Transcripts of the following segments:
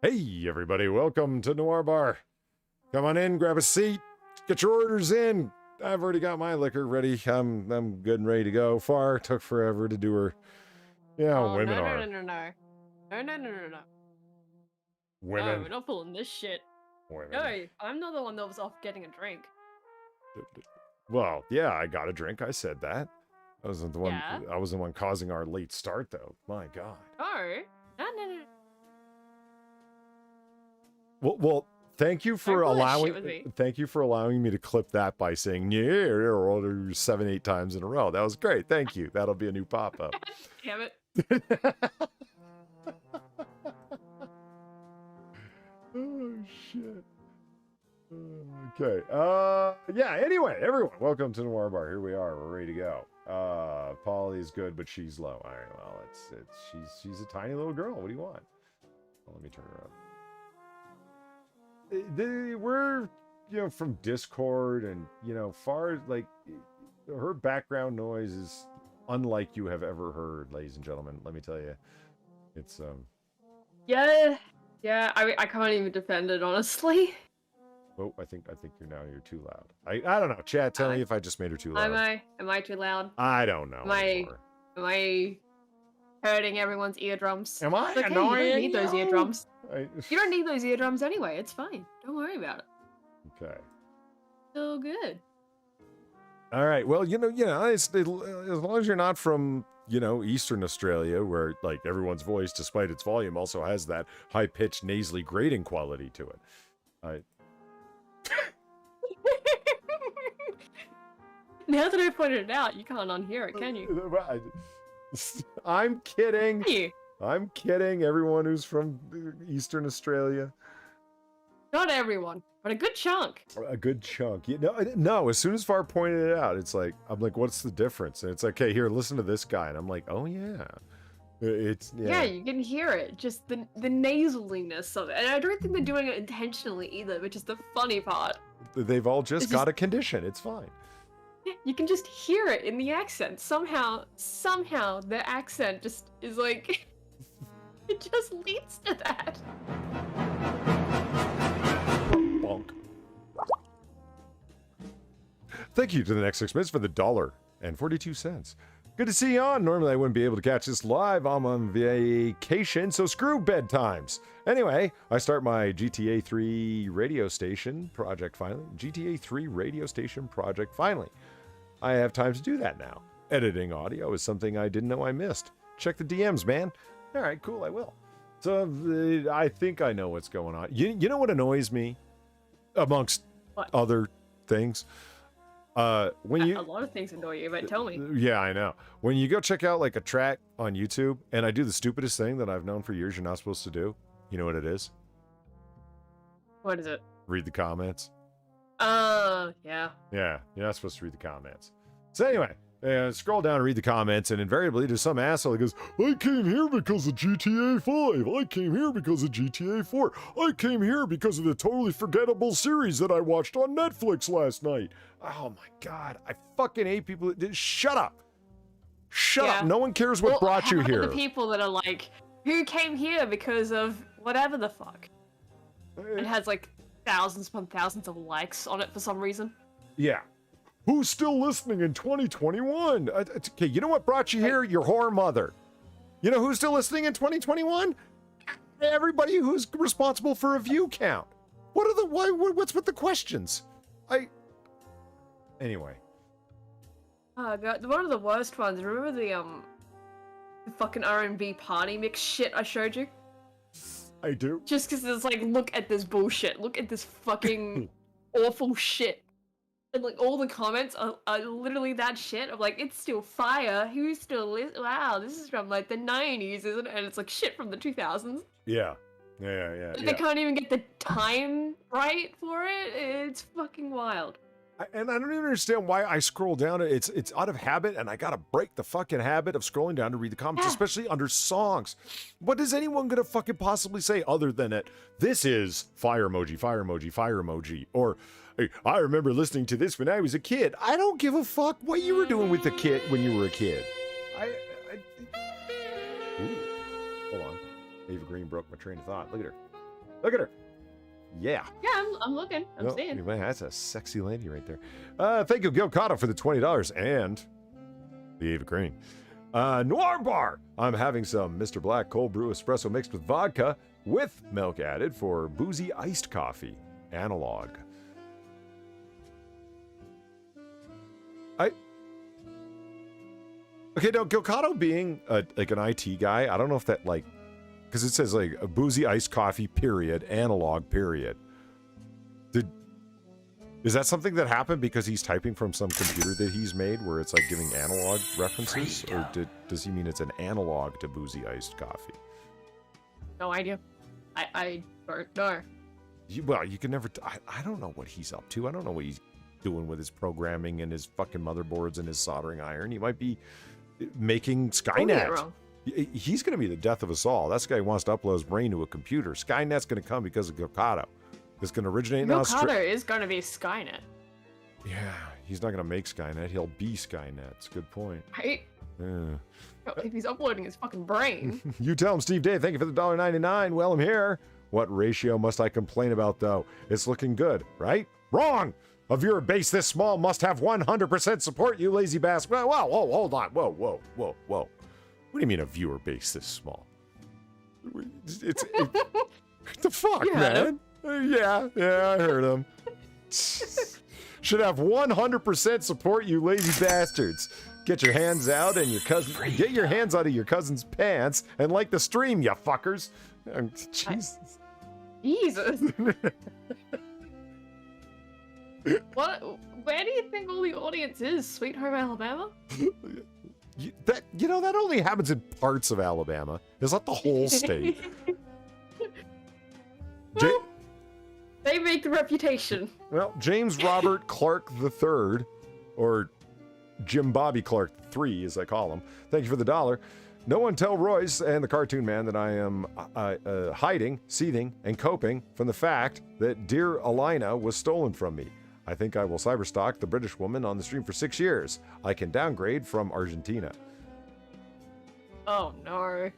Hey, everybody, welcome to Noir Bar. Come on in, grab a seat, get your orders in. I've already got my liquor ready. I'm good and ready to go. Far took forever to do her. Yeah, oh, women no, are. No. No, Women. we're not pulling this shit. Women. No, I'm not the one that was off getting a drink. Well, yeah, I got a drink. I said that. I wasn't the one. Yeah. I wasn't the one causing our late start, though. My God. No. Well, thank you for thank you for allowing me to clip that by saying yeah or 7-8 times in a row. That was great. Thank you. That'll be a new pop-up. Damn it. Oh shit. Okay. Yeah, anyway, everyone, welcome to Noir Bar. Here we are. We're ready to go. Polly's good, but she's low. All right, well, she's a tiny little girl. What do you want? Well, let me turn her up. We're from Discord, and far like her background noise is unlike you have ever heard, ladies and gentlemen. Let me tell you, it's yeah. I can't even defend it, honestly. Oh, I think you're too loud. I don't know. Chat, tell me if I just made her too loud. Am I too loud? I don't know. Am I hurting everyone's eardrums? Am I okay, annoying? You don't need those eardrums. You don't need those eardrums anyway. It's fine. Don't worry about it. Okay. So good. All right. Well, as long as you're not from Eastern Australia, where like everyone's voice, despite its volume, also has that high-pitched, nasally grating quality to it. Now that I pointed it out, you can't unhear it, can you? I'm kidding. Hey. I'm kidding. Everyone who's from Eastern Australia. Not everyone, but a good chunk. A good chunk. No. As soon as Far pointed it out, it's like I'm like, what's the difference? And it's like, okay, here, listen to this guy, and I'm like, oh yeah. Yeah, you can hear it. Just the nasaliness of it, and I don't think they're doing it intentionally either, which is the funny part. They've all just got a condition. It's fine. Yeah, you can just hear it in the accent. Somehow the accent just is like, it just leads to that. Bonk. Thank you to the next 6 minutes for the $1.42. Good to see you on. Normally I wouldn't be able to catch this live. I'm on vacation, so screw bedtimes. Anyway, I start my GTA 3 radio station project finally. GTA 3 radio station project finally. I have time to do that now. Editing audio is something I didn't know I missed. Check the DMs, man. All right, cool, I will. So I think I know what's going on. You know what annoys me? Amongst other things? When you a lot of things annoy you, but tell me. Yeah, I know. When you go check out like a track on YouTube, and I do the stupidest thing that I've known for years you're not supposed to do. You know what it is? What is it? Read the comments. Yeah. Yeah, you're not supposed to read the comments. So anyway, scroll down and read the comments, and invariably there's some asshole that goes, I came here because of GTA 5. I came here because of GTA 4. I came here because of the totally forgettable series that I watched on Netflix last night. Oh my God, I fucking hate people. Shut up. Shut up. No one cares what brought you here. The people that are like, who came here because of whatever the fuck. It has like thousands upon thousands of likes on it for some reason. Yeah. Who's still listening in 2021? Okay, you know what brought you here? Your whore mother. You know who's still listening in 2021? Everybody who's responsible for a view count. What's with the questions? Anyway. Oh God, one of the worst ones. Remember the fucking R&B party mix shit I showed you? I do. Just because it's like, look at this bullshit. Look at this fucking awful shit. And like all the comments are literally that shit. I'm like, it's still fire. Who's still wow, this is from like the 90s, isn't it? And it's like shit from the 2000s. Yeah. They can't even get the time right for it. It's fucking wild. And I don't even understand why I scroll down. It's out of habit, and I gotta break the fucking habit of scrolling down to read the comments, especially under songs. What is anyone gonna fucking possibly say other than it? This is fire emoji, fire emoji, fire emoji, or hey, I remember listening to this when I was a kid. I don't give a fuck what you were doing with the kid when you were a kid. Ooh, hold on. Eva Green broke my train of thought. Look at her. Look at her. Yeah. Yeah, I'm looking. I'm No, seeing. man, that's a sexy lady right there. Thank you, Gil Cotto, for the $20 and the Eva Green. Noir Bar. I'm having some Mr. Black cold brew espresso mixed with vodka with milk added for boozy iced coffee. Analog. Okay, now Gilcotto being like an IT guy, I don't know if that like, because it says like a boozy iced coffee period, analog period. Is that something that happened because he's typing from some computer that he's made where it's like giving analog references? Or does he mean it's an analog to boozy iced coffee? No idea. I don't know. Well, you can never, I don't know what he's up to. I don't know what he's doing with his programming and his fucking motherboards and his soldering iron. He might be making Skynet. He's going to be the death of us all. That's the guy who wants to upload his brain to a computer. Skynet's going to come because of Gilcotto. It's going to originate in Australia. Gilcotto is going to be Skynet. Yeah, he's not going to make Skynet. He'll be Skynet. It's a good point. Right? Yeah. If he's uploading his fucking brain. You tell him, Steve Dave. Thank you for the $1.99. Well, I'm here. What ratio must I complain about, though? It's looking good, right? Wrong! A viewer base this small must have 100% support, you lazy bastard. Whoa, hold on. Whoa. What do you mean a viewer base this small? What the fuck, man? Yeah, I heard him. Should have 100% support, you lazy bastards. Get your hands out and get your hands out of your cousin's pants and like the stream, you fuckers. Jesus. Where do you think all the audience is? Sweet Home Alabama? That only happens in parts of Alabama. It's not the whole state. They make the reputation. Well, James Robert Clark III, or Jim Bobby Clark III, as I call him. Thank you for the $1. No one tell Royce and the cartoon man that I am hiding, seething, and coping from the fact that dear Alina was stolen from me. I think I will cyberstalk the British woman on the stream for 6 years. I can downgrade from Argentina. Oh no.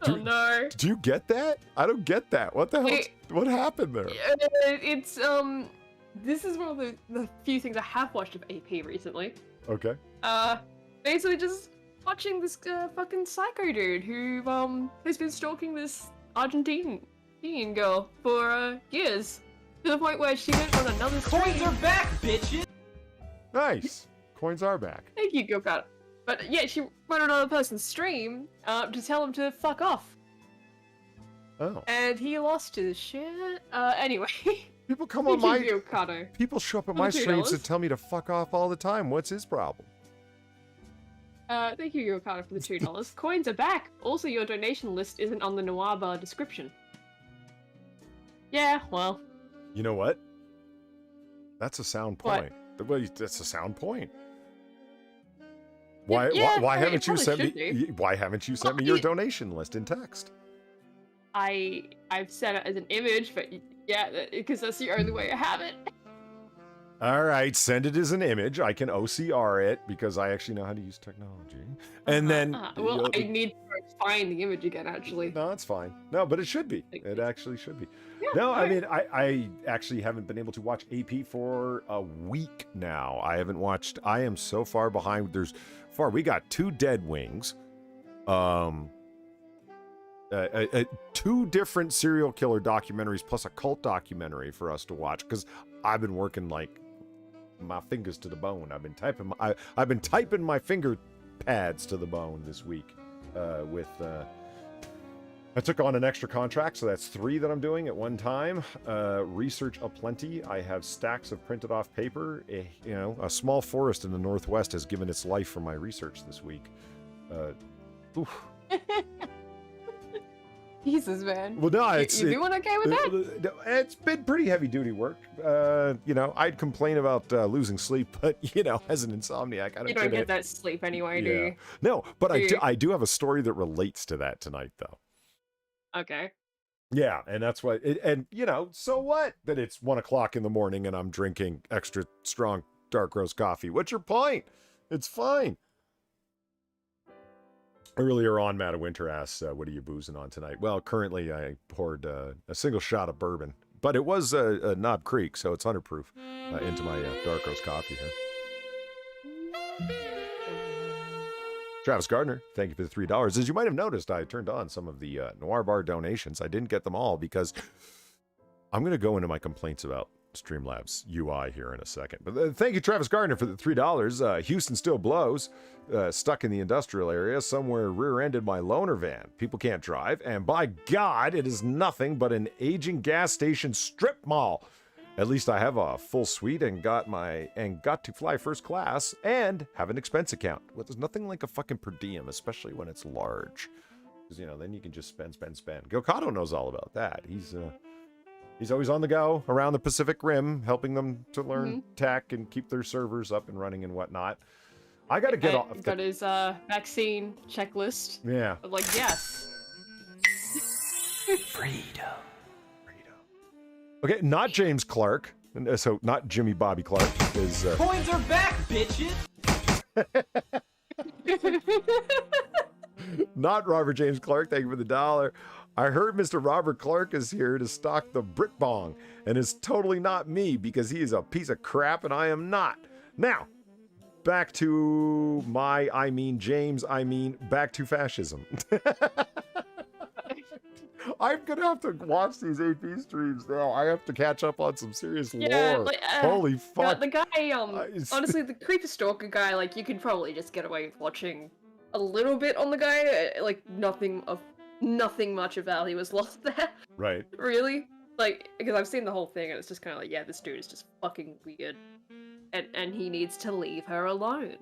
No. Do you get that? I don't get that. What the hell? What happened there? It's this is one of the few things I have watched of AP recently. Okay. Basically just watching this fucking psycho dude who has been stalking this Argentinian girl for years, to the point where she went on another stream. Coins are back, bitches! Nice. Coins are back. Thank you, Gilcott. But yeah, she went on another person's stream to tell him to fuck off. Oh. And he lost his shit. Anyway. People come on my... Gilcotto. People show up at my streams and tell me to fuck off all the time. What's his problem? Thank you, Gilcotto, for the $2. Coins are back. Also, your donation list isn't on the Noir Bar description. Yeah, well. You know what? That's a sound point. That's a sound point. Why haven't you sent me? Why haven't you sent me your donation list in text? I've set it as an image, but yeah, because that's the only way I have it. All right, send it as an image. I can OCR it because I actually know how to use technology. And then, well, I need to find the image again. Actually, no, it's fine. No, but it should be. It actually should be. Yeah, no, I mean, I actually haven't been able to watch AP for a week now. I haven't watched. I am so far behind. We got 2 Dead Wings, 2 different serial killer documentaries plus a cult documentary for us to watch because I've been working like my fingers to the bone. I've been typing my finger pads to the bone this week. I took on an extra contract, so that's 3 that I'm doing at one time. Research aplenty. I have stacks of printed off paper. A small forest in the Northwest has given its life for my research this week. Jesus, man. Well, no, you doing okay with that? It's been pretty heavy duty work. I'd complain about losing sleep, but as an insomniac, you don't get that sleep anyway, do you? No, but I do have a story that relates to that tonight, though. Okay. Yeah, and that's why. So what? That it's 1 o'clock in the morning and I'm drinking extra strong dark roast coffee. What's your point? It's fine. Earlier on, Matt of Winter asks, what are you boozing on tonight? Well, currently I poured a single shot of bourbon, but it was a Knob Creek, so it's 100 proof into my dark roast coffee here. Travis Gardner, thank you for the $3. As you might have noticed, I turned on some of the Noir Bar donations. I didn't get them all because I'm going to go into my complaints about Streamlabs UI here in a second. But thank you, Travis Gardner, for the $3. Houston still blows. Stuck in the industrial area, somewhere rear-ended my loaner van. People can't drive, and by God, it is nothing but an aging gas station strip mall. At least I have a full suite and got to fly first class and have an expense account. Well, there's nothing like a fucking per diem, especially when it's large. Because, you know, then you can just spend. Gokado knows all about that. He's always on the go around the Pacific Rim, helping them to learn tech and keep their servers up and running and whatnot. I got to get off. Got his vaccine checklist. Yeah. I'm like, yes. Freedom. Okay, not James Clark. So not Jimmy Bobby Clark. Coins are back, bitches! Not Robert James Clark. Thank you for the $1. I heard Mr. Robert Clark is here to stock the Brit Bong, and it's totally not me because he is a piece of crap and I am not. Now, back to back to fascism. I'm gonna have to watch these AP streams now. I have to catch up on some serious lore. Like, Holy fuck. The guy, honestly, the Creeper Stalker guy, like, you could probably just get away with watching a little bit on the guy. Like, nothing much of value was lost there. Right. Really? Like, because I've seen the whole thing and it's just kind of like, yeah, this dude is just fucking weird. And he needs to leave her alone.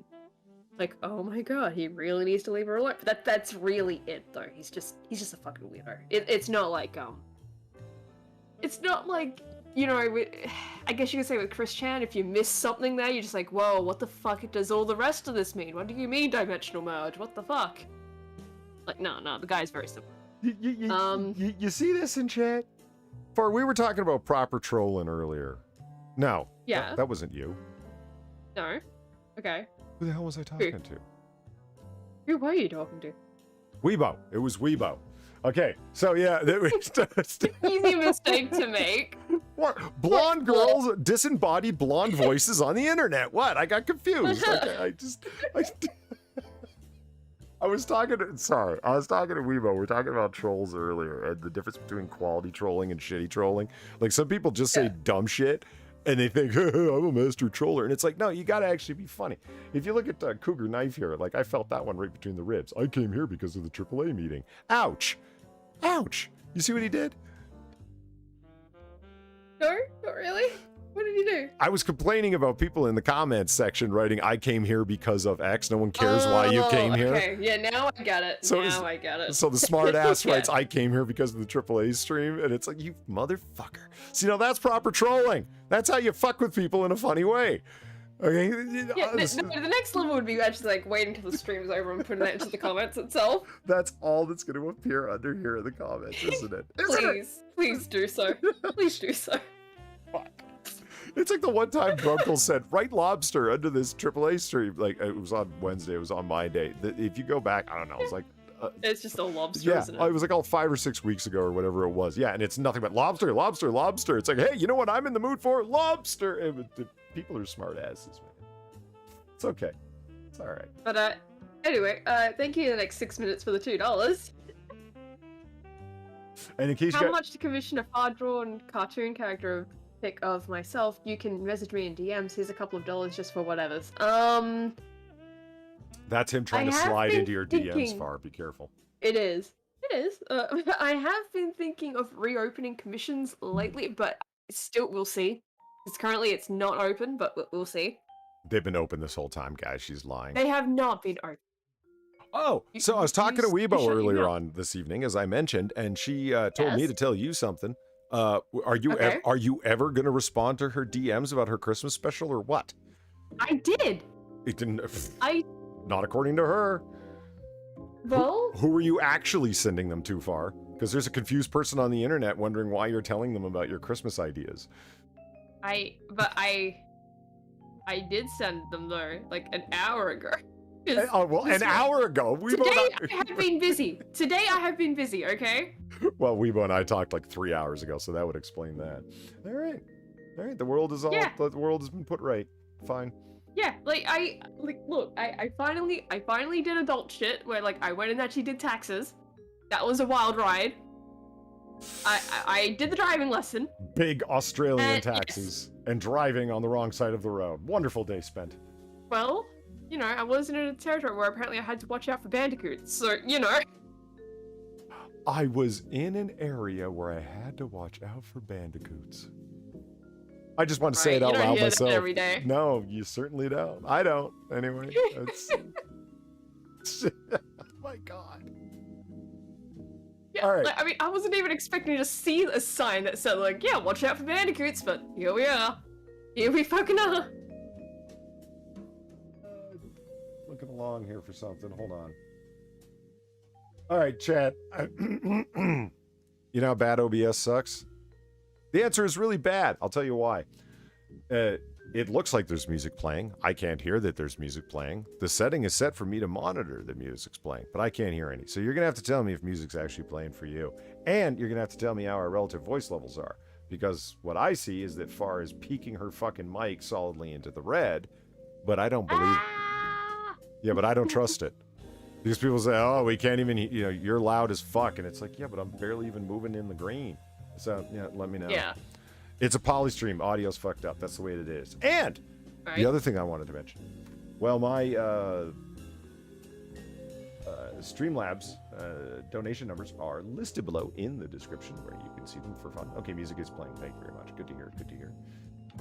Like, oh my god, he really needs to leave her alone. But that's really it, though. He's just a fucking weirdo. It's not like, it's not like, you know, I guess you could say with Chris Chan, if you miss something there, you're just like, whoa, what the fuck does all the rest of this mean? What do you mean dimensional merge? What the fuck? Like, no, the guy's very simple. You see this in chat? We were talking about proper trolling earlier. No. Yeah. That wasn't you. No. Okay. Who the hell was I talking to? Who were you talking to? Weibo. It was Weibo. Okay, so yeah, easy mistake to make. What? Blonde girls, disembodied blonde voices on the internet. What? I got confused. Okay, I was talking to Weibo. We were talking about trolls earlier and the difference between quality trolling and shitty trolling. Like, some people just say dumb shit and they think, I'm a master troller. And it's like, no, you got to actually be funny. If you look at Cougar Knife here, like, I felt that one right between the ribs. I came here because of the AAA meeting. Ouch. Ouch. You see what he did? No, not really. What did you do? I was complaining about people in the comments section writing, I came here because of X. No one cares why you came here. Okay, yeah, now I get it. So I get it. So the smart ass writes, I came here because of the AAA stream. And it's like, you motherfucker. See, now that's proper trolling. That's how you fuck with people in a funny way. Okay? Yeah, the next level would be actually like waiting till the stream's over and putting that into the comments itself. That's all that's going to appear under here in the comments, isn't it? Please do so. Please do so. Fuck. It's like the one time Drunkle said, write lobster under this AAA stream. Like, it was on Wednesday. It was on my day. If you go back, I don't know. It was like... it's just all lobster, isn't it? It was like all 5 or 6 weeks ago or whatever it was. Yeah, and it's nothing but lobster. It's like, hey, you know what I'm in the mood for? Lobster. And people are smart asses, man. It's okay. It's all right. But anyway, thank you the next 6 minutes for the $2. And in case how much to commission a far-drawn cartoon character pic of myself? You can message me in DMs. Here's a couple of dollars just for whatever's. That's him trying to slide into your DMs, Far. Be careful. It is. I have been thinking of reopening commissions lately, but still, we'll see. Because currently it's not open, but we'll see. They've been open this whole time, guys. She's lying. They have not been open. Oh, so I was talking to Weibo earlier on this evening, as I mentioned, and she told me to tell you something. Are you ever going to respond to her DMs about her Christmas special or what? I did. It didn't. Not according to her. Well, who are you actually sending them to, Far? Because there's a confused person on the internet wondering why you're telling them about your Christmas ideas. I did send them though, like an hour ago. Well, an hour ago. Today I have been busy. Today I have been busy, okay? Well, Weebo and I talked like 3 hours ago, so that would explain that. All right. All right, the world is all, the world has been put right. Fine. Yeah, like, look, I finally did adult shit, where, like, I went and actually did taxes. That was a wild ride. I did the driving lesson. Big Australian taxes. Yes. And driving on the wrong side of the road. Wonderful day spent. Well, you know, I wasn't in a territory where apparently I had to watch out for bandicoots, so, you know. I was in an area where I had to watch out for bandicoots. I just want to say it out loud myself. That every day. No, you certainly don't. I don't. Anyway, it's... oh my God. Yeah, all right. Like, I mean, I wasn't even expecting to see a sign that said, like, yeah, watch out for bandicoots, but here we are. Here we fucking are. Looking along here for something. Hold on. All right, chat. You know how bad OBS sucks? The answer is really bad. I'll tell you why. It looks like there's music playing. I can't hear that there's music playing. The setting is set for me to monitor the music's playing, but I can't hear any. So you're going to have to tell me if music's actually playing for you. And you're going to have to tell me how our relative voice levels are. Because what I see is that Far is peaking her fucking mic solidly into the red, but I don't believe it. Yeah, but I don't trust it. Because people say, oh, we can't even, you know, you're loud as fuck. And it's like, yeah, but I'm barely even moving in the green. So, yeah, let me know. Yeah. It's a polystream. Audio's fucked up. That's the way it is. And the other thing I wanted to mention. Well, my Streamlabs donation numbers are listed below in the description where you can see them for fun. Okay, music is playing. Thank you very much. Good to hear. Good to hear.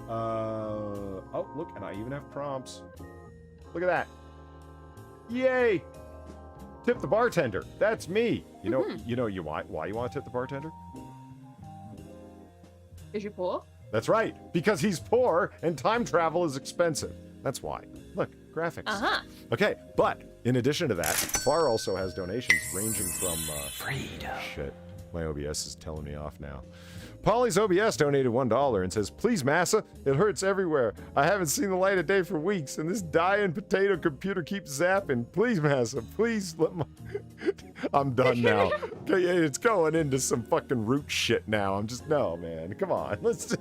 Oh, look, and I even have prompts. Look at that. Yay! Tip the bartender. That's me. You know, why you want to tip the bartender? Is you poor? That's right. Because he's poor and time travel is expensive. That's why. Look, graphics. Uh-huh. Okay, but in addition to that, Far also has donations ranging from freedom. Shit. My OBS is telling me off now. Polly's OBS donated $1 and says, please, Massa, it hurts everywhere. I haven't seen the light of day for weeks, and this dying potato computer keeps zapping. Please, Massa, please let my... I'm done now. Okay, it's going into some fucking root shit now. I'm just, no, man, come on. Let's...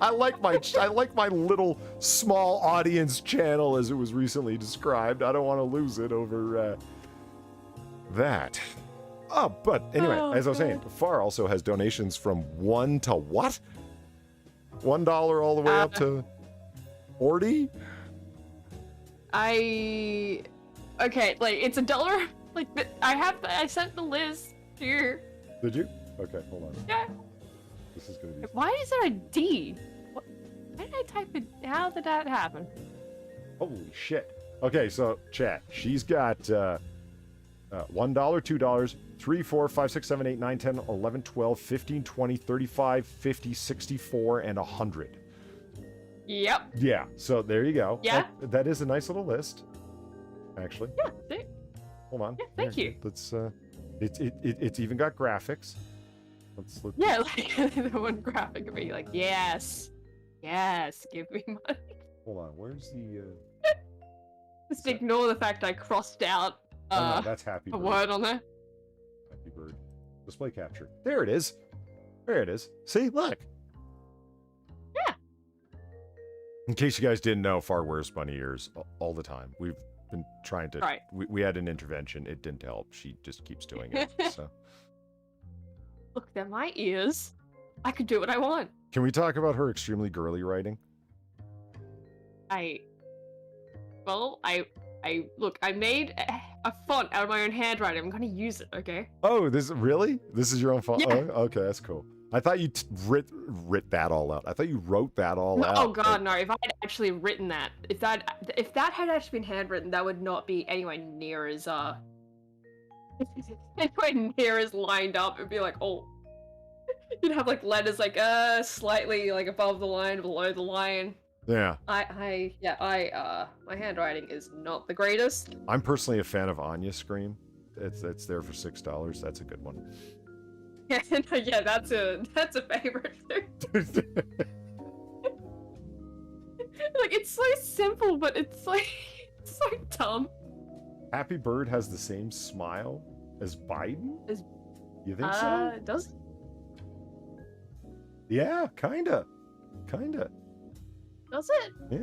I like my little small audience channel as it was recently described. I don't want to lose it over that. Oh, but anyway, as I was saying, Far also has donations from 1 to what? $1 all the way up to 40? Okay, like, it's $1. Like, I sent the list here. Did you? Okay, hold on. Yeah. This is gonna be... Why is there a D? Why did I type it? How did that happen? Holy shit. Okay, so, chat, she's got $1, $2, 3, 4, 5, 6, 7, 8, 9, 10, 11, 12, 15, 20, 35, 50, 64, and 100. Yep. Yeah, so there you go. Yeah. That is a nice little list, actually. Yeah. Hold on. Yeah, thank you. Let's, it's even got graphics. Let's yeah, like, the one graphic of me, like, yes, give me money. Hold on, where's the, Just ignore the fact I crossed out, oh, no, that's Happy a Bird. word on there. Happy Bird. Display capture. There it is. There it is. See, look. Yeah. In case you guys didn't know, Far wears bunny ears all the time. We've been trying to... Right. We had an intervention. It didn't help. She just keeps doing it, so... Look, they're my ears. I could do what I want. Can we talk about her extremely girly writing? Look, I made a font out of my own handwriting. I'm gonna use it, okay? Oh, this is your own font? Yeah. Oh, okay, that's cool. I thought you writ that all out. I thought you wrote that all out. Oh god, no. If I had actually written that, if that had actually been handwritten, that would not be anywhere near as anywhere near as lined up. It'd be like, oh, you'd have like letters like slightly like above the line, below the line. Yeah. My handwriting is not the greatest. I'm personally a fan of Anya Scream. It's there for $6. That's a good one. Yeah, yeah, that's a favorite too. Like, it's so simple, but it's like, it's so dumb. Happy Bird has the same smile as Biden? Is- You think so? Does Yeah, kinda. does it? Yeah.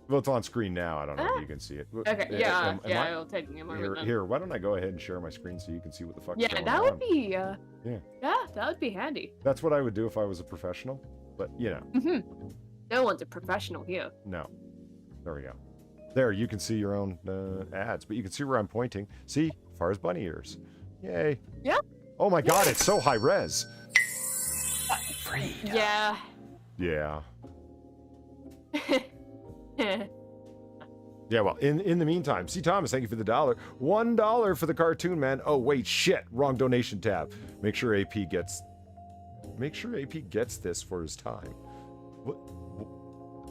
Well, it's on screen now. I don't know if you can see it. Okay, yeah, it'll take me a moment. then. Here, why don't I go ahead and share my screen so you can see what the fuck is Yeah, going that on? would be. Yeah. Yeah, that would be handy. That's what I would do if I was a professional. But, you know, No one's a professional here. no. There we go. There, you can see your own ads, but you can see where I'm pointing. See? Far as bunny ears. Yay. Yeah. Oh my god, it's so high res. Yeah. Yeah. Yeah, well, in the meantime, C. Thomas, thank you for the $1. $1 for the cartoon, man. Oh, wait, shit. Wrong donation tab. Make sure AP gets this for his time.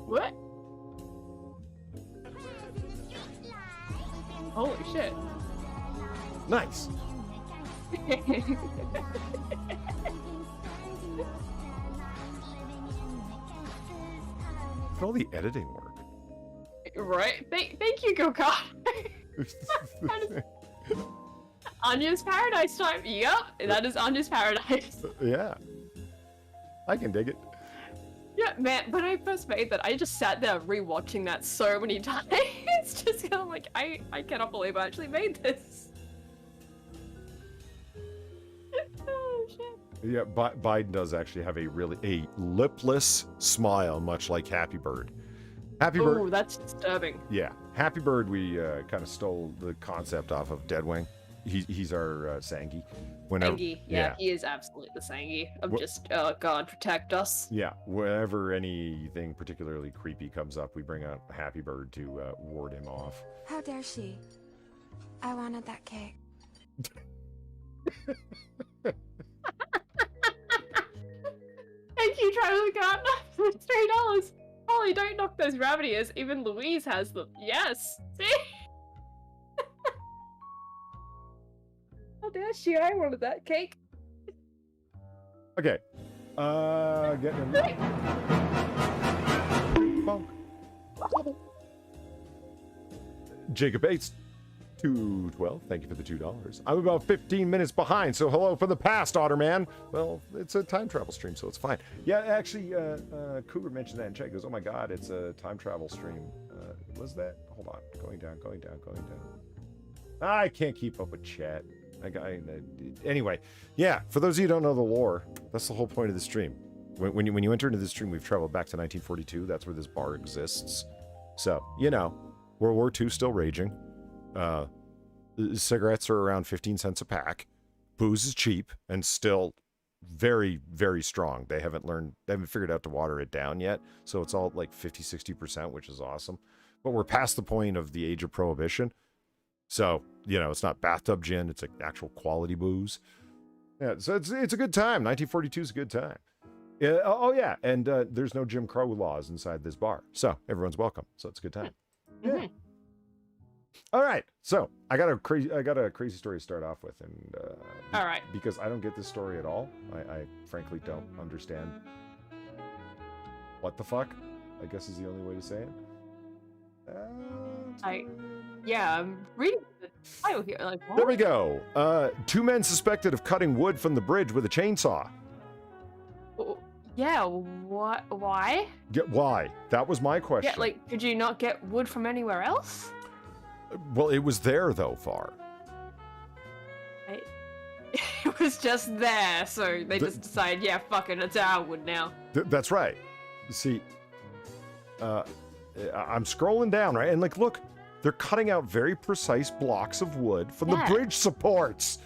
What? Holy shit. Nice. For all the editing work. Right? Thank you, Go-Kart. Anya's Paradise time. Yep, that is Anya's Paradise. Yeah. I can dig it. Yeah, man, when I first made that, I just sat there rewatching that so many times. Just 'cause I'm like, I cannot believe I actually made this. Oh, shit. Yeah, Biden does actually have a lipless smile, much like Happy Bird. Happy Bird. Oh, that's disturbing. Yeah, Happy Bird. We kind of stole the concept off of Deadwing. He's our Sangi. Whenever, Sangi, yeah, he is absolutely the Sangi. I'm just, oh God, protect us. Yeah, whenever anything particularly creepy comes up, we bring out Happy Bird to ward him off. How dare she? I wanted that cake. Thank you, Travis Gartner, for $3. Holly, don't knock those rabbit ears. Even Louise has them. Yes. See? How dare she? I wanted that cake. Okay. Getting him. Bonk. Jacob Bates, 212. Thank you for the $2. I'm about 15 minutes behind, so hello from the past, Otterman. Well, it's a time travel stream, so it's fine. Yeah, actually, Cougar mentioned that in chat. He goes, oh my god, it's a time travel stream. Was that? Hold on. Going down. I can't keep up with chat. Anyway, yeah, for those of you who don't know the lore, that's the whole point of the stream. When you enter into the stream, we've traveled back to 1942. That's where this bar exists. So, you know, World War II still raging. Cigarettes are around 15 cents a pack. Booze is cheap and still very, very strong. They haven't figured out to water it down yet. So it's all like 50, 60%, which is awesome. But we're past the point of the age of prohibition. So, you know, it's not bathtub gin, it's an actual quality booze. Yeah, so it's a good time. 1942 is a good time. Yeah, oh yeah, and there's no Jim Crow laws inside this bar. So, everyone's welcome. So, it's a good time. Yeah. All right. So, I got a crazy story to start off with, and all right, because I don't get this story at all. I frankly don't understand what the fuck, I guess is the only way to say it. Yeah, I'm reading the title here. Like, what? There we go. 2 men suspected of cutting wood from the bridge with a chainsaw. Yeah, what? Why? Why? That was my question. Yeah, like, could you not get wood from anywhere else? Well, it was there, though, far. It was just there, so they just decided, yeah, fuck it, it's our wood now. That's right. See, I'm scrolling down, right? And, like, look, they're cutting out very precise blocks of wood from the bridge supports.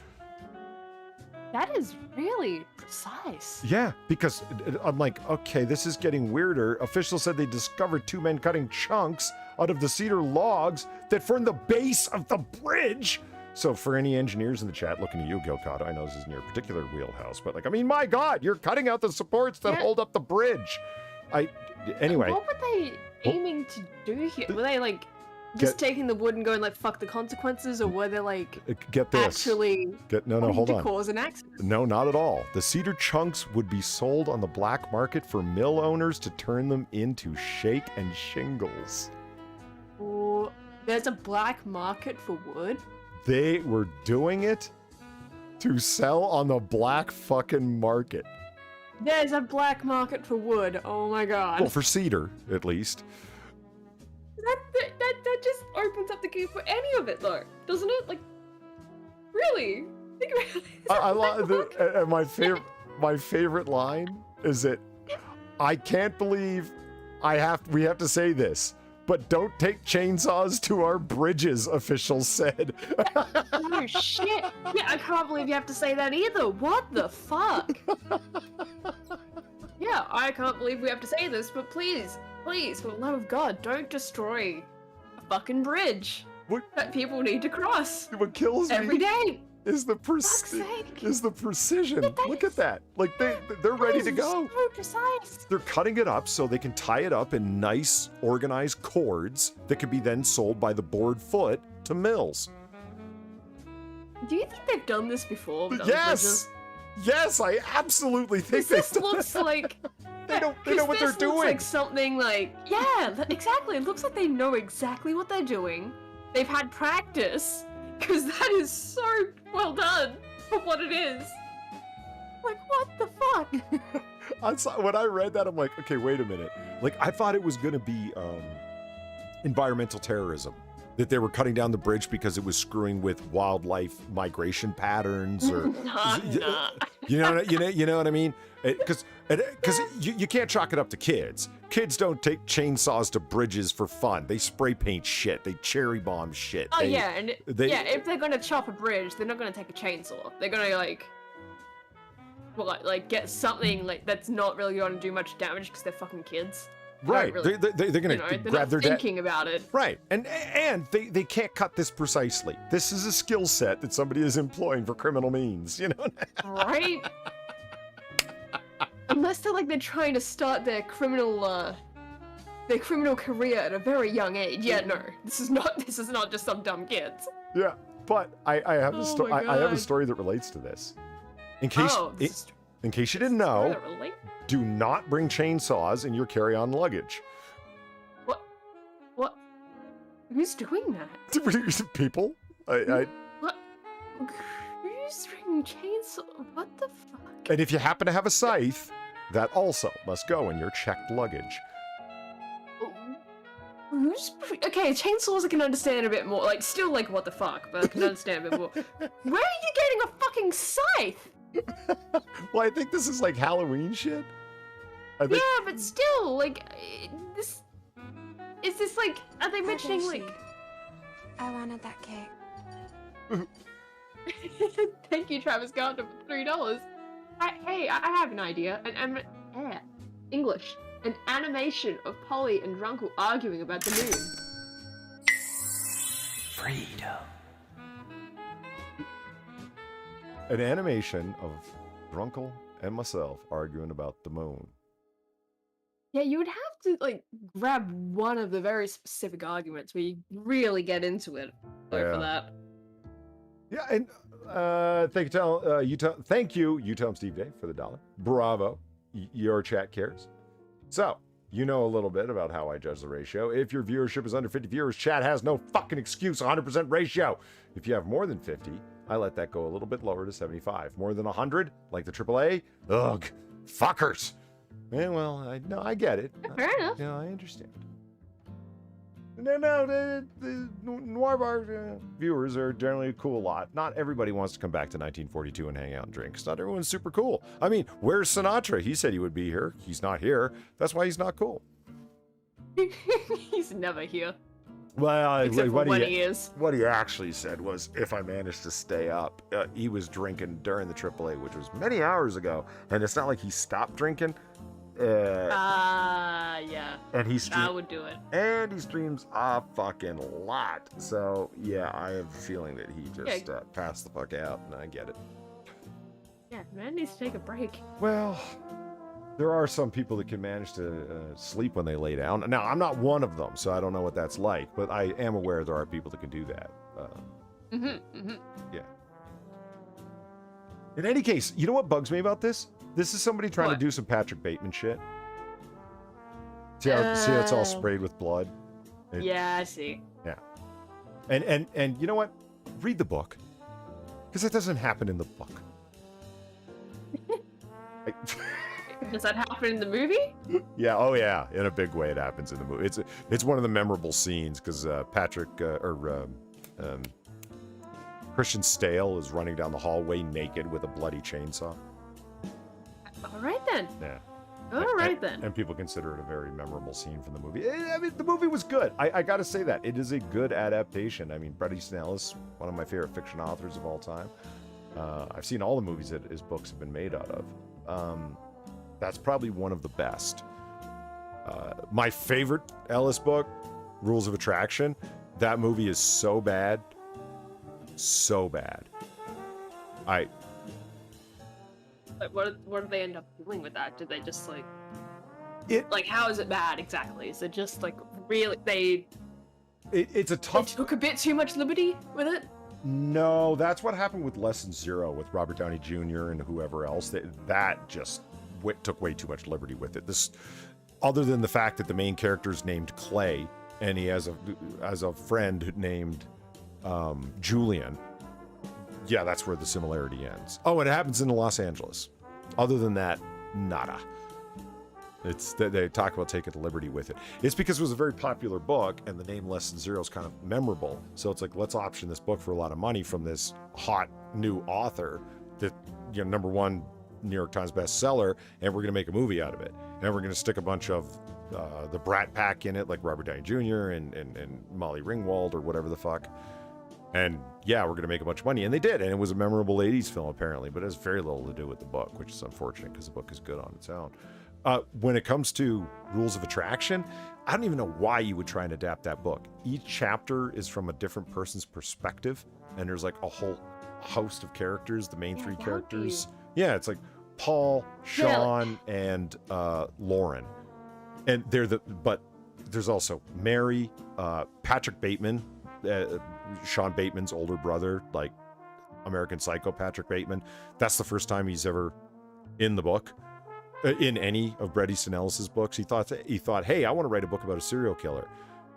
That is really precise. Yeah, because I'm like, okay, this is getting weirder. Officials said they discovered 2 men cutting chunks out of the cedar logs that form the base of the bridge. So for any engineers in the chat, looking at you, Gilcotto, I know this isn't your particular wheelhouse, but like, I mean, my God, you're cutting out the supports that hold up the bridge. Anyway. What were they aiming to do here? Were they like just taking the wood and going like, fuck the consequences, or were they like get this actually hold on, cause an accident? No, not at all. The cedar chunks would be sold on the black market for mill owners to turn them into shake and shingles. There's a black market for wood? They were doing it to sell on the black fucking market. There's a black market for wood. Oh my god. Well, for cedar, at least. That just opens up the gate for any of it, though, doesn't it? Like, really? Think about it. I love and my favorite line is that I can't believe we have to say this, but don't take chainsaws to our bridges, officials said. Oh shit! Yeah, I can't believe you have to say that either. What the fuck? Yeah, I can't believe we have to say this, but please, for the love of God, don't destroy a fucking bridge that people need to cross What kills every me day. is the precision. Look at that. Like they're ready to go. So precise. They're cutting it up so they can tie it up in nice, organized cords that can be then sold by the board foot to mills. Do you think they've done this before? with other Yes! bridges? Yes, I absolutely think they've This done looks like They know what they're This doing. looks like something like, yeah, exactly. It looks like they know exactly what they're doing. They've had practice, because that is so well done for what it is. Like, what the fuck? When I read that, I'm like, okay, wait a minute. Like, I thought it was going to be environmental terrorism. That they were cutting down the bridge because it was screwing with wildlife migration patterns, or Nah. you know what I mean? Because you can't chalk it up to kids. Kids don't take chainsaws to bridges for fun. They spray paint shit. They cherry bomb shit. Oh yeah, and if they're gonna chop a bridge, they're not gonna take a chainsaw. They're gonna like get something like that's not really gonna do much damage because they're fucking kids. Right, Really, they're gonna they're grab not their thinking about it. Right, and they can't cut this precisely. This is a skill set that somebody is employing for criminal means, you know? Right? Unless they're trying to start their criminal career at a very young age. Yeah, no, this is not just some dumb kids. Yeah, but I have a story. my I have a God. story that relates to this. In case in case you didn't know, do not bring chainsaws in your carry-on luggage. What? Who's doing that? People, I What? Who's bringing chainsaw? What the fuck? and if you happen to have a scythe, that also must go in your checked luggage. Okay, chainsaws I can understand a bit more. Like, still, what the fuck, but I can understand a bit more. Where are you getting a fucking scythe? Well, I think this is like Halloween shit. I think, Yeah, but still, this... Is this, are they mentioning, Tadashi, I wanted that cake. Thank you, Travis Gardner, for $3. Hey, I have an idea. English. An animation of Polly and Drunkle arguing about the moon. Freedom. an animation of Drunkle and myself arguing about the moon. Yeah, you would have to grab one of the very specific arguments where you really get into it for that. Yeah, and thank you, you tell him Steve Dave for the $1. Bravo, your chat cares. So, you know a little bit about how I judge the ratio. If your viewership is under 50 viewers, chat has no fucking excuse, 100% ratio. If you have more than 50, I let that go a little bit lower to 75. More than 100, like the AAA, ugh, fuckers. Yeah, well, I get it. Fair enough. Yeah, I understand. No, the Noir Bar viewers are generally a cool lot. Not everybody wants to come back to 1942 and hang out and drink. Not everyone's super cool. I mean, where's Sinatra? He said he would be here. He's not here. That's why he's not cool. He's never here. Well, Except for when he is. What he actually said was, if I managed to stay up, he was drinking during the AAA, which was many hours ago. And it's not like he stopped drinking. Yeah. And I would do it. And he streams a fucking lot. So, yeah, I have a feeling that he just passed the fuck out, and I get it. Yeah, man needs to take a break. Well, there are some people that can manage to sleep when they lay down. Now, I'm not one of them, so I don't know what that's like, but I am aware there are people that can do that. Yeah. In any case, you know what bugs me about this? This is somebody trying to do some Patrick Bateman shit. See how it's all sprayed with blood? Yeah, I see. Yeah. And you know what? Read the book. Because it doesn't happen in the book. Does that happen in the movie? Yeah, oh yeah, in a big way it happens in the movie. It's one of the memorable scenes because Christian Stale is running down the hallway naked with a bloody chainsaw. All right then. Yeah. All right then. And people consider it a very memorable scene from the movie. I mean, the movie was good. I got to say that. It is a good adaptation. I mean, Bret Easton Ellis, one of my favorite fiction authors of all time. I've seen all the movies that his books have been made out of. That's probably one of the best. My favorite Ellis book, Rules of Attraction, that movie is so bad. So bad. Like, what did they end up doing with that? Did they just like... It, like, how is it bad exactly? Is it just like really it's a tough... They took a bit too much liberty with it? No, that's what happened with Lesson Zero with Robert Downey Jr. and whoever else. That just took way too much liberty with it. This, other than the fact that the main character is named Clay and he has a friend named Julian. Yeah, that's where the similarity ends. Oh, and it happens in Los Angeles. Other than that, nada. They talk about taking the liberty with it. It's because it was a very popular book, and the name Lesson Zero is kind of memorable. So it's like, let's option this book for a lot of money from this hot new author that, you know, #1 New York Times bestseller, and we're going to make a movie out of it. And we're going to stick a bunch of the Brat Pack in it, like Robert Downey Jr. and Molly Ringwald or whatever the fuck. And yeah, we're going to make a bunch of money. And they did. And it was a memorable 80s film, apparently, but it has very little to do with the book, which is unfortunate because the book is good on its own. When it comes to Rules of Attraction, I don't even know why you would try and adapt that book. Each chapter is from a different person's perspective. And there's like a whole host of characters, the main three characters. Yeah, it's like Paul, Sean, and Lauren. And but there's also Mary, Patrick Bateman, Sean Bateman's older brother, like American Psycho Patrick Bateman. That's the first time he's ever in the book, in any of Bret Easton Ellis's books. He thought, hey, I want to write a book about a serial killer.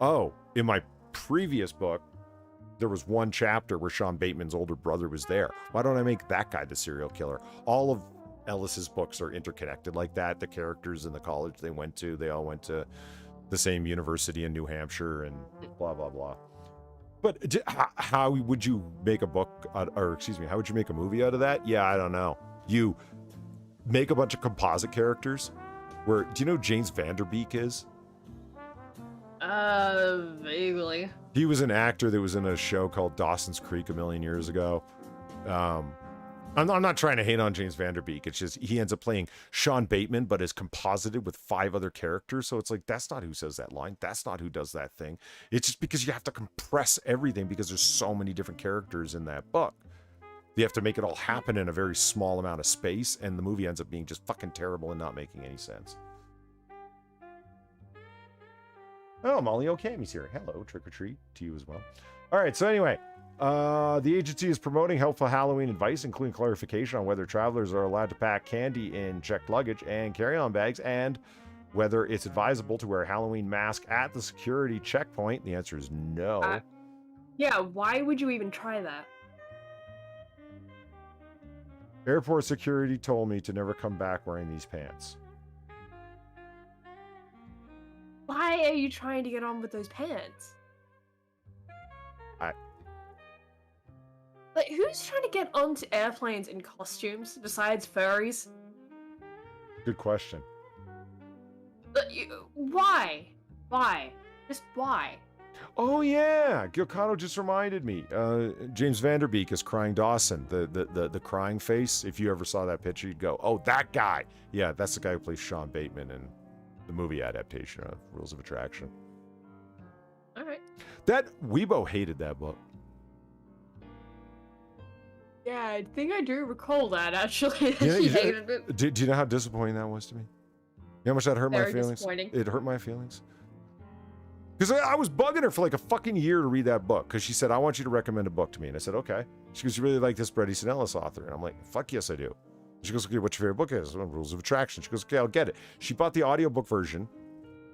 Oh, in my previous book, there was one chapter where Sean Bateman's older brother was there. Why don't I make that guy the serial killer? All of Ellis's books are interconnected like that. The characters in the college they all went to the same university in New Hampshire and blah, blah, blah. But how would you make a book, how would you make a movie out of that? Yeah, I don't know. You make a bunch of composite characters. Do you know who James Vanderbeek is? Vaguely. He was an actor that was in a show called Dawson's Creek a million years ago. I'm not trying to hate on James Vanderbeek. It's just he ends up playing Sean Bateman, but is composited with 5 other characters. So it's like, that's not who says that line. That's not who does that thing. It's just because you have to compress everything because there's so many different characters in that book. You have to make it all happen in a very small amount of space, and the movie ends up being just fucking terrible and not making any sense. Oh, Molly O'Kami's here. Hello, trick or treat to you as well. All right, so anyway, the agency is promoting helpful Halloween advice, including clarification on whether travelers are allowed to pack candy in checked luggage and carry-on bags, and whether it's advisable to wear a Halloween mask at the security checkpoint. The answer is no. Yeah, why would you even try that? Airport security told me to never come back wearing these pants. Why are you trying to get on with those pants? Like, who's trying to get onto airplanes in costumes besides furries? Good question. Why? Why? Just why? Oh yeah, Gilcano just reminded me. James Vanderbeek is crying Dawson, the crying face. If you ever saw that picture, you'd go, "Oh, that guy." Yeah, that's the guy who plays Sean Bateman in the movie adaptation of Rules of Attraction. All right. That Weibo hated that book. Yeah, I think I do recall that actually. Yeah, She hated it. Do you know how disappointing that was to me? You know how much that hurt my Very feelings? disappointing. It hurt my feelings. Because I was bugging her for like a fucking year to read that book. Because she said, I want you to recommend a book to me. And I said, okay. She goes, you really like this Bret Easton Ellis author? And I'm like, fuck yes, I do. She goes, okay, what's your favorite book? Is Rules of Attraction. She goes, okay, I'll get it. She bought the audiobook version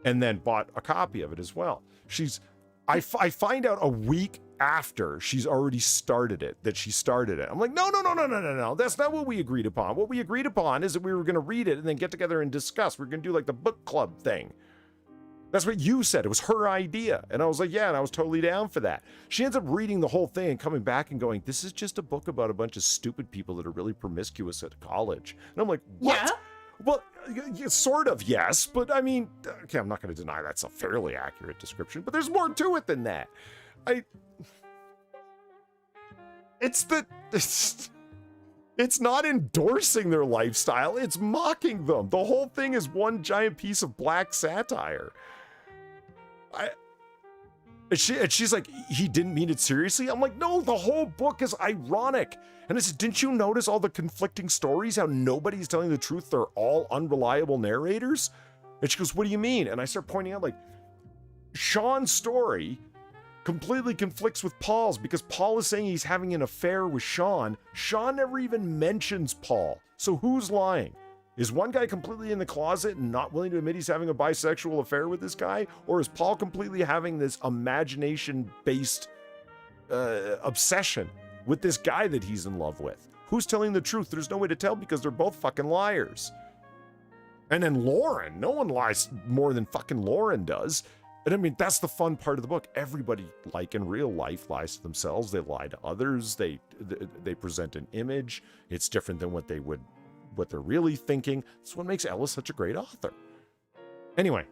and then bought a copy of it as well. She's I find out a week after she's already started it, that she started it. I'm like, no. That's not what we agreed upon. What we agreed upon is that we were going to read it and then get together and discuss. We're going to do like the book club thing. That's what you said. It was her idea. And I was like, yeah, and I was totally down for that. She ends up reading the whole thing and coming back and going, this is just a book about a bunch of stupid people that are really promiscuous at college. And I'm like, what? Yeah. Well, sort of, yes. But I mean, okay, I'm not going to deny that's a fairly accurate description, but there's more to it than that. It's not endorsing their lifestyle. It's mocking them. The whole thing is one giant piece of black satire. She's like, he didn't mean it seriously? I'm like, no, the whole book is ironic. And I said, didn't you notice all the conflicting stories? How nobody's telling the truth? They're all unreliable narrators? And she goes, what do you mean? And I start pointing out, like, Sean's story completely conflicts with Paul's because Paul is saying he's having an affair with Sean. Sean never even mentions Paul. So who's lying? Is one guy completely in the closet and not willing to admit he's having a bisexual affair with this guy? Or is Paul completely having this imagination-based obsession with this guy that he's in love with? Who's telling the truth? There's no way to tell because they're both fucking liars. And then Lauren, no one lies more than fucking Lauren does. And I mean, that's the fun part of the book. Everybody, like in real life, lies to themselves. They lie to others. They present an image. It's different than what they're really thinking. That's what makes Ella such a great author. Anyway,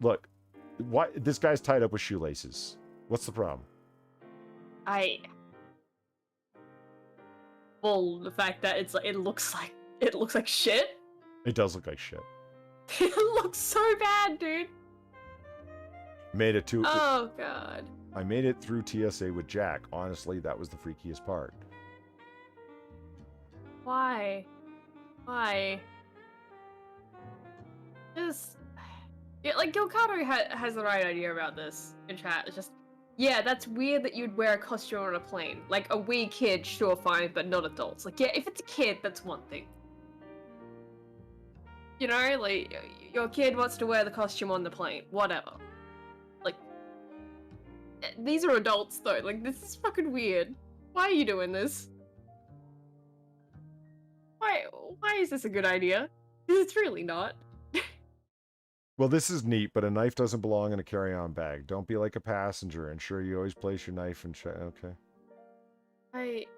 look, why this guy's tied up with shoelaces? What's the problem? Well, the fact that it looks like shit. It does look like shit. It looks so bad, dude. Made it to. Oh god. I made it through TSA with Jack. Honestly, that was the freakiest part. Why? Just yeah, like Gilcato has the right idea about this in chat. It's just yeah, that's weird that you'd wear a costume on a plane. Like a wee kid, sure, fine, but not adults. Like yeah, if it's a kid, that's one thing. You know, like, your kid wants to wear the costume on the plane. Whatever. Like, these are adults, though. Like, this is fucking weird. Why are you doing this? Why is this a good idea? It's really not. Well, this is neat, but a knife doesn't belong in a carry-on bag. Don't be like a passenger. Ensure you always place your knife and okay. All right.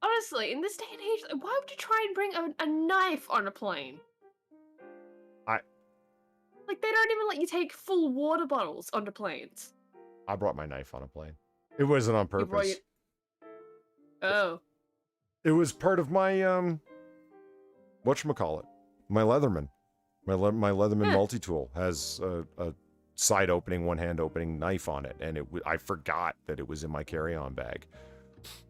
Honestly, in this day and age, why would you try and bring a knife on a plane? Like, they don't even let you take full water bottles onto planes. I brought my knife on a plane. It wasn't on purpose. Oh. It was part of my, whatchamacallit? My Leatherman. My Leatherman multi-tool has a side opening, one hand opening knife on it. And I forgot that it was in my carry-on bag.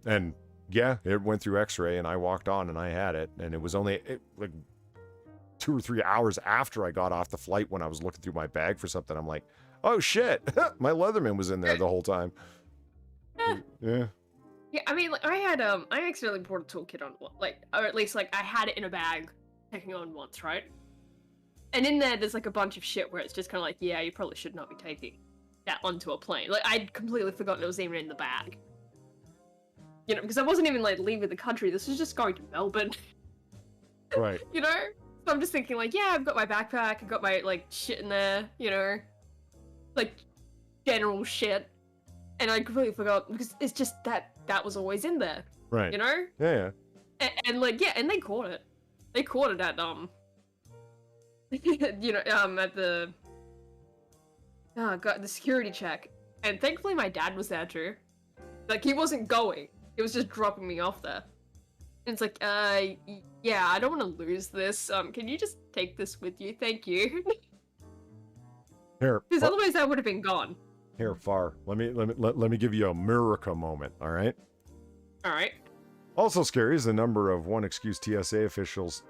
And yeah, it went through x-ray and I walked on and I had it. And it was only like 2 or 3 hours after I got off the flight when I was looking through my bag for something. I'm like, oh shit, my Leatherman was in there the whole time. Yeah. Yeah, I mean, like, I accidentally brought a toolkit on, like, or at least, like, I had it in a bag, taking on once, right? And in there's, like, a bunch of shit where it's just kind of like, yeah, you probably should not be taking that onto a plane. Like, I'd completely forgotten it was even in the bag. You know, because I wasn't even, like, leaving the country. This was just going to Melbourne. Right. You know? So I'm just thinking, like, yeah, I've got my backpack, I've got my, like, shit in there, you know? Like, general shit. And I completely forgot, because it's just that was always in there. Right. You know? Yeah. And like, yeah, and they caught it. They caught it at, you know, at the... Oh, God, the security check. And thankfully my dad was there, too. Like, he wasn't going. He was just dropping me off there. And it's like, yeah, I don't want to lose this. Can you just take this with you? Thank you. Here. Because otherwise I would have been gone. Here, Far. Let me give you a miracle moment, all right? All right. Also scary is the number of one excuse TSA officials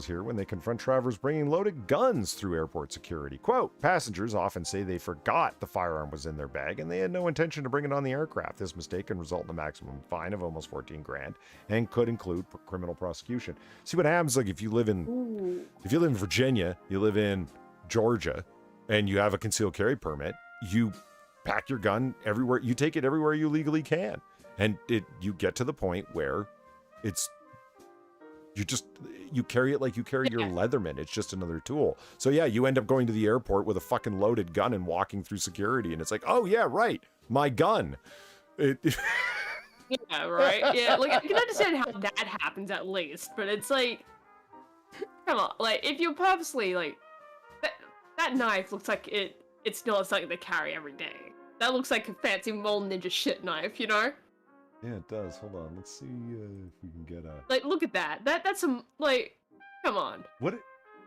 here when they confront travelers bringing loaded guns through airport security. Quote, passengers often say they forgot the firearm was in their bag and they had no intention to bring it on the aircraft. This mistake can result in a maximum fine of almost 14 grand and could include criminal prosecution. See what happens, like if you live in Virginia, you live in Georgia, and you have a concealed carry permit, you pack your gun everywhere, you take it everywhere you legally can. And you get to the point where you carry it like you carry your Leatherman. It's just another tool. So yeah, you end up going to the airport with a fucking loaded gun and walking through security, and it's like, oh yeah, right, my gun. Yeah, right. Yeah, like I can understand how that happens at least, but it's like, come on, like if you purposely like that knife looks like it's not something they carry every day. That looks like a fancy mole ninja shit knife, you know? Yeah, it does. Hold on. Let's see if we can get a... Like, look at that. That's some, like, come on.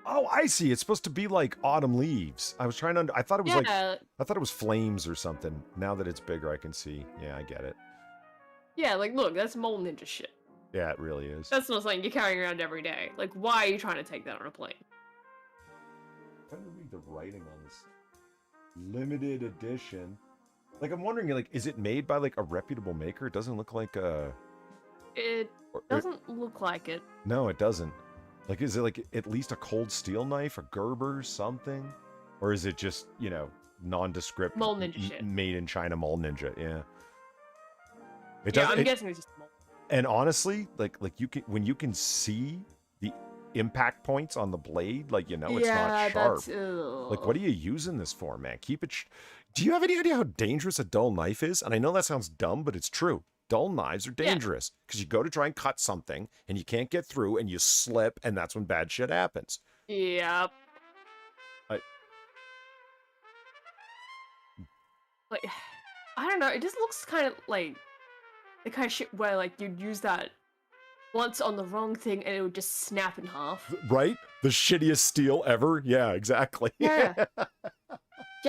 Oh, I see. It's supposed to be like autumn leaves. I was trying to... I thought it was I thought it was flames or something. Now that it's bigger, I can see. Yeah, I get it. Yeah, like, look, that's mole ninja shit. Yeah, it really is. That's not something you're carrying around every day. Like, why are you trying to take that on a plane? I'm trying to read the writing on this. Limited edition. Like, I'm wondering, like, is it made by, like, a reputable maker? It doesn't look like a... It doesn't look like it. No, it doesn't. Like, is it, like, at least a cold steel knife? A Gerber, something? Or is it just, you know, nondescript... Mole ninja shit. Made in China mole ninja, yeah. I'm guessing it's just mole. And honestly, like you can... When you can see the impact points on the blade, like, you know, it's not sharp. Like, what are you using this for, man? Keep it... Do you have any idea how dangerous a dull knife is? And I know that sounds dumb, but it's true. Dull knives are dangerous because you go to try and cut something and you can't get through and you slip, and that's when bad shit happens. Yep. Like, I don't know. It just looks kind of like the kind of shit where, like, you'd use that once on the wrong thing and it would just snap in half. Right? The shittiest steel ever? Yeah, exactly. Yeah.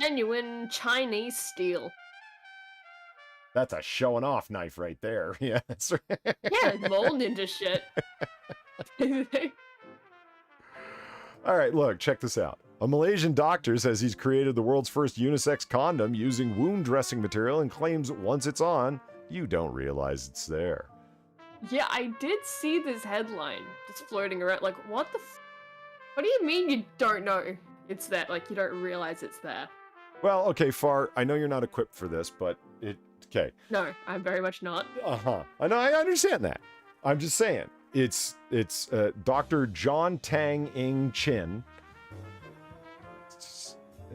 Genuine Chinese steel. That's a showing off knife right there. Yeah, that's right. Yeah, mole ninja shit. All right, look, check this out. A Malaysian doctor says he's created the world's first unisex condom using wound dressing material and claims once it's on, you don't realize it's there. Yeah, I did see this headline just floating around. Like, what do you mean you don't know it's there? Like, you don't realize it's there? Well, okay, Far, I know you're not equipped for this, but okay. No, I'm very much not. Uh-huh. I know, I understand that. I'm just saying. It's Dr. John Tang Ing Chin.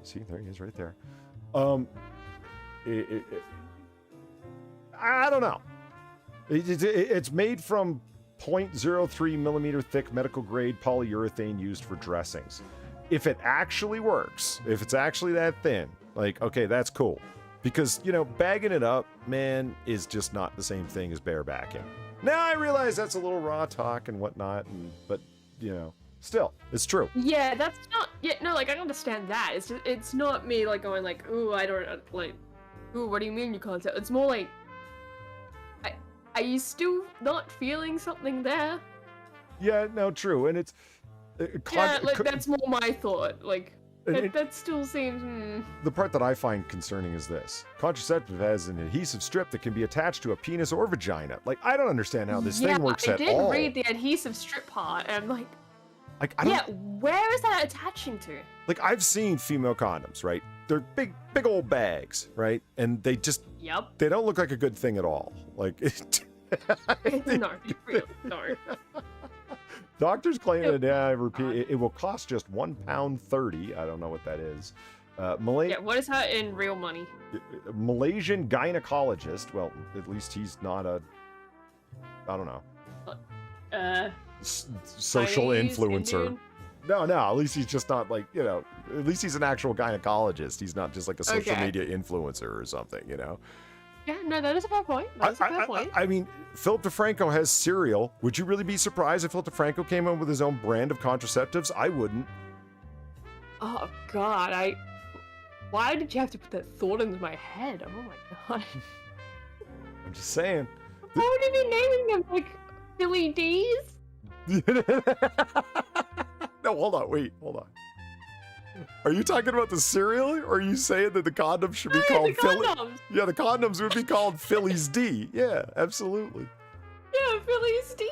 See, there he is right there. I don't know. It's made from 0.03 millimeter thick medical grade polyurethane used for dressings. If it actually works, if it's actually that thin, like, okay, that's cool. Because, you know, bagging it up, man, is just not the same thing as barebacking. Now I realize that's a little raw talk and whatnot, but, you know, still, it's true. Yeah, that's not, no, like, I understand that. It's not me, like, going, like, ooh, I don't, like, ooh, what do you mean you can't tell? It's more like, are you still not feeling something there? Yeah, no, true, and it's... that's more my thought. Like, that still seems... The part that I find concerning is this. Contraceptive has an adhesive strip that can be attached to a penis or vagina. Like, I don't understand how this thing works at all. I did read the adhesive strip part, and I'm like, where is that attaching to? Like, I've seen female condoms, right? They're big old bags, right? And they just... Yep. They don't look like a good thing at all. Like... No, really, no. Doctors claim that I repeat, it will cost just £1.30. I don't know what that is. What is that in real money? Malaysian gynecologist. Well, at least he's not a, I don't know, social Chinese, influencer. Indian? No, at least he's just not like, you know, at least he's an actual gynecologist. He's not just like a social media influencer or something, you know. Yeah, no, that is a fair point. I mean, Philip DeFranco has cereal. Would you really be surprised if Philip DeFranco came up with his own brand of contraceptives? I wouldn't. Oh, God, why did you have to put that thought into my head? Oh, my God. I'm just saying. Why would you be naming them like Philly D's? No, hold on, wait, hold on. Are you talking about the cereal, or are you saying that the condoms should be called the Philly? condoms. Yeah, the condoms would be called Philly's D. Yeah, absolutely. Yeah, Philly's D's.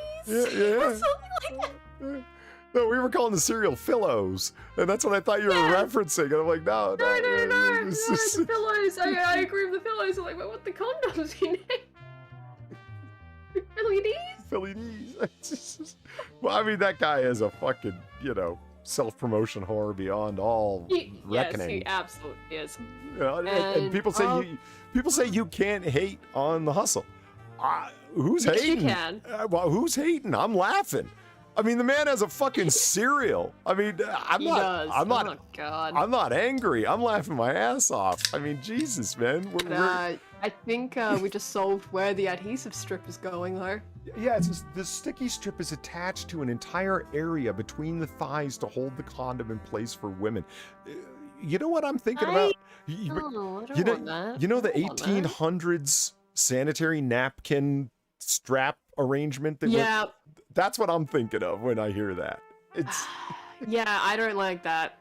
Yeah. Or something like that. No, we were calling the cereal Phillos, and that's what I thought you were referencing. And I'm like, no. No, the pillows. I agree with the pillows. I'm like, what the condoms you name? Philly D's? Philly D's. Well, I mean, that guy is a fucking, self-promotion whore beyond all reckoning. Yes, he absolutely is. And people say you can't hate on the hustle. Who's Yes, hating? you can. Well, who's hating? I'm laughing. I mean, the man has a fucking cereal. I mean, I'm not. Oh God. I'm not angry. I'm laughing my ass off. I mean, Jesus, man. I think we just solved where the adhesive strip is going, though. Yeah, it's just, the sticky strip is attached to an entire area between the thighs to hold the condom in place for women. You know what I'm thinking about? No, I don't want that. You know the I don't want that. 1800s sanitary napkin strap arrangement? That's what I'm thinking of when I hear that. It's Yeah, I don't like that.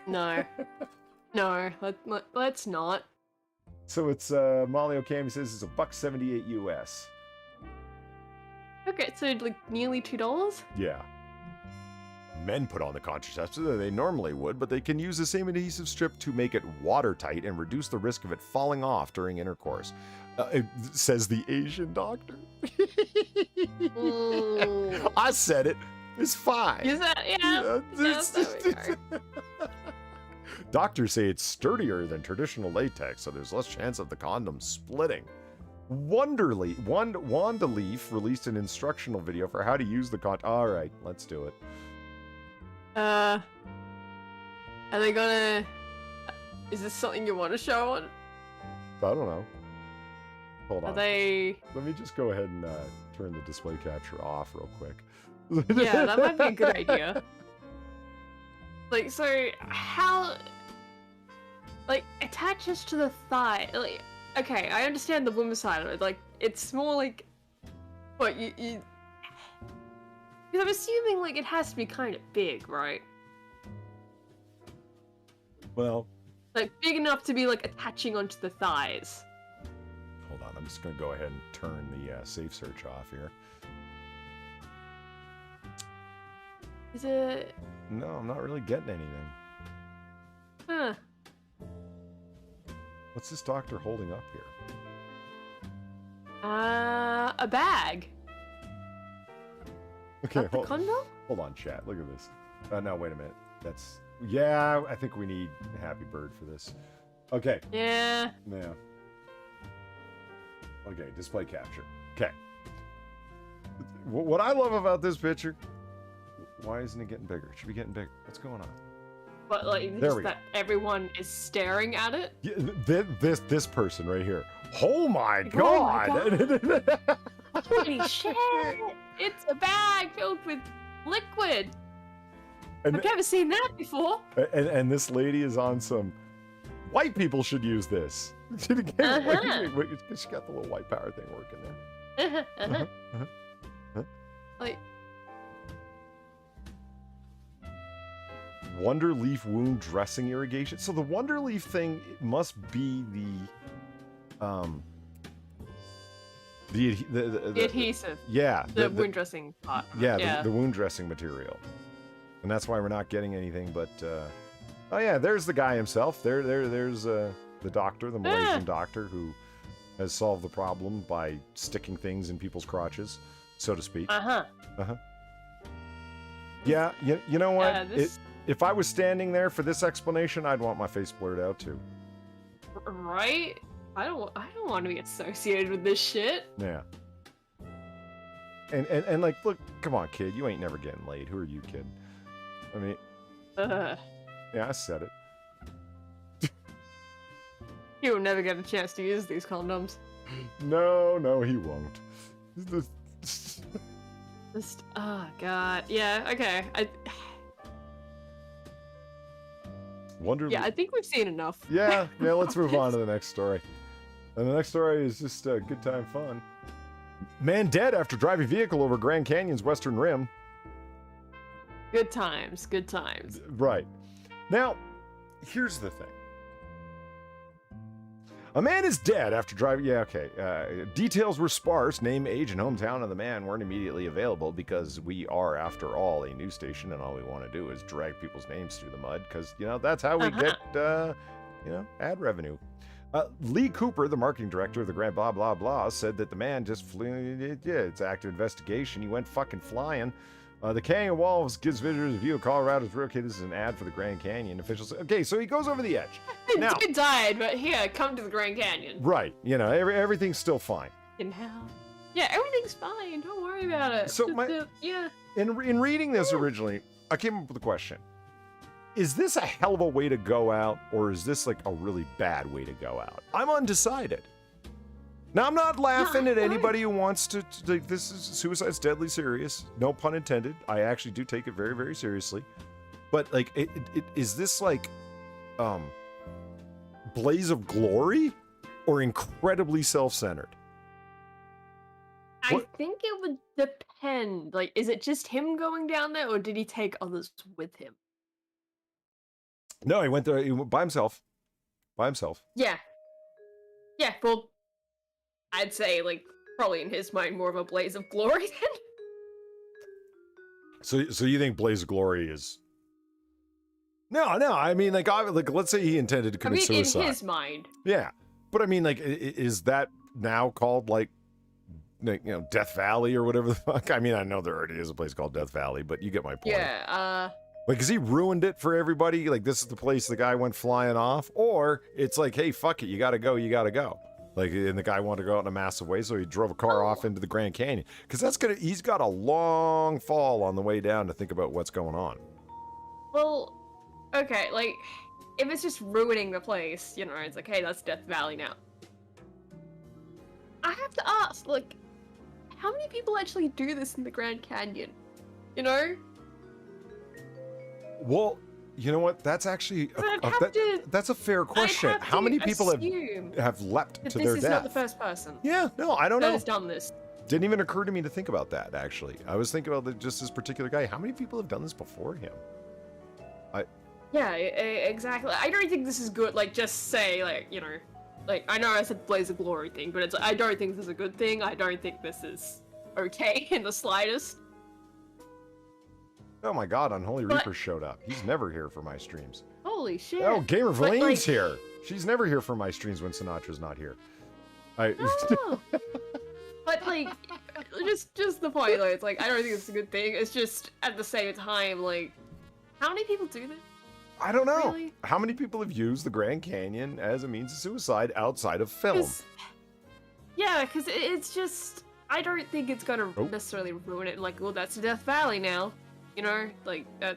No. No, let's not. So it's Molly O'Cammy says it's $1.78 US. Okay, so like nearly $2? Yeah. Men put on the contraceptive, they normally would, but they can use the same adhesive strip to make it watertight and reduce the risk of it falling off during intercourse. It says the Asian doctor. I said it. It's fine. Is that? Yeah. Doctors say it's sturdier than traditional latex, so there's less chance of the condom splitting. Wanda Leaf released an instructional video for how to use the condom. All right, let's do it. Are they gonna? Is this something you want to show on? I don't know. Hold on. Are they? Let me just go ahead and turn the display capture off real quick. Yeah, that might be a good idea. Like, so how? Like, attaches to the thigh. Like, okay, I understand the women's side of it. Like, it's more like, what you. Because I'm assuming like it has to be kind of big, right? Well, like big enough to be like attaching onto the thighs. Hold on, I'm just gonna go ahead and turn the safe search off here. Is it? No, I'm not really getting anything. Huh. What's this doctor holding up here? A bag. Okay, The condom? hold on, chat. Look at this. No, wait a minute. That's yeah. I think we need Happy Bird for this. Okay. Yeah. Yeah. Okay, display capture. Okay. What I love about this picture, why isn't it getting bigger? It should be getting bigger. What's going on? But like There just we go. that everyone is staring at it. Yeah, this person right here. Oh my Oh my god! Holy shit! It's a bag filled with liquid. and, I've never seen that before. and this lady is on some. White people should use this. She got the little white power thing working there. Like. Wonder Leaf wound dressing irrigation. So the Wonder Leaf thing must be the adhesive. Yeah. The wound dressing part. Yeah, the wound dressing material. And that's why we're not getting anything but oh yeah, there's the guy himself. There's the doctor, the Malaysian doctor who has solved the problem by sticking things in people's crotches, so to speak. Yeah, you know what? Yeah, If I was standing there for this explanation, I'd want my face blurred out too. Right? I don't want to be associated with this shit. Yeah. And like, look, come on, kid, you ain't never getting laid. Who are you, kid? I mean, yeah, I said it. He will never get a chance to use these condoms. No, he won't. Just, oh god, yeah, okay. I think we've seen enough. Yeah, let's move on to the next story. And the next story is just good time fun. Man dead after driving vehicle over Grand Canyon's western rim. Good times, good times. Right. Now, here's the thing. A man is dead after driving. Yeah, okay. Details were sparse. Name, age, and hometown of the man weren't immediately available because we are, after all, a news station, and all we want to do is drag people's names through the mud because, that's how we get, ad revenue. Lee Cooper, the marketing director of the Grand Blah Blah Blah, said that the man just flew. Yeah, it's active investigation. He went fucking flying. The Canyon Walls gives visitors a view of Colorado's River. Okay, this is an ad for the Grand Canyon. Officials. Okay, so he goes over the edge. Now, Dude died, but here, come to the Grand Canyon. Right. Everything's still fine. In hell. Yeah, everything's fine. Don't worry about it. So yeah. In reading this originally, I came up with a question. Is this a hell of a way to go out, or is this like a really bad way to go out? I'm undecided. Now, I'm not laughing at anybody who wants to this is suicide's deadly serious. No pun intended. I actually do take it very, very seriously. But like, is this like, blaze of glory, or incredibly self-centered? I think it would depend. Like, is it just him going down there, or did he take others with him? No, he went there by himself. By himself. Yeah. Yeah, well, I'd say, like, probably in his mind, more of a blaze of glory then. So you think blaze of glory is? No. I mean, like let's say he intended to commit suicide. In his mind. Yeah, but I mean, like, is that now called like Death Valley or whatever the fuck? I mean, I know there already is a place called Death Valley, but you get my point. Yeah. Like, has he ruined it for everybody? Like, this is the place the guy went flying off, or it's like, hey, fuck it, you gotta go. Like, and the guy wanted to go out in a massive way, so he drove a car off into the Grand Canyon. Because he's got a long fall on the way down to think about what's going on. Well, okay, like, if it's just ruining the place, it's like, hey, that's Death Valley now. I have to ask, like, how many people actually do this in the Grand Canyon? Well, you know what? That's actually that's a fair question. How many people have leapt to their death? This is not the first person. Yeah, no, I don't know. That has done this. Didn't even occur to me to think about that. Actually, I was thinking about just this particular guy. How many people have done this before him? Yeah, exactly. I don't think this is good. Like, just say, like, like, I know I said blaze of glory thing, but it's I don't think this is a good thing. I don't think this is okay in the slightest. Oh my god, Unholy Reaper showed up. He's never here for my streams. Holy shit. Oh, Gamer Vlane's here. She's never here for my streams when Sinatra's not here. Oh. But, like, just the point, like, it's like, I don't think it's a good thing. It's just, at the same time, like, how many people do this? I don't know. Really? How many people have used the Grand Canyon as a means of suicide outside of film? Yeah, because it's just, I don't think it's gonna necessarily ruin it. Like, well, that's Death Valley now. Like that.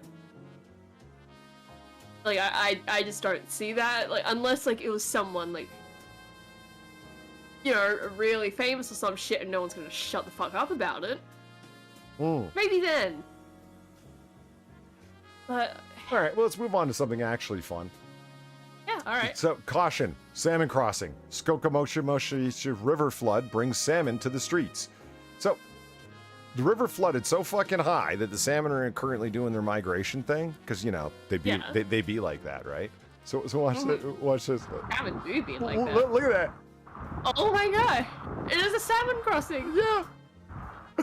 Like I just don't see that. Like, unless like it was someone like, really famous or some shit, and no one's gonna shut the fuck up about it. Maybe then. But. All right, well, let's move on to something actually fun. Yeah, all right. So, caution: salmon crossing. Skokomoshi River flood brings salmon to the streets. So. The river flooded so fucking high that the salmon are currently doing their migration thing, because they be like that, right? So watch this. Salmon do be like that. Look at that! Oh my god! It is a salmon crossing. Yeah.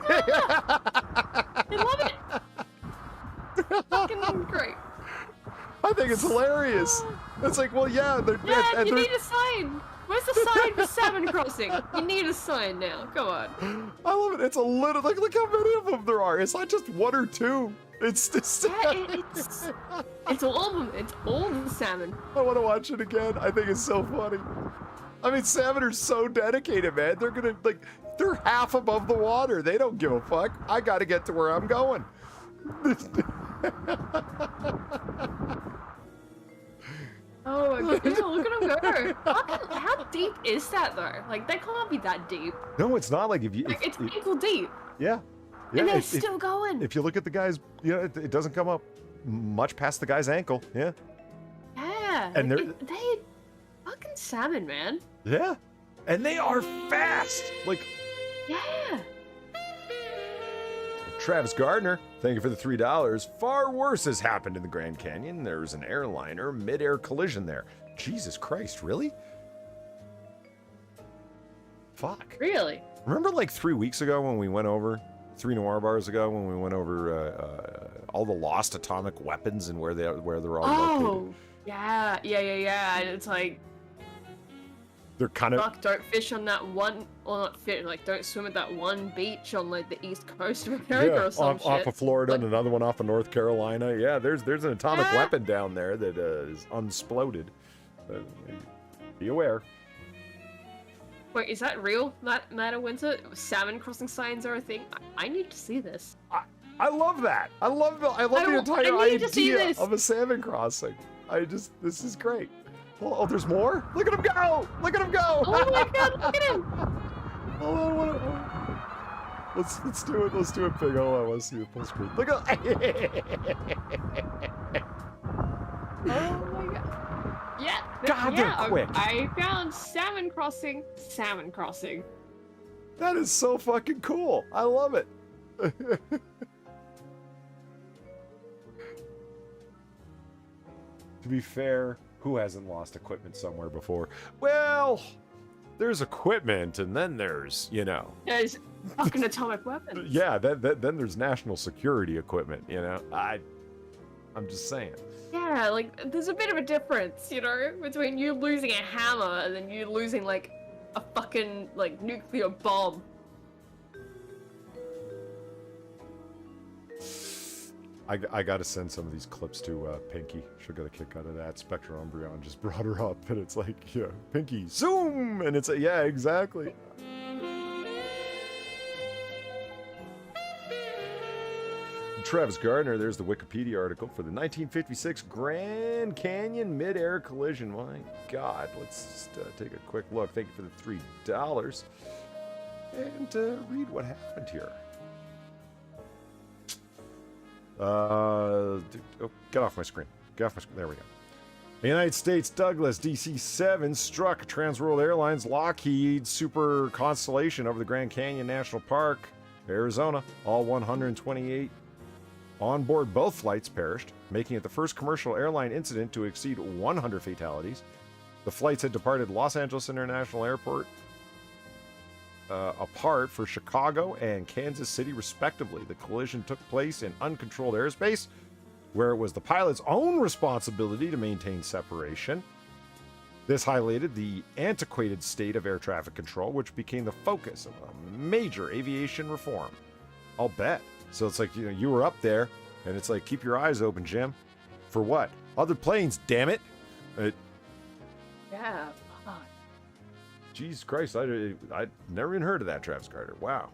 I love it. Fucking great. I think it's hilarious. It's like, well, yeah, you need a sign. Where's the sign for salmon crossing? You need a sign now. Come on. I love it. It's a little. Look how many of them there are. It's not just one or two. It's just. It's all of them. It's all the salmon. I want to watch it again. I think it's so funny. I mean, salmon are so dedicated, man. They're half above the water. They don't give a fuck. I got to get to where I'm going. Oh my god, look at him go. How deep is that though? Like, that can't be that deep. No, it's not. Like, it's ankle deep. Yeah. And they're still going. If you look at the guy's, it doesn't come up much past the guy's ankle. Yeah. Yeah. And they fucking salmon, man. Yeah. And they are fast. Like. Yeah. Travis Gardner, thank you for the $3. Far worse has happened in the Grand Canyon. There's an airliner mid-air collision there. Jesus Christ, really? Fuck. Really? Remember like 3 weeks ago when we went over, 3 Noir Bars ago, when we went over all the lost atomic weapons and where they're all located? Oh, yeah. And it's like, They're kind of... fuck, don't fish on that one, or not fish, like, don't swim at that one beach on, like, the east coast of America or some shit. Off of Florida, Like, and another one off of North Carolina. Yeah, there's an atomic weapon down there that is unsploded. Be aware. wait, is that real, Matter Winter? Salmon crossing signs are a thing? I need to see this. I love that. I love the entire I need to see idea this. of a salmon crossing. This is great. Oh, there's more? Look at him go! Look at him go! Oh my god, look at him! Hold on, let's do it. Let's do it, Pig. Hold on, let's see the full screen. Look at... Oh my god. Yeah. God, they're quick. I found salmon crossing. Salmon crossing. That is so fucking cool. I love it. To be fair, who hasn't lost equipment somewhere before? Well, there's equipment, and then there's, There's fucking atomic weapons. yeah, then there's national security equipment, I'm just saying. Yeah, like, there's a bit of a difference, between you losing a hammer and then you losing, like, a fucking, like, nuclear bomb. I gotta send some of these clips to Pinky. She'll get a kick out of that. Spectre Umbreon just brought her up, and it's like, yeah, Pinky, zoom! And it's yeah, exactly. Travis Gardner, there's the Wikipedia article for the 1956 Grand Canyon mid-air collision. My God, let's just take a quick look. Thank you for the $3. And read what happened here. Get off my screen. Get off my screen. There we go. The United States Douglas DC-7 struck Transworld Airlines Lockheed Super Constellation over the Grand Canyon National Park, Arizona. All 128 on board both flights perished, making it the first commercial airline incident to exceed 100 fatalities. The flights had departed Los Angeles International Airport apart for Chicago and Kansas City, respectively. The collision took place in uncontrolled airspace, where it was the pilot's own responsibility to maintain separation. This highlighted the antiquated state of air traffic control, which became the focus of a major aviation reform. I'll bet. So it's like, you were up there, and it's like, keep your eyes open, Jim. For what? Other planes, damn it! Yeah, fuck. Jesus Christ, I'd never even heard of that, Travis Carter. Wow.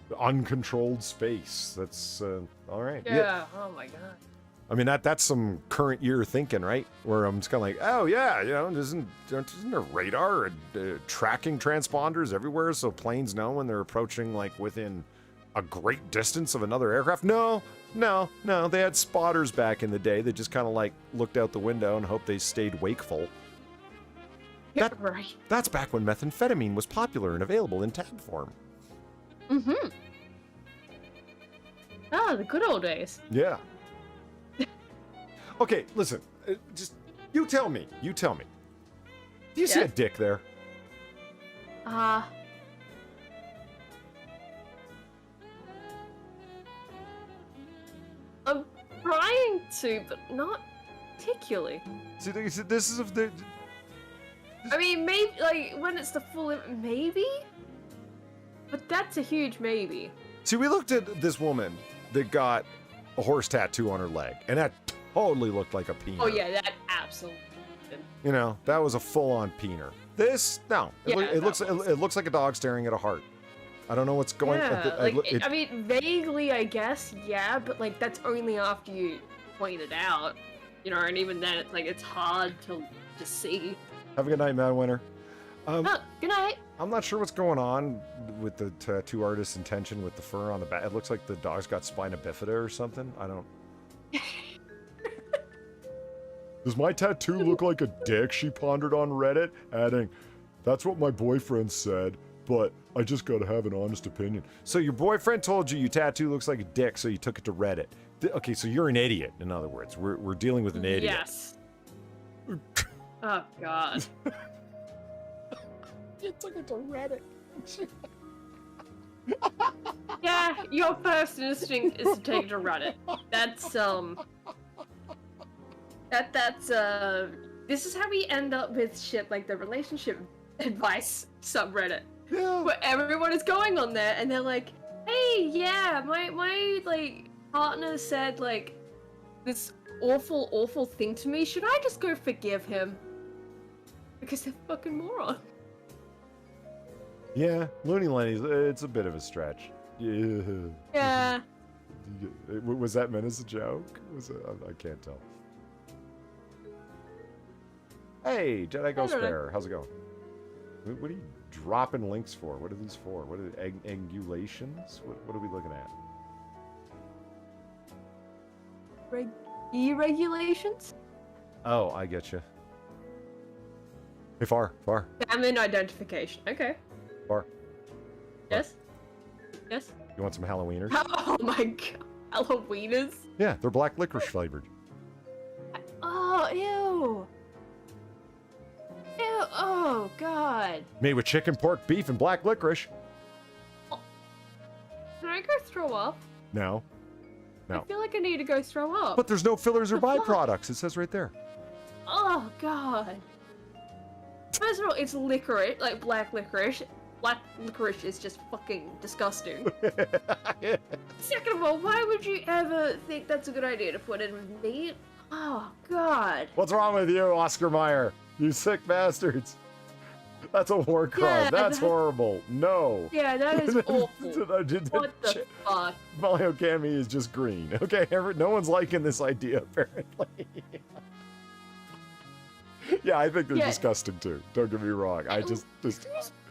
The uncontrolled space. That's, all right. Yeah, oh my god. I mean, that's some current year thinking, right? Where I'm just kind of like, oh yeah, isn't there radar and tracking transponders everywhere so planes know when they're approaching, like, within a great distance of another aircraft? No. They had spotters back in the day that just kind of, like, looked out the window and hoped they stayed wakeful. Right. That's back when methamphetamine was popular and available in tab form. Mm-hmm. Ah, the good old days. Yeah. Okay, listen. Just, you tell me. Do you see a dick there? I'm trying to, but not particularly. See, this is of the... I mean, maybe, like, when it's the full, maybe? But that's a huge maybe. See, we looked at this woman that got a horse tattoo on her leg, and that totally looked like a peener. Oh yeah, that absolutely. That was a full-on peener. This, no. It looks like a dog staring at a heart. I don't know what's going on. Yeah, I mean, vaguely, I guess, yeah, but, like, that's only after you point it out. And even then, it's, like, it's hard to see. Have a good night, Madwinter. Good night. I'm not sure what's going on with the tattoo artist's intention with the fur on the back. It looks like the dog's got spina bifida or something. I don't... Does my tattoo look like a dick? She pondered on Reddit, adding, "That's what my boyfriend said. but I just gotta have an honest opinion. So your boyfriend told you your tattoo looks like a dick, so you took it to Reddit. Okay, so you're an idiot, in other words. We're dealing with an idiot. Yes. Oh, God. You took it to Reddit. Yeah, your first instinct is to take it to Reddit. That's, this is how we end up with shit like the relationship advice subreddit. Yeah. Where everyone is going on there and they're like, hey, yeah, my like, partner said, like, this awful thing to me. Should I just go forgive him? Because they're fucking morons. Yeah, Looney Lenny's, it's a bit of a stretch. Yeah. Yeah. Was that meant as a joke? Was it? I can't tell. Hey, Jedi Ghost Bear, how's it going? What are you dropping links for? What are these for? What are angulations? What are we looking at? Regulations? Oh, I get you. Hey, Far. Salmon identification. Okay. Far. Yes? Yes? You want some Halloweeners? Oh my god. Halloweeners? Yeah, they're black licorice flavored. Oh, ew. Ew, oh god. Made with chicken, pork, beef, and black licorice. Can I go throw up? No. I feel like I need to go throw up. But there's no fillers or The fuck? byproducts. It says right there. Oh god. First of all, it's licorice, like black licorice. Black licorice is just fucking disgusting. Second of all, why would you ever think that's a good idea to put in with meat? Oh god. What's wrong with you, Oscar Mayer? You sick bastards. That's a war crime. Yeah, That's horrible. No. Yeah, that is awful. What the fuck? Mario Kami is just green. Okay, no one's liking this idea, apparently. Yeah, I think they're disgusting too. Don't get me wrong. I just Who's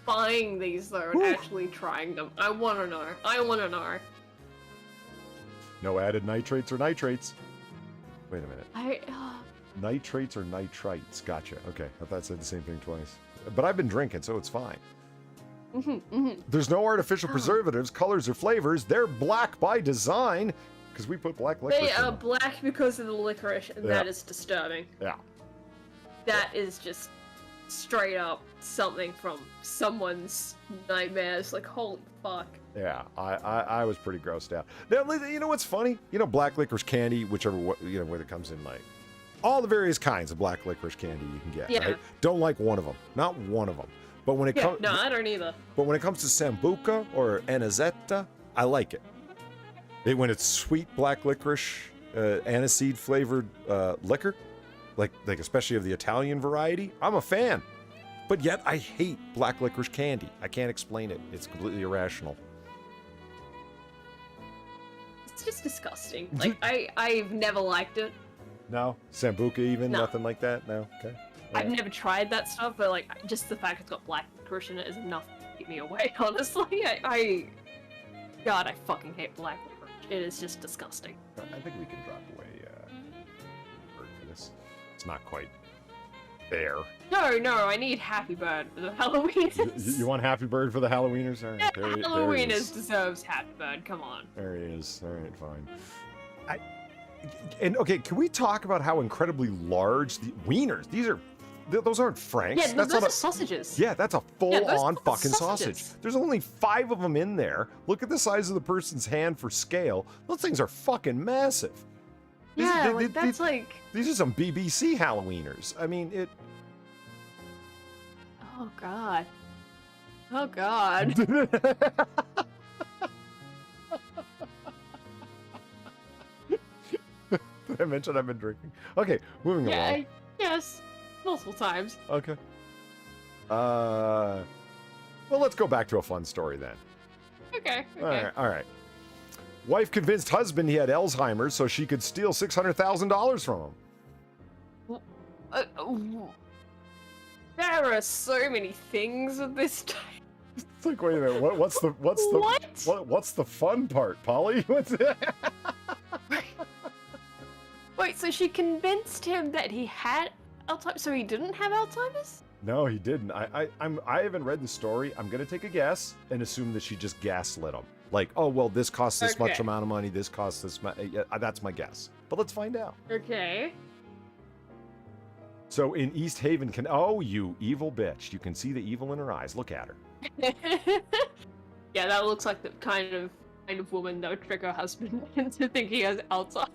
buying these though and actually trying them? I wanna know. I wanna know. No added nitrates or nitrates. Wait a minute. Nitrates or nitrites? Gotcha. Okay, I thought I said the same thing twice. But I've been drinking, so it's fine. There's no artificial preservatives, colors, or flavors. They're black by design, because we put black licorice. They are black because of the licorice, and that is disturbing. Yeah. That is just straight up something from someone's nightmares. Like, holy fuck. Yeah, I was pretty grossed out. Now, you know what's funny? You know, black licorice candy, whichever, where it comes in, like, all the various kinds of black licorice candy you can get, right? Don't like one of them. Not one of them. But when it comes... No, I don't either. But when it comes to Sambuca or Anisetta, I like it. When it's sweet black licorice, aniseed flavored liquor, like especially of the Italian variety, I'm a fan. But yet I hate black licorice candy. I can't explain it. It's completely irrational. It's just disgusting. Like, I've never liked it. No? Sambuca even? No. Nothing like that? No? Okay. I've never tried that stuff, but like, just the fact it's got black licorice in it is enough to keep me away, honestly. God, I fucking hate black licorice. It is just disgusting. I think we can drop away bird for this. It's not quite there. No, I need Happy Bird for the Halloweeners. You want Happy Bird for the Halloweeners? All right, Yeah, Halloweeners deserves Happy Bird, come on. There he is. All right, fine. And okay, can we talk about how incredibly large the wieners? Those aren't Franks. Yeah, that's those not are sausages. Yeah, that's a full-on fucking sausages. sausage. There's only 5 of them in there. Look at the size of the person's hand for scale. Those things are fucking massive. Yeah, that's like... These are some BBC Halloweeners. I mean, it... Oh, God. Oh, God. Did I mention I've been drinking? Okay, moving along. Yes. Multiple times. Okay. Well, let's go back to a fun story then. Okay. All right. Wife convinced husband he had Alzheimer's so she could steal $600,000 from him. There are so many things of this type. It's like, wait a minute, what's the fun part, Polly? What's it? Wait, so she convinced him that he had Alzheimer's, so he didn't have Alzheimer's? No, he didn't. I haven't read the story. I'm gonna take a guess and assume that she just gaslit him. Like, oh well, this costs this much Okay. amount of money. This costs this much. Yeah, that's my guess. But let's find out. Okay. So in East Haven, oh, you evil bitch! You can see the evil in her eyes. Look at her. Yeah, that looks like the kind of woman that would trick her husband into thinking he has Alzheimer's.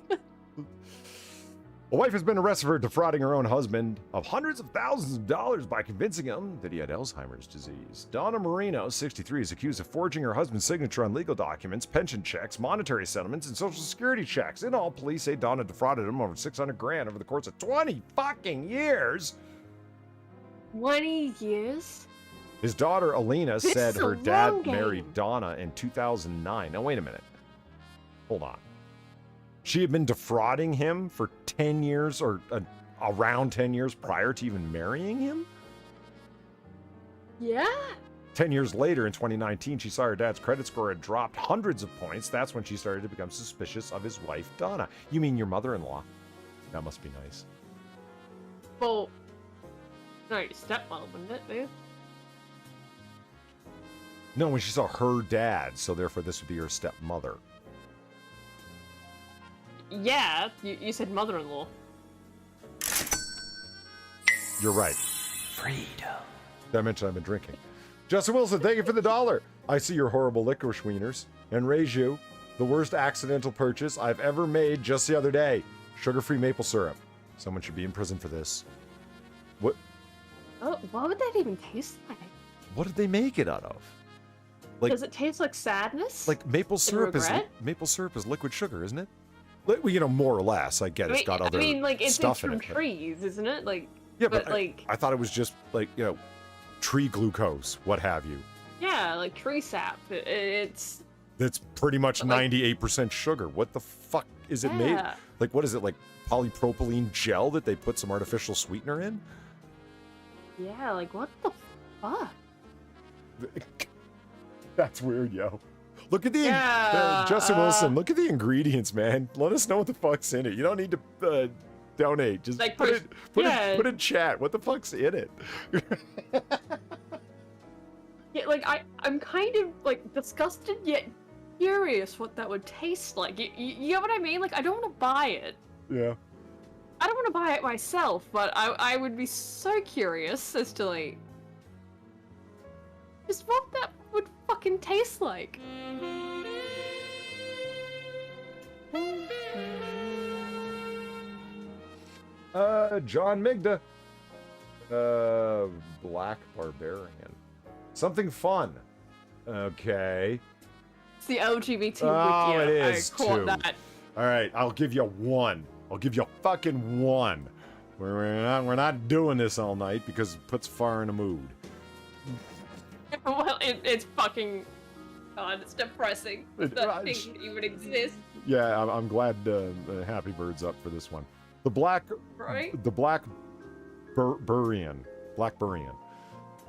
A wife has been arrested for defrauding her own husband of hundreds of thousands of dollars by convincing him that he had Alzheimer's disease. Donna Marino, 63, is accused of forging her husband's signature on legal documents, pension checks, monetary settlements, and social security checks. In all, police say Donna defrauded him over 600 grand over the course of 20 fucking years. 20 years? His daughter, Alina, This said is a her dad long game. married Donna in 2009. Now, wait a minute. Hold on. She had been defrauding him for 10 years or around 10 years prior to even marrying him? Yeah. 10 years later, in 2019, she saw her dad's credit score had dropped hundreds of points. That's when she started to become suspicious of his wife, Donna. You mean your mother-in-law? That must be nice. Well, no, your stepmom, wouldn't it, dude? No, when she saw her dad, so therefore this would be her stepmother. Yeah, you said mother-in-law. You're right. Freedom. Did I mention I've been drinking? Justin Wilson, thank you for the $1. I see your horrible licorice wieners and raise you the worst accidental purchase I've ever made just the other day. Sugar-free maple syrup. Someone should be in prison for this. What? Oh, what would that even taste like? What did they make it out of? Like, Does it taste like sadness? like maple syrup regret? Maple syrup is liquid sugar, isn't it? Like, well, you know, more or less. I get it's got other like it's stuff in from it. but- trees, isn't it? Like, Yeah, but but like, I thought it was just like, you know, tree glucose, what have you. yeah, like tree sap. It's That's pretty much Like- 98% sugar. What the fuck is it made? yeah. Like, what is it, like polypropylene gel that they put some artificial sweetener in? Yeah, like what the fuck? That's weird, yo. Look at the Yeah, Justin Wilson. Look at the ingredients, man. Let us know what the fuck's in it. You don't need to donate. Just Like, put yeah. it in chat. What the fuck's in it? Yeah, like I'm kind of like disgusted yet curious what that would taste like. You know what I mean? Like I don't want to buy it. Yeah. I don't want to buy it myself, but I would be so curious as to like just what that would fucking taste like. John Migda. Black Barbarian. Something fun. Okay. It's the LGBT Oh, wiki. it is, I caught too. that. All right, I'll give you one. I'll give you fucking one. We're not doing this all night because it puts Far in a mood. Well, it's fucking. God, it's depressing that thing even exists, Yeah, I'm glad Happy Bird's up for this one. The Black right? Burian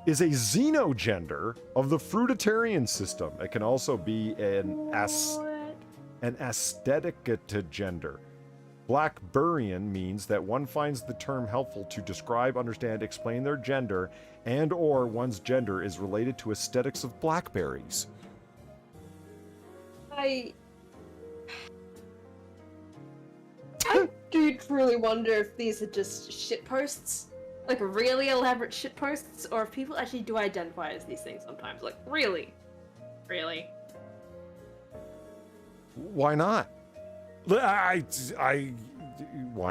is a xenogender of the fruitarian system. It can also be an aesthetic gender. Black Burian means that one finds the term helpful to describe, understand, explain their gender, and or one's gender is related to aesthetics of blackberries. I do truly wonder if these are just shit posts, like really elaborate shit posts, or if people actually do identify as these things sometimes. Like, really? Why not? Why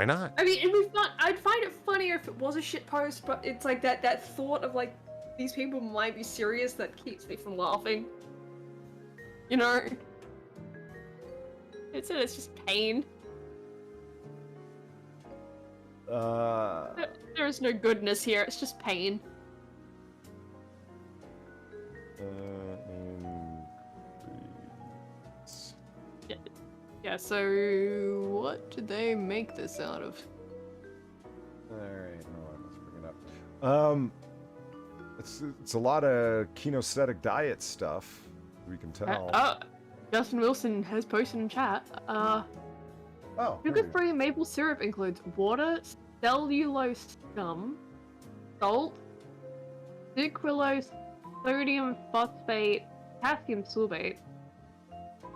not? I mean, it'd be fun. I'd find it funnier if it was a shit post, but it's like that thought of like these people might be serious that keeps me from laughing. You know? It's just pain. There is no goodness here. It's just pain. Yeah. So what did they make this out of? All right, hold on, let's bring it up. It's a lot of kinesthetic diet stuff. We can tell. Justin Wilson has posted in chat. Oh, Sugar-free maple syrup includes water, cellulose scum, salt, sucralose, sodium phosphate, potassium sorbate,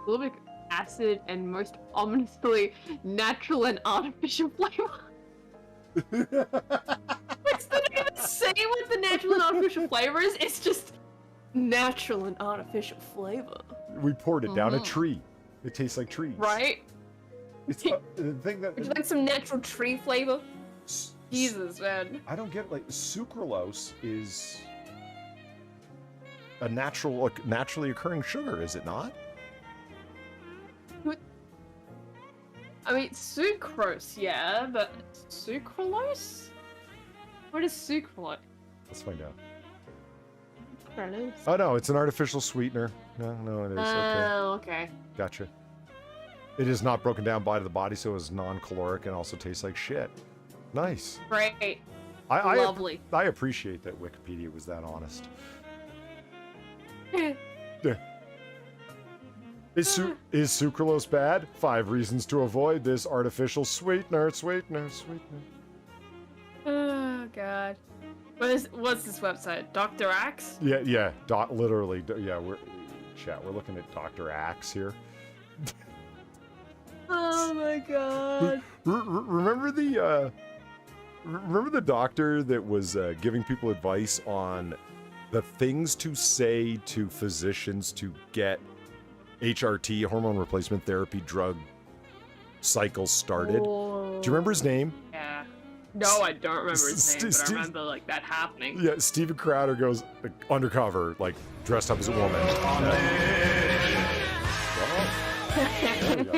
fulvic acid, and most ominously, natural and artificial flavor. It's not even saying what the natural and artificial flavor is. It's just natural and artificial flavor. We poured it down a tree. It tastes like trees. Right? It's the thing that. Would you like some natural tree flavor? Jesus, man. I don't get like sucralose is a naturally occurring sugar, is it not? I mean, sucrose, yeah, but sucralose? What is sucralose? Let's find out. Sucralose. Oh no, it's an artificial sweetener. No, it is. Okay. Oh, okay. Gotcha. It is not broken down by the body, so it's non-caloric and also tastes like shit. Nice. Great. Lovely. I appreciate that Wikipedia was that honest. Yeah. Is sucralose bad? 5 reasons to avoid this artificial sweetener. Oh god. What's this website? Dr. Axe? Yeah. Literally. Yeah. We're looking at Dr. Axe here. Oh my god. Remember the doctor that was giving people advice on the things to say to physicians to get HRT, hormone replacement therapy drug cycle started? Oh. Do you remember his name? Yeah. No, I don't remember his name, but I remember like that happening. Yeah, Steven Crowder goes undercover, like dressed up as a woman. I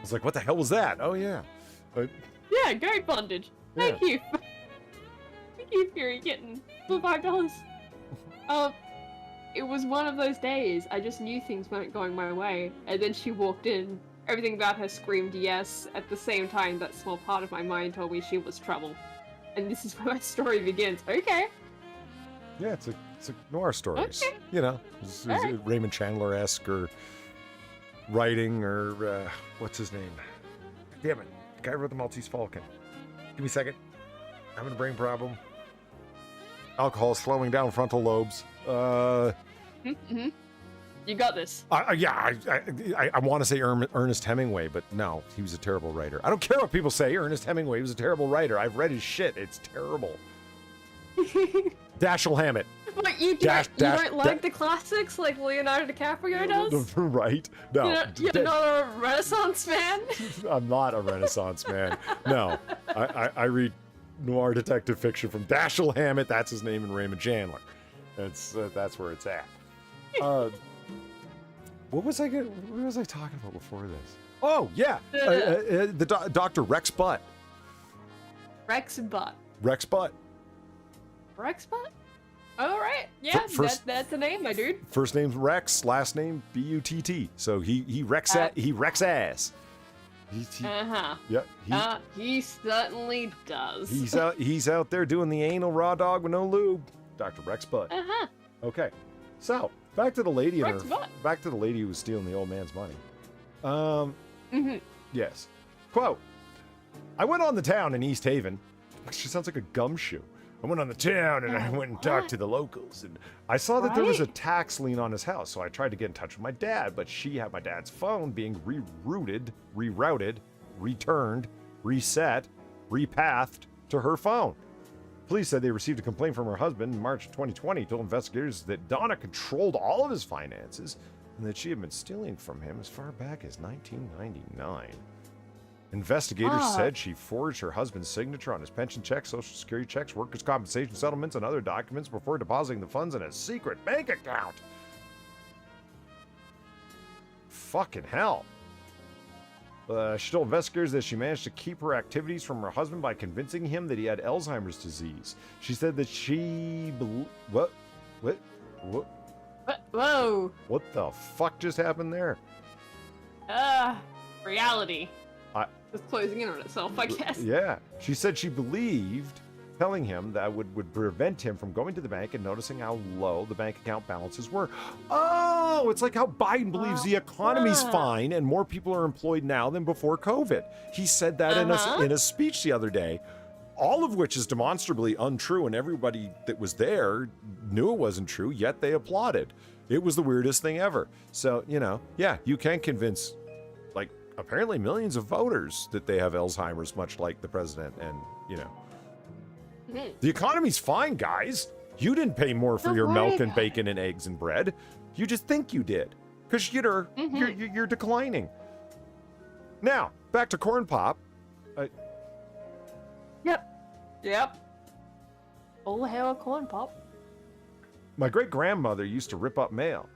was like, what the hell was that? Oh yeah. Yeah, goat bondage. Thank you. Thank you, Fury, getting the $5. It was one of those days. I just knew things weren't going my way, and then she walked in. Everything about her screamed yes. At the same time, that small part of my mind told me she was trouble. And this is where my story begins. Okay. Yeah, it's a noir stories. Okay. You know, it's Right. Raymond Chandler-esque or writing or what's his name? Damn it, the guy who wrote the Maltese Falcon. Give me a second. I'm having a brain problem. Alcohol is slowing down frontal lobes. Mm-hmm. You got this. I want to say Ernest Hemingway, but no, he was a terrible writer. I don't care what people say. Ernest Hemingway was a terrible writer. I've read his shit. It's terrible. Dashiell Hammett. What, you don't like the classics like Leonardo DiCaprio does? Right? No. You're not a Renaissance man? I'm not a Renaissance man. No. I read noir detective fiction from Dashiell Hammett. That's his name, and Raymond Chandler. That's where it's at. What was I talking about before this? Oh yeah, the Dr. Rex Butt. Rex Butt. Rex Butt. Rex Butt? All right. Yeah, that's the name, my dude. First name's Rex, last name Butt. So he Rex ass. Yeah. He certainly does. He's out there doing the anal raw dog with no lube. Dr. Rex Butt. Okay. So back to the lady who was stealing the old man's money. Yes. Quote. I went on the town in East Haven. She sounds like a gumshoe. I went on the town and I went and talked to the locals, and I saw that there was a tax lien on his house, so I tried to get in touch with my dad, but she had my dad's phone being rerouted, returned, reset, repathed to her phone. Police said they received a complaint from her husband in March of 2020, told investigators that Donna controlled all of his finances and that she had been stealing from him as far back as 1999. Investigators said she forged her husband's signature on his pension checks, social security checks, workers' compensation settlements, and other documents before depositing the funds in a secret bank account. Fucking hell. She told investigators that she managed to keep her activities from her husband by convincing him that he had Alzheimer's disease. She said that she... What? Whoa. What the fuck just happened there? Reality. It's closing in on itself, I guess. Yeah. She said she believed telling him that would prevent him from going to the bank and noticing how low the bank account balances were. Oh, it's like how Biden believes the economy's fine and more people are employed now than before COVID. He said that in a speech the other day. all of which is demonstrably untrue, and everybody that was there knew it wasn't true, yet they applauded. It was the weirdest thing ever. So, you know, yeah, you can convince, like, apparently millions of voters that they have Alzheimer's, much like the president, and, you know. The economy's fine, guys. You didn't pay more for your milk and bacon and eggs and bread. You just think you did, because you're declining. Now, back to Corn Pop. Yep. All hail a Corn Pop. My great-grandmother used to rip up mail.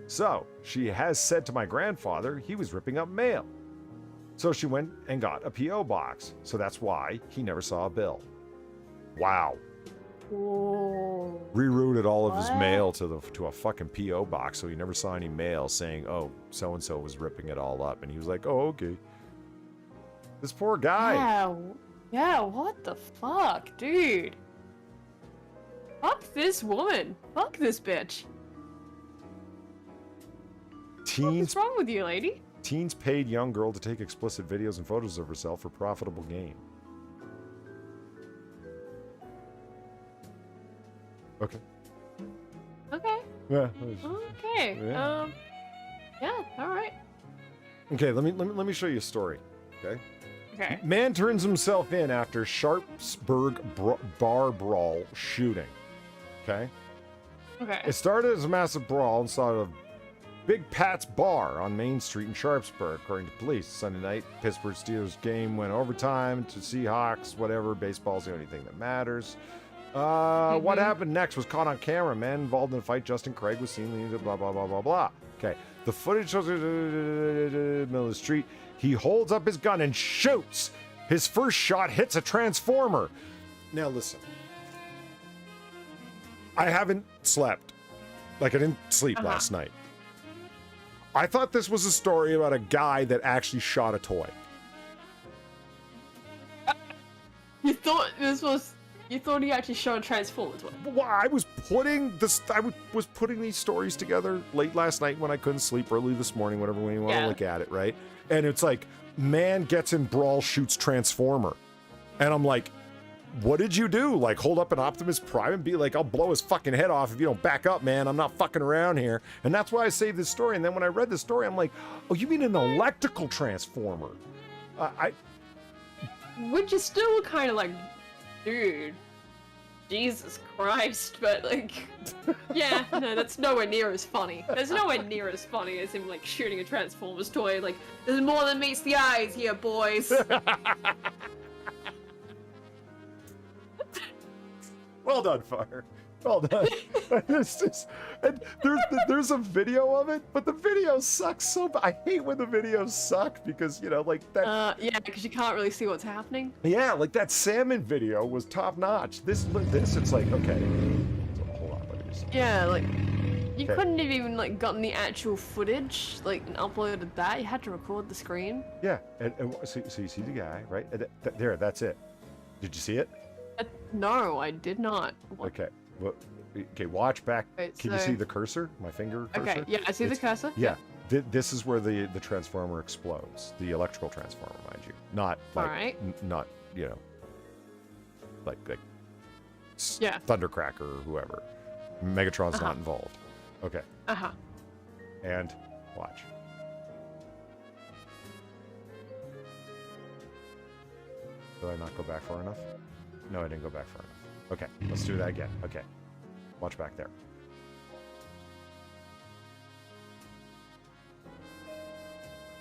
So, she has said to my grandfather he was ripping up mail. So she went and got a P.O. box. So that's why he never saw a bill. Wow. Whoa. Rerouted all of his mail to a fucking P.O. box, so he never saw any mail saying, oh, so-and-so was ripping it all up. And he was like, oh, okay. This poor guy. Yeah, what the fuck, dude? Fuck this woman. Fuck this bitch. What's wrong with you, lady? Teens paid young girl to take explicit videos and photos of herself for profitable gain. Okay. Okay. Yeah. Okay. Yeah. Yeah. All right. Okay. Let me show you a story. Okay. Okay. Man turns himself in after Sharpsburg bar brawl shooting. Okay. Okay. It started as a massive brawl inside of Big Pat's Bar on Main Street in Sharpsburg, according to police. Sunday night, Pittsburgh Steelers game went overtime to Seahawks. Whatever. Baseball's the only thing that matters. What happened next was caught on camera. Man involved in the fight, Justin Craig, was seen leaning to blah, blah, blah, blah, blah. Okay. The footage shows middle of the street. He holds up his gun and shoots. His first shot hits a transformer. Now listen. I haven't slept. Like, I didn't sleep last night. I thought this was a story about a guy that actually shot a toy. You thought this was... You thought he actually showed Transformers one? Well, I was putting these stories together late last night when I couldn't sleep, early this morning, whatever way you want to look at it, right? And it's like, man gets in brawl, shoots Transformer. And I'm like, what did you do? Like, hold up an Optimus Prime and be like, I'll blow his fucking head off if you don't back up, man. I'm not fucking around here. And that's why I saved this story. And then when I read the story, I'm like, oh, you mean an electrical Transformer? Which is still kind of like... Dude, Jesus Christ, but like, yeah, no, that's nowhere near as funny. There's nowhere near as funny as him like shooting a Transformers toy. Like, there's more than meets the eyes here, boys. Well done, Fire. Well done. It's just, and there's a video of it, but the video sucks so bad. I hate when the videos suck because, you know, like that. Yeah, because you can't really see what's happening. Yeah, like that Salmon video was top notch. This, it's like, okay. Hold on, let me just. Yeah, like, you couldn't have even like gotten the actual footage, like, and uploaded that. You had to record the screen. Yeah, and so you see the guy, right? And there, that's it. Did you see it? No, I did not. What? Okay. Well, okay, watch back. Wait, Can you see the cursor? My finger cursor? Okay, yeah, I see the cursor. Yeah. This is where the transformer explodes. The electrical transformer, mind you. Not like, not, you know, like Thundercracker or whoever. Megatron's not involved. Okay. And watch. Did I not go back far enough? No, I didn't go back far enough. Okay, let's do that again. Okay. Watch back there.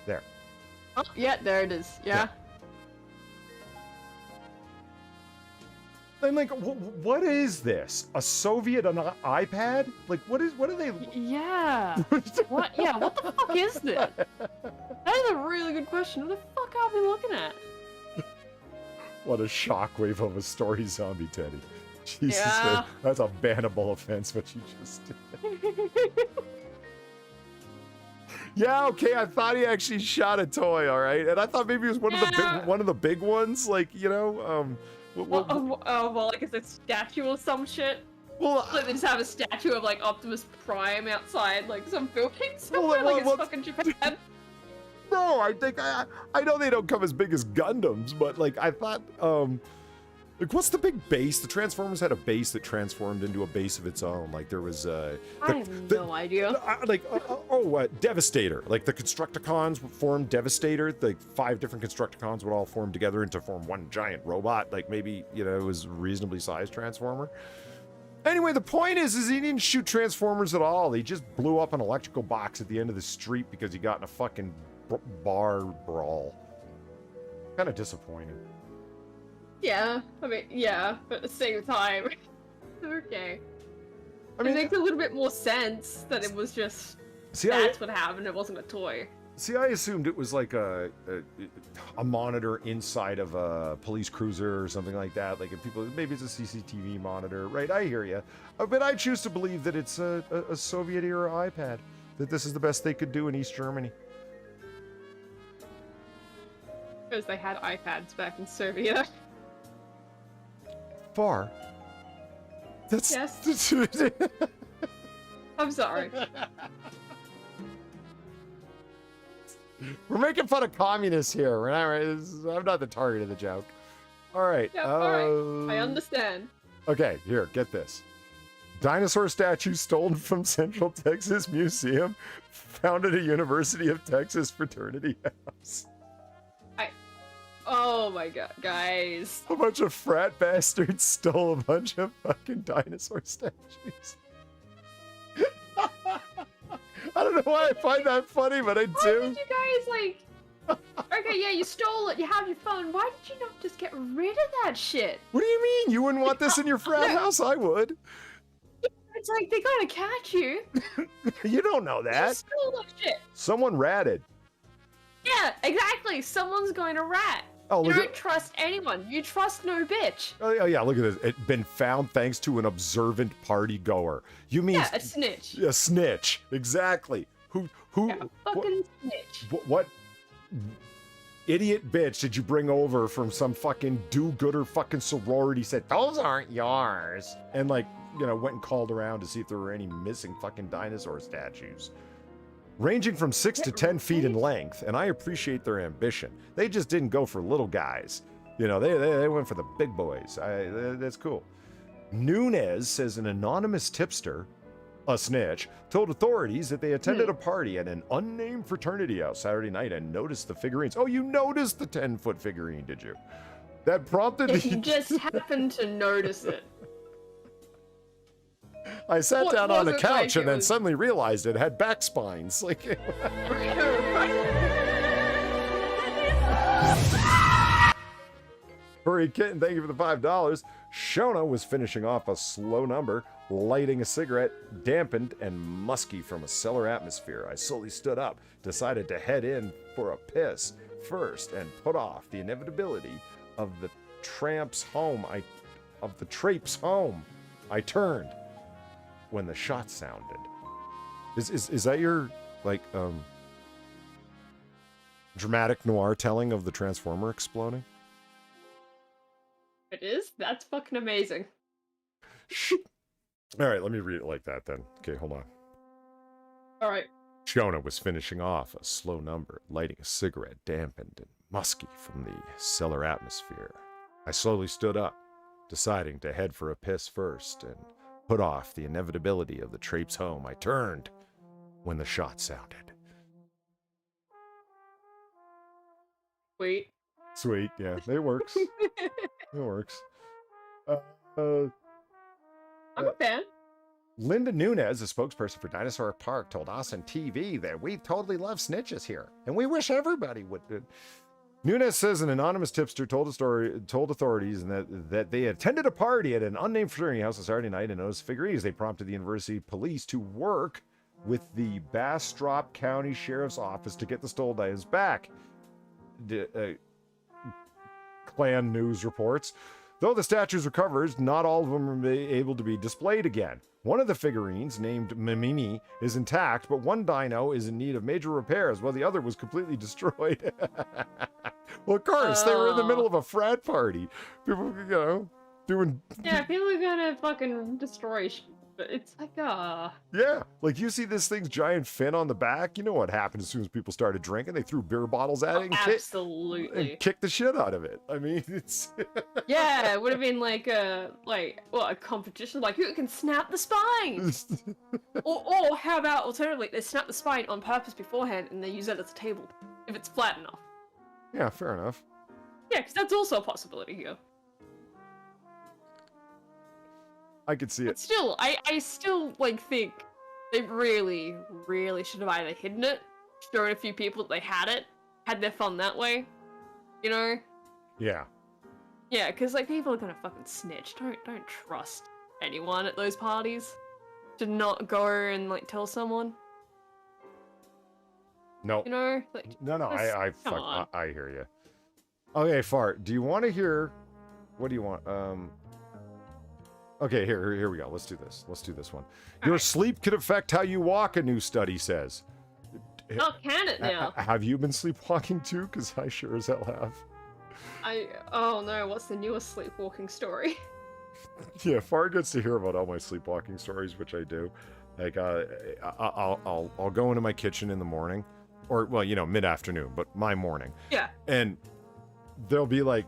There. Oh, yeah, there it is. Yeah. And like, what is this? A Soviet iPad? Like, what are they? Yeah. What? Yeah. What the fuck is this? That is a really good question. What the fuck are we looking at? What a shockwave of a story, Zombie Teddy. Jesus, Yeah. that's a bannable offense, what you just did. Yeah, okay, I thought he actually shot a toy, all right, and I thought maybe it was one of the big ones, like, you know, well, like it's a statue or some shit. Well, like they just have a statue of like Optimus Prime outside like some building somewhere, like it's fucking Japan. No, I think I know they don't come as big as Gundams, but like I thought Like, what's the big base? The Transformers had a base that transformed into a base of its own. Like, there was, I have no idea. Devastator. Like, the Constructicons formed Devastator. Like, 5 different Constructicons would all form together to form one giant robot. Like, maybe, you know, it was a reasonably sized Transformer. Anyway, the point is he didn't shoot Transformers at all. He just blew up an electrical box at the end of the street because he got in a fucking bar brawl. Kind of disappointing. Yeah, I mean, yeah, but at the same time, okay. I mean, it makes a little bit more sense that it was just that's what happened. It wasn't a toy. See, I assumed it was like a monitor inside of a police cruiser or something like that. Like, if people, maybe it's a CCTV monitor, right? I hear you, but I choose to believe that it's a Soviet era iPad. That this is the best they could do in East Germany. Because they had iPads back in Serbia. Far. That's yes. I'm sorry. We're making fun of communists here. We're not, I'm not the target of the joke. All right. Yeah, all right. I understand. Okay, here, get this. Dinosaur statue stolen from Central Texas Museum, found at a University of Texas fraternity house. Oh my god, guys. A bunch of frat bastards stole a bunch of fucking dinosaur statues. I don't know why I find that funny, but I do. Why did you guys, okay, yeah, you stole it, you have your phone. Why did you not just get rid of that shit? What do you mean? You wouldn't want this in your frat house? I would. It's like, they gotta catch you. You don't know that. You stole that shit. Someone ratted. Yeah, exactly. Someone's going to rat. Oh, you don't trust anyone. You trust no bitch. Oh yeah, look at this. It's been found thanks to an observant party goer. You mean a snitch? A snitch, exactly. Who? Yeah, a fucking snitch. What idiot bitch did you bring over from some fucking do-gooder fucking sorority? Said those aren't yours, and like, you know, went and called around to see if there were any missing fucking dinosaur statues. Ranging from 6 to 10 feet in length, and I appreciate their ambition. They just didn't go for little guys. You know, they went for the big boys. That's cool. Nunez says an anonymous tipster, a snitch, told authorities that they attended a party at an unnamed fraternity house Saturday night and noticed the figurines. Oh, you noticed the 10-foot figurine, did you? That prompted the... You just happened to notice it. I sat down on the couch and then suddenly realized it had back spines. Like, Furry Kitten, thank you for the $5. Shona was finishing off a slow number, lighting a cigarette, dampened and musky from a cellar atmosphere. I slowly stood up, decided to head in for a piss first, and put off the inevitability of the tramp's home. Of the traipse home. I turned when the shot sounded. Is that your, like, dramatic noir telling of the Transformer exploding? It is? That's fucking amazing. All right, let me read it like that then. Okay, hold on. All right. Shona was finishing off a slow number, lighting a cigarette, dampened and musky from the cellar atmosphere. I slowly stood up, deciding to head for a piss first, and put off the inevitability of the traipse home. I turned when the shot sounded. Sweet, yeah, it works. It works. I'm a fan. Linda Nunez, a spokesperson for Dinosaur Park, told us on TV that we totally love snitches here, and we wish everybody would. Nunez says an anonymous tipster told authorities that they attended a party at an unnamed fraternity house on Saturday night and noticed figurines. They prompted the university police to work with the Bastrop County Sheriff's Office to get the stolen items back. Clan News reports. Though the statues recovered, not all of them are able to be displayed again. One of the figurines, named Mimimi, is intact, but one dino is in need of major repairs, while the other was completely destroyed. Well, of course, they were in the middle of a frat party. People, you know, doing... Yeah, people are gonna fucking destroy But it's like, Yeah, like you see this thing's giant fin on the back. You know what happened as soon as people started drinking? They threw beer bottles at it and absolutely. kicked the shit out of it. I mean, it's Yeah, it would have been like a competition, like who can snap the spine. or how about alternatively, they snap the spine on purpose beforehand and they use it as a table if it's flat enough. yeah, fair enough. Yeah, because that's also a possibility here. I could see But it. still, I still like think they really, really should have either hidden it, shown a few people that they had it, had their fun that way, you know? Yeah. Yeah, because like people are gonna fucking snitch. Don't trust anyone at those parties. To not go and like tell someone, No. you know? Like, No, come on. I hear you. Okay, Fart, do you want to hear? What do you want? Okay, here we go. Let's do this. Let's do this one. Your Alright. sleep could affect how you walk, a new study says. Oh, can it now? Have you been sleepwalking too? Because I sure as hell have. Oh no, what's the newest sleepwalking story? Yeah, Fart gets to hear about all my sleepwalking stories, which I do. Like, I'll go into my kitchen in the morning, or well, mid-afternoon, but my morning. Yeah. And they'll be like,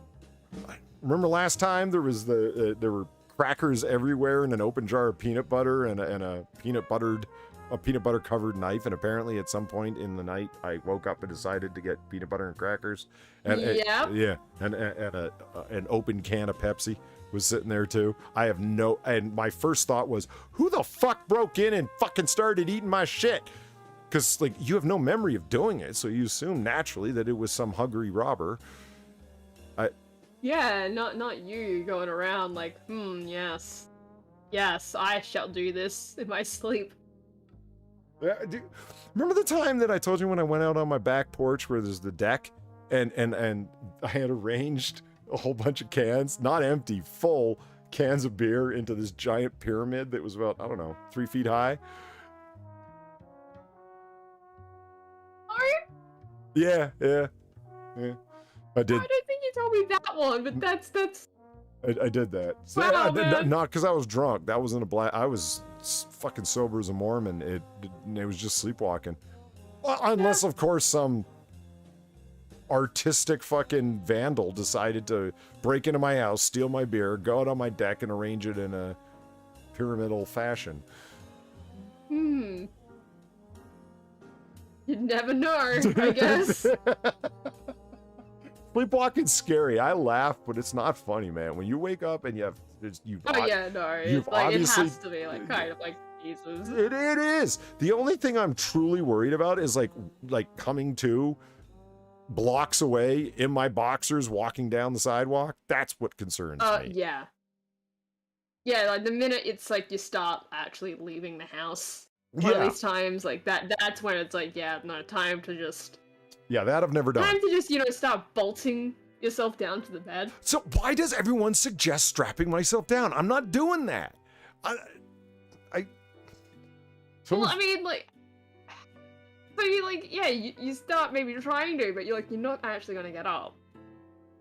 remember last time there were crackers everywhere and an open jar of peanut butter and a peanut butter covered knife, and apparently at some point in the night I woke up and decided to get peanut butter and crackers. And Yep. and an open can of Pepsi was sitting there too. And my first thought was, who the fuck broke in and fucking started eating my shit? Because like you have no memory of doing it, so you assume naturally that it was some hungry robber. Yeah, not you going around like, yes. Yes, I shall do this in my sleep. Remember the time that I told you when I went out on my back porch where there's the deck and I had arranged a whole bunch of cans, not empty, full cans of beer into this giant pyramid that was about, I don't know, 3 feet high? Sorry? Yeah. I did. I don't think you told me that one, but that's I did that. So, Wow, man. not because I was drunk. That wasn't a black. I was fucking sober as a Mormon. It was just sleepwalking. Well, unless, of course, some artistic fucking vandal decided to break into my house, steal my beer, go out on my deck, and arrange it in a pyramidal fashion. You'd never know, I guess. Sleepwalking's scary. I laugh, but it's not funny, man. When you wake up and you've Oh yeah, no, you've it's like it obviously- has to be like kind of like Jesus. It is. The only thing I'm truly worried about is like coming to blocks away in my boxers walking down the sidewalk. That's what concerns me. Yeah. Yeah, like the minute it's like you start actually leaving the house. One of these times, like that's when it's like, yeah, no, time to just That I've never done. time to just, start bolting yourself down to the bed. So why does everyone suggest strapping myself down? I'm not doing that. Well, I mean, like, so you like, yeah, you start maybe trying to, but you're not actually gonna get up.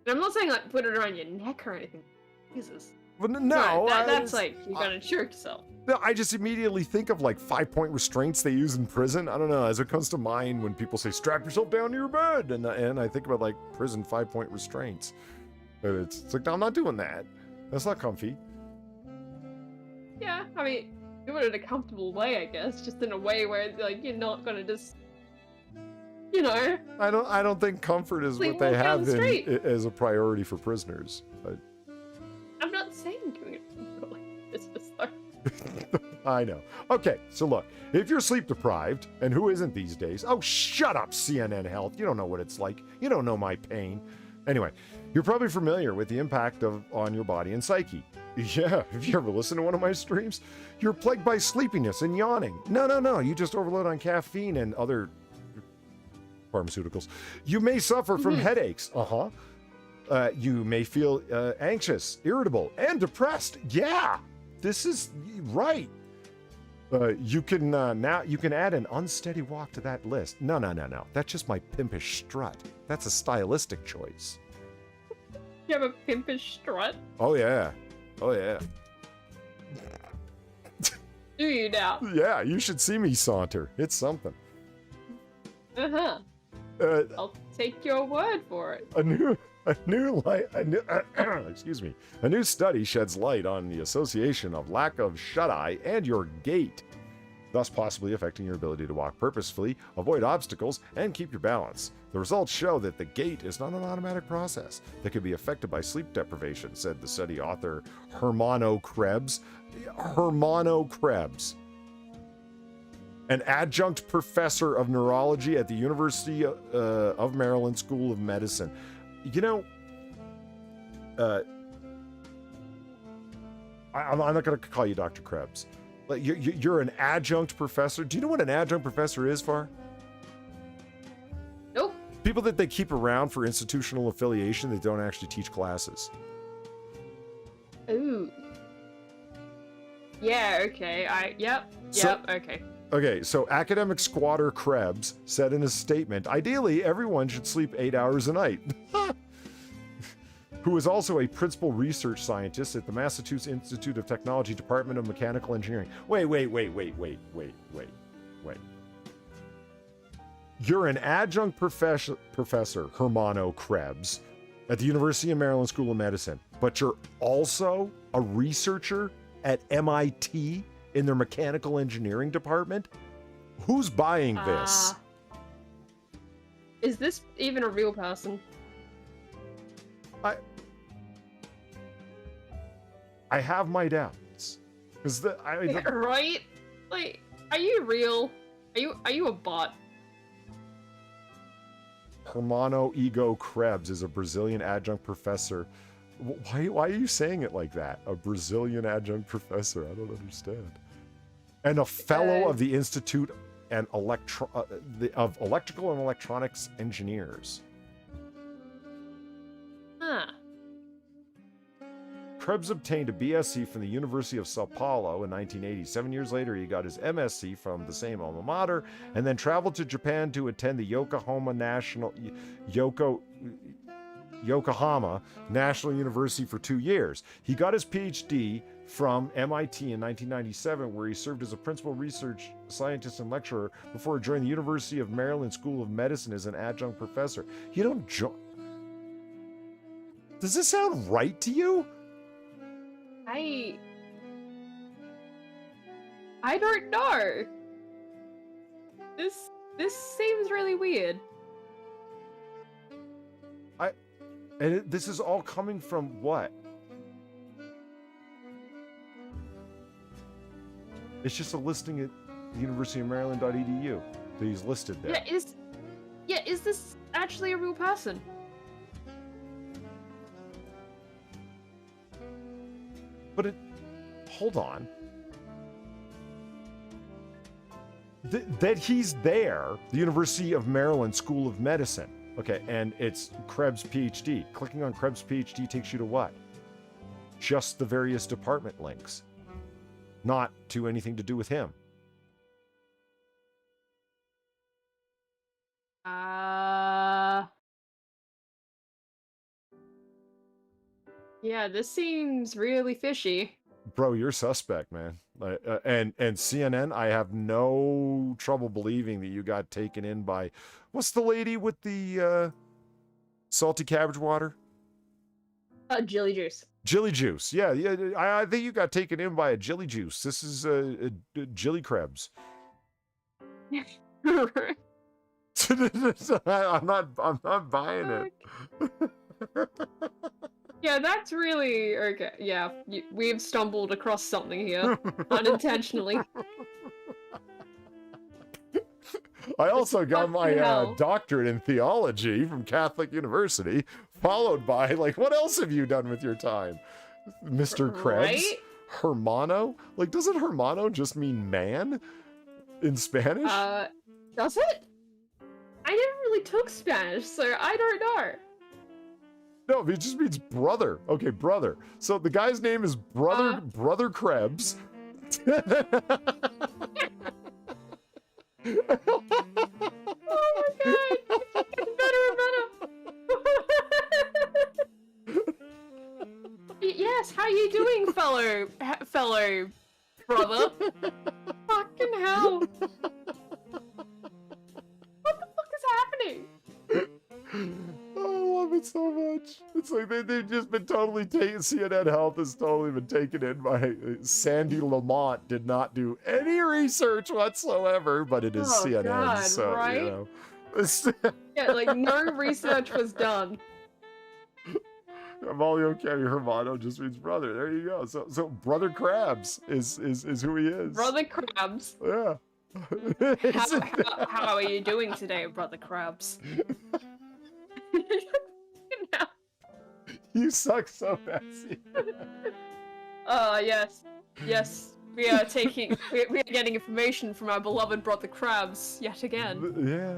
And I'm not saying like put it around your neck or anything. Jesus. But no, that's like you're gonna jerk yourself. No, I just immediately think of like 5-point restraints they use in prison. I don't know, as it comes to mind when people say strap yourself down to your bed, and I think about like prison 5-point restraints. But it's like, no, I'm not doing that. That's not comfy. Yeah, I mean, do it in a comfortable way, I guess. Just in a way where like you're not gonna just, I don't think comfort is what Like, they walk down have the street. as a priority for prisoners. I'm not saying doing it like this, though. I know. Okay, so look, if you're sleep deprived, and who isn't these days? Oh, shut up, CNN Health. You don't know what it's like. You don't know my pain. Anyway, you're probably familiar with the impact on your body and psyche. Yeah, if you ever listen to one of my streams, you're plagued by sleepiness and yawning. No, you just overload on caffeine and other pharmaceuticals. You may suffer from headaches. You may feel anxious, irritable, and depressed. Yeah, this is right. You can add an unsteady walk to that list. No. That's just my pimpish strut. That's a stylistic choice. You have a pimpish strut. Oh yeah. Do you now? Yeah, you should see me saunter. It's something. Uh-huh. Uh, I'll take your word for it. a new study sheds light on the association of lack of shut-eye and your gait, thus possibly affecting your ability to walk purposefully, avoid obstacles, and keep your balance. The results show that the gait is not an automatic process that can be affected by sleep deprivation, said the study author Hermano Krebs. Hermano Krebs, an adjunct professor of neurology at the University of Maryland School of Medicine. You know, I'm not going to call you Dr. Krebs. Like you're an adjunct professor. Do you know what an adjunct professor is, Far? Nope. People that they keep around for institutional affiliation that don't actually teach classes. Ooh. Yeah, okay. Yep, okay. Okay, so academic squatter Krebs said in a statement, ideally, everyone should sleep 8 hours a night. Who is also a principal research scientist at the Massachusetts Institute of Technology Department of Mechanical Engineering. Wait. You're an adjunct professor, Hermano Krebs, at the University of Maryland School of Medicine, but you're also a researcher at MIT in their mechanical engineering department? Who's buying this? Is this even a real person? I have my doubts. Right? Like, are you real? Are you a bot? Hermano Ego Krebs is a Brazilian adjunct professor. Why are you saying it like that? A Brazilian adjunct professor? I don't understand. And a fellow of the Institute of Electrical and Electronics Engineers. Huh. Krebs obtained a BSc from the University of Sao Paulo in 1980. 7 years later, he got his MSc from the same alma mater, and then traveled to Japan to attend the Yokohama National University for 2 years. He got his PhD from MIT in 1997, where he served as a principal research scientist and lecturer before joining the University of Maryland School of Medicine as an adjunct professor. You don't Does this sound right to you? I don't know. This seems really weird. This is all coming from what? It's just a listing at the University of Maryland.edu that he's listed there. Is this actually a real person? But hold on. That he's there, the University of Maryland School of Medicine. Okay, and it's Krebs PhD. Clicking on Krebs PhD takes you to what? Just the various department links. Not to anything to do with him. Yeah, this seems really fishy. Bro, you're suspect, man. And CNN, I have no trouble believing that you got taken in by... What's the lady with the salty cabbage water? Jelly juice. Jilly juice. Yeah. I think you got taken in by a jelly juice. This is a Jilly Krebs. I'm not buying it. Yeah, that's really okay. Yeah, we've stumbled across something here unintentionally. I also got my doctorate in theology from Catholic University, followed by, like, what else have you done with your time, Mr. Krebs? Right? Hermano? Like, doesn't Hermano just mean man in Spanish? Does it? I never really took Spanish, so I don't know. No, it just means brother. Okay, brother. So the guy's name is Brother Krebs. Oh my god! It's getting better and better. Yes, how you doing, fellow brother? hell! What the fuck is happening? Oh, I love it so much. It's like they've just been totally taken. CNN Health has totally been taken in by Sandy Lamont. Did not do any research whatsoever, but it is CNN, God, so right? you know. Yeah, like no research was done. Amalio County Hermano just means brother. There you go. So Brother Krabs is who he is. Brother Krabs. Yeah. How are you doing today, Brother Krabs? You suck so fancy. Yes. Yes. We are getting information from our beloved Brother Krabs yet again. Yeah.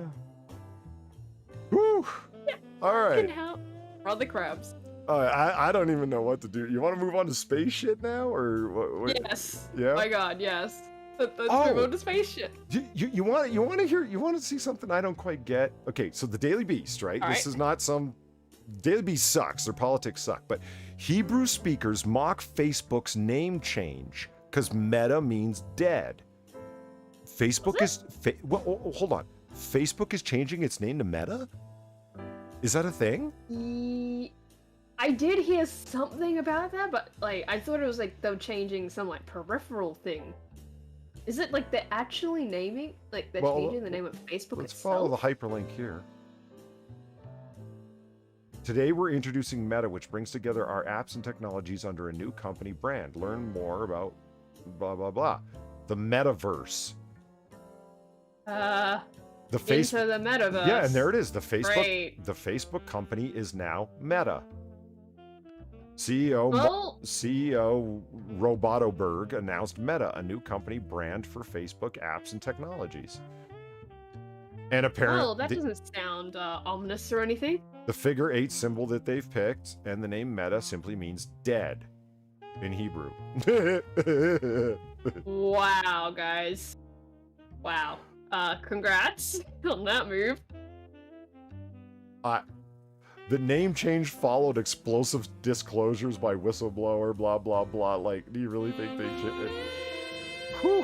Whew. Yeah. All right. Brother Krabs. I don't even know what to do. You want to move on to space shit now, or what? Yes. Yeah. My God, yes. Let's move on to space shit. You want to see something I don't quite get? Okay, so the Daily Beast, right? All This right. is not some Daily Beast sucks. Their politics suck, but Hebrew speakers mock Facebook's name change because Meta means dead. Facebook is hold on. Facebook is changing its name to Meta? Is that a thing? I did hear something about that, but like I thought it was like them changing some like peripheral thing. Is it like they're actually naming, like they're changing the name of Facebook Let's itself? follow the hyperlink here. Today we're introducing Meta, which brings together our apps and technologies under a new company brand. Learn more about blah blah blah. The metaverse. The Facebook. into the metaverse. Yeah, and there it is. The Facebook. Great. The Facebook company is now Meta. CEO Robotoberg announced Meta, a new company brand for Facebook apps and technologies. And apparently, Well, that doesn't sound ominous or anything. the figure 8 symbol that they've picked and the name Meta simply means dead in Hebrew. Wow, guys. Wow. Congrats on that move. The name change followed explosive disclosures by whistleblower, blah, blah, blah. Like, do you really think they should? Whew.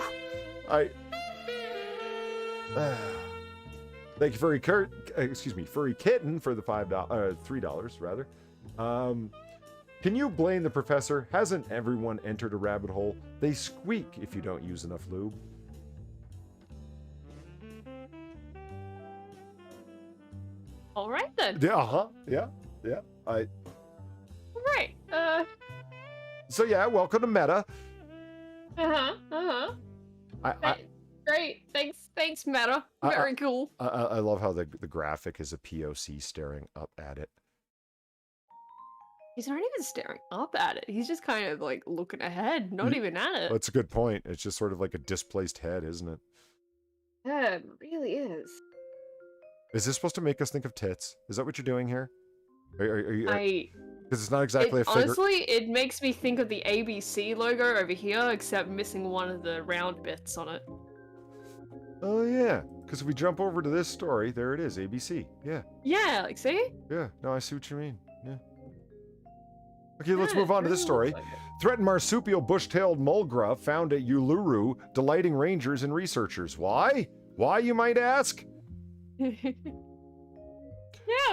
Thank you, Furry Kitten, for the $3 rather. Can you blame the professor? Hasn't everyone entered a rabbit hole? They squeak if you don't use enough lube. All right then. Yeah, yeah. All right. So yeah, welcome to Meta. Great. Thanks, Meta. Very cool. I love how the graphic is a POC staring up at it. He's not even staring up at it. He's just kind of like looking ahead, not even at it. That's a good point. It's just sort of like a displaced head, isn't it? Yeah, it really is. Is this supposed to make us think of tits? Is that what you're doing here? Are you? Because it's not exactly a figure. Honestly, it makes me think of the ABC logo over here, except missing one of the round bits on it. Oh yeah, because if we jump over to this story, there it is, ABC. Yeah. Yeah, like see? Yeah. No, I see what you mean. Yeah. Okay, let's Yeah, move on to it this really story. looks like it. Threatened marsupial bush-tailed mulgra found at Uluru, delighting rangers and researchers. Why? Why, you might ask? Yeah,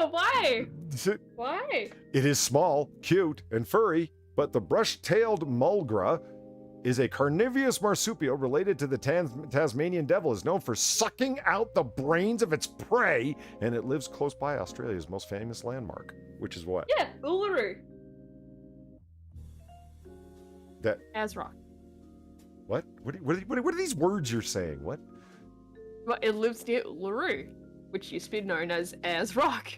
why? Why? It is small, cute, and furry, but the brush-tailed mulgra is a carnivorous marsupial related to the Tasmanian devil, is known for sucking out the brains of its prey, and it lives close by Australia's most famous landmark, which is what? Yeah, Uluru. That Azrock. what? What are these words you're saying? What? Well, it lives near Uluru, which used to be known as Azrock.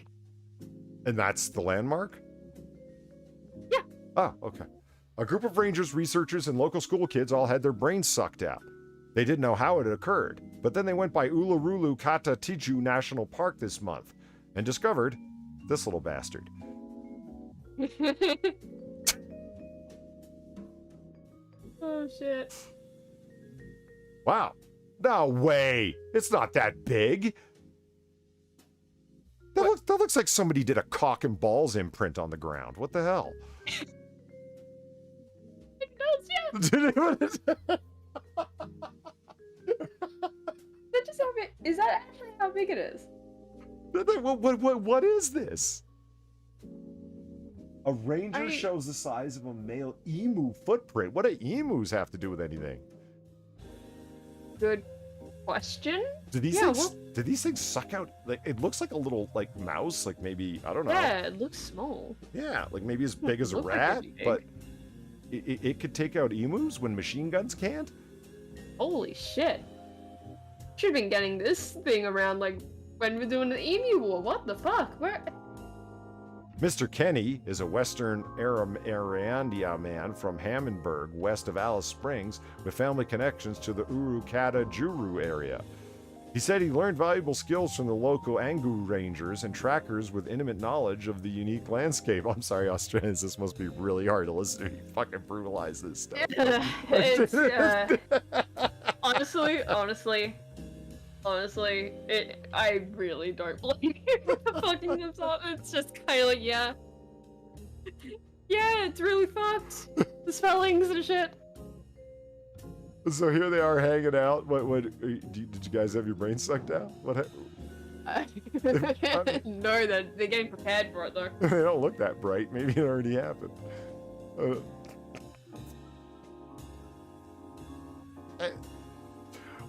And that's the landmark? Yeah. Oh, okay. A group of rangers, researchers, and local school kids all had their brains sucked out. They didn't know how it had occurred, but then they went by Uluru Kata Tiju National Park this month and discovered this little bastard. Oh shit. Wow. No way. It's not that big. That looks like somebody did a cock and balls imprint on the ground. What the hell? It does, yeah. Is that actually how big it is? What is this? A ranger I- shows the size of a male emu footprint. What do emus have to do with anything? Good question. Do these Yeah, things? Do these things suck out? Like it looks like a little like mouse, like maybe I don't know. Yeah, it looks small. Yeah, like maybe as big as a Look like rat, it'd be but it could take out emus when machine guns can't. Holy shit. Should have been getting this thing around like when we're doing the emu war. What the fuck? Where? Mr. Kenny is a Western Arandia man from Hammondburg, west of Alice Springs, with family connections to the Urukata Juru area. He said he learned valuable skills from the local Angu rangers and trackers with intimate knowledge of the unique landscape. I'm sorry, Australians, this must be really hard to listen to you fucking brutalize this stuff. It's honestly, I really don't blame you for fucking this up. It's just kind of like, yeah, it's really fucked. The spellings and shit. So here they are hanging out. Did you guys have your brain sucked out? No, they're getting prepared for it though. They don't look that bright. Maybe it already happened.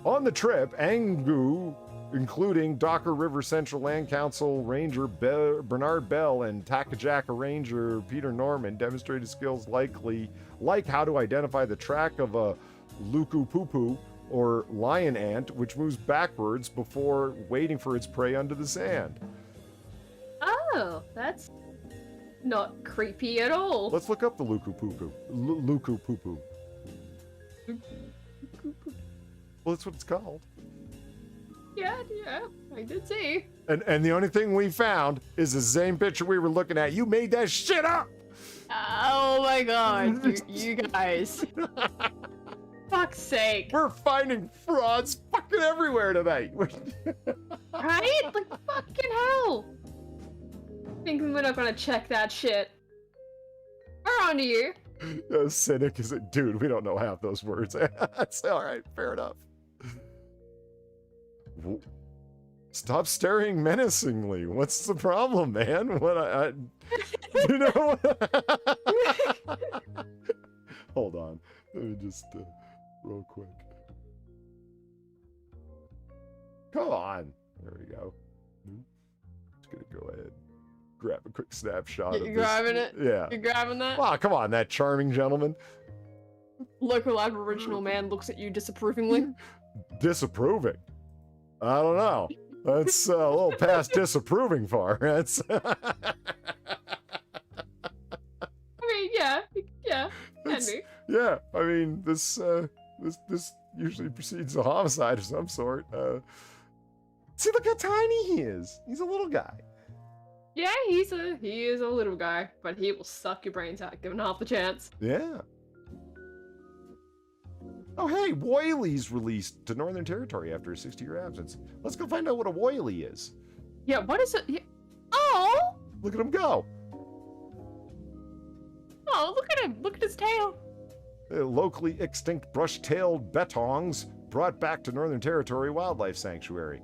On the trip, Angu, including Docker River Central Land Council Ranger Bernard Bell and Takajaka Ranger Peter Norman, demonstrated skills like how to identify the track of a luku-pupu or lion ant, which moves backwards before waiting for its prey under the sand. Oh, that's not creepy at all. Let's look up the luku-pupu. Luku-pupu. Well, that's what it's called. Yeah, I did see. And the only thing we found is the same picture we were looking at. You made that shit up! Oh my god, you guys. Fuck's sake. We're finding frauds fucking everywhere tonight. Right? Like, fucking hell. Thinking we're not gonna check that shit. We're on to you. Cynic is it? Dude, we don't know half those words. That's alright, fair enough. Stop staring menacingly. What's the problem, man? What you know? Hold on. Let me just real quick. Come on. There we go. Just gonna go ahead. Grab a quick snapshot. You're grabbing it? Yeah. You're grabbing that? Oh, come on, that charming gentleman. Local Aboriginal man looks at you disapprovingly. Disapproving? I don't know. That's a little past disapproving far. That's. I mean, yeah, can be. Yeah, I mean, this usually precedes a homicide of some sort. See, look how tiny he is. He's a little guy. Yeah, he is a little guy, but he will suck your brains out given half the chance. Yeah. Oh, hey, Woily's released to Northern Territory after a 60-year absence. Let's go find out what a Woily is. Yeah, what is it? Oh! Look at him go. Oh, look at him. Look at his tail. Locally extinct brush-tailed betongs brought back to Northern Territory Wildlife Sanctuary.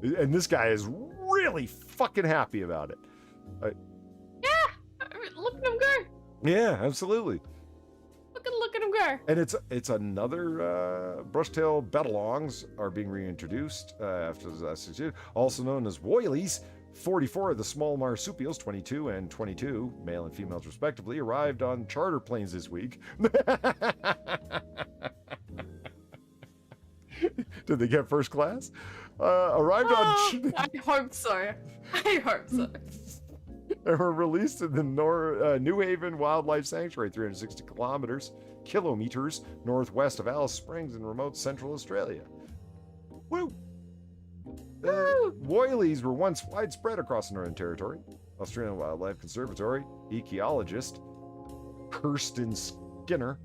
And this guy is really fucking happy about it. Yeah, I mean, look at him go. Yeah, absolutely. Look at him go. And it's another brush-tailed betalongs are being reintroduced after the last 6 years, also known as Woilies. 44 of the small marsupials, 22 and 22, male and females respectively, arrived on charter planes this week. Did they get first class? Arrived on... I hope so. I hope so. They were released in the New Haven Wildlife Sanctuary, 360 kilometers northwest of Alice Springs in remote central Australia. Woo! Woilies were once widespread across the Northern Territory. Australian Wildlife Conservatory ecologist Kirsten Skinner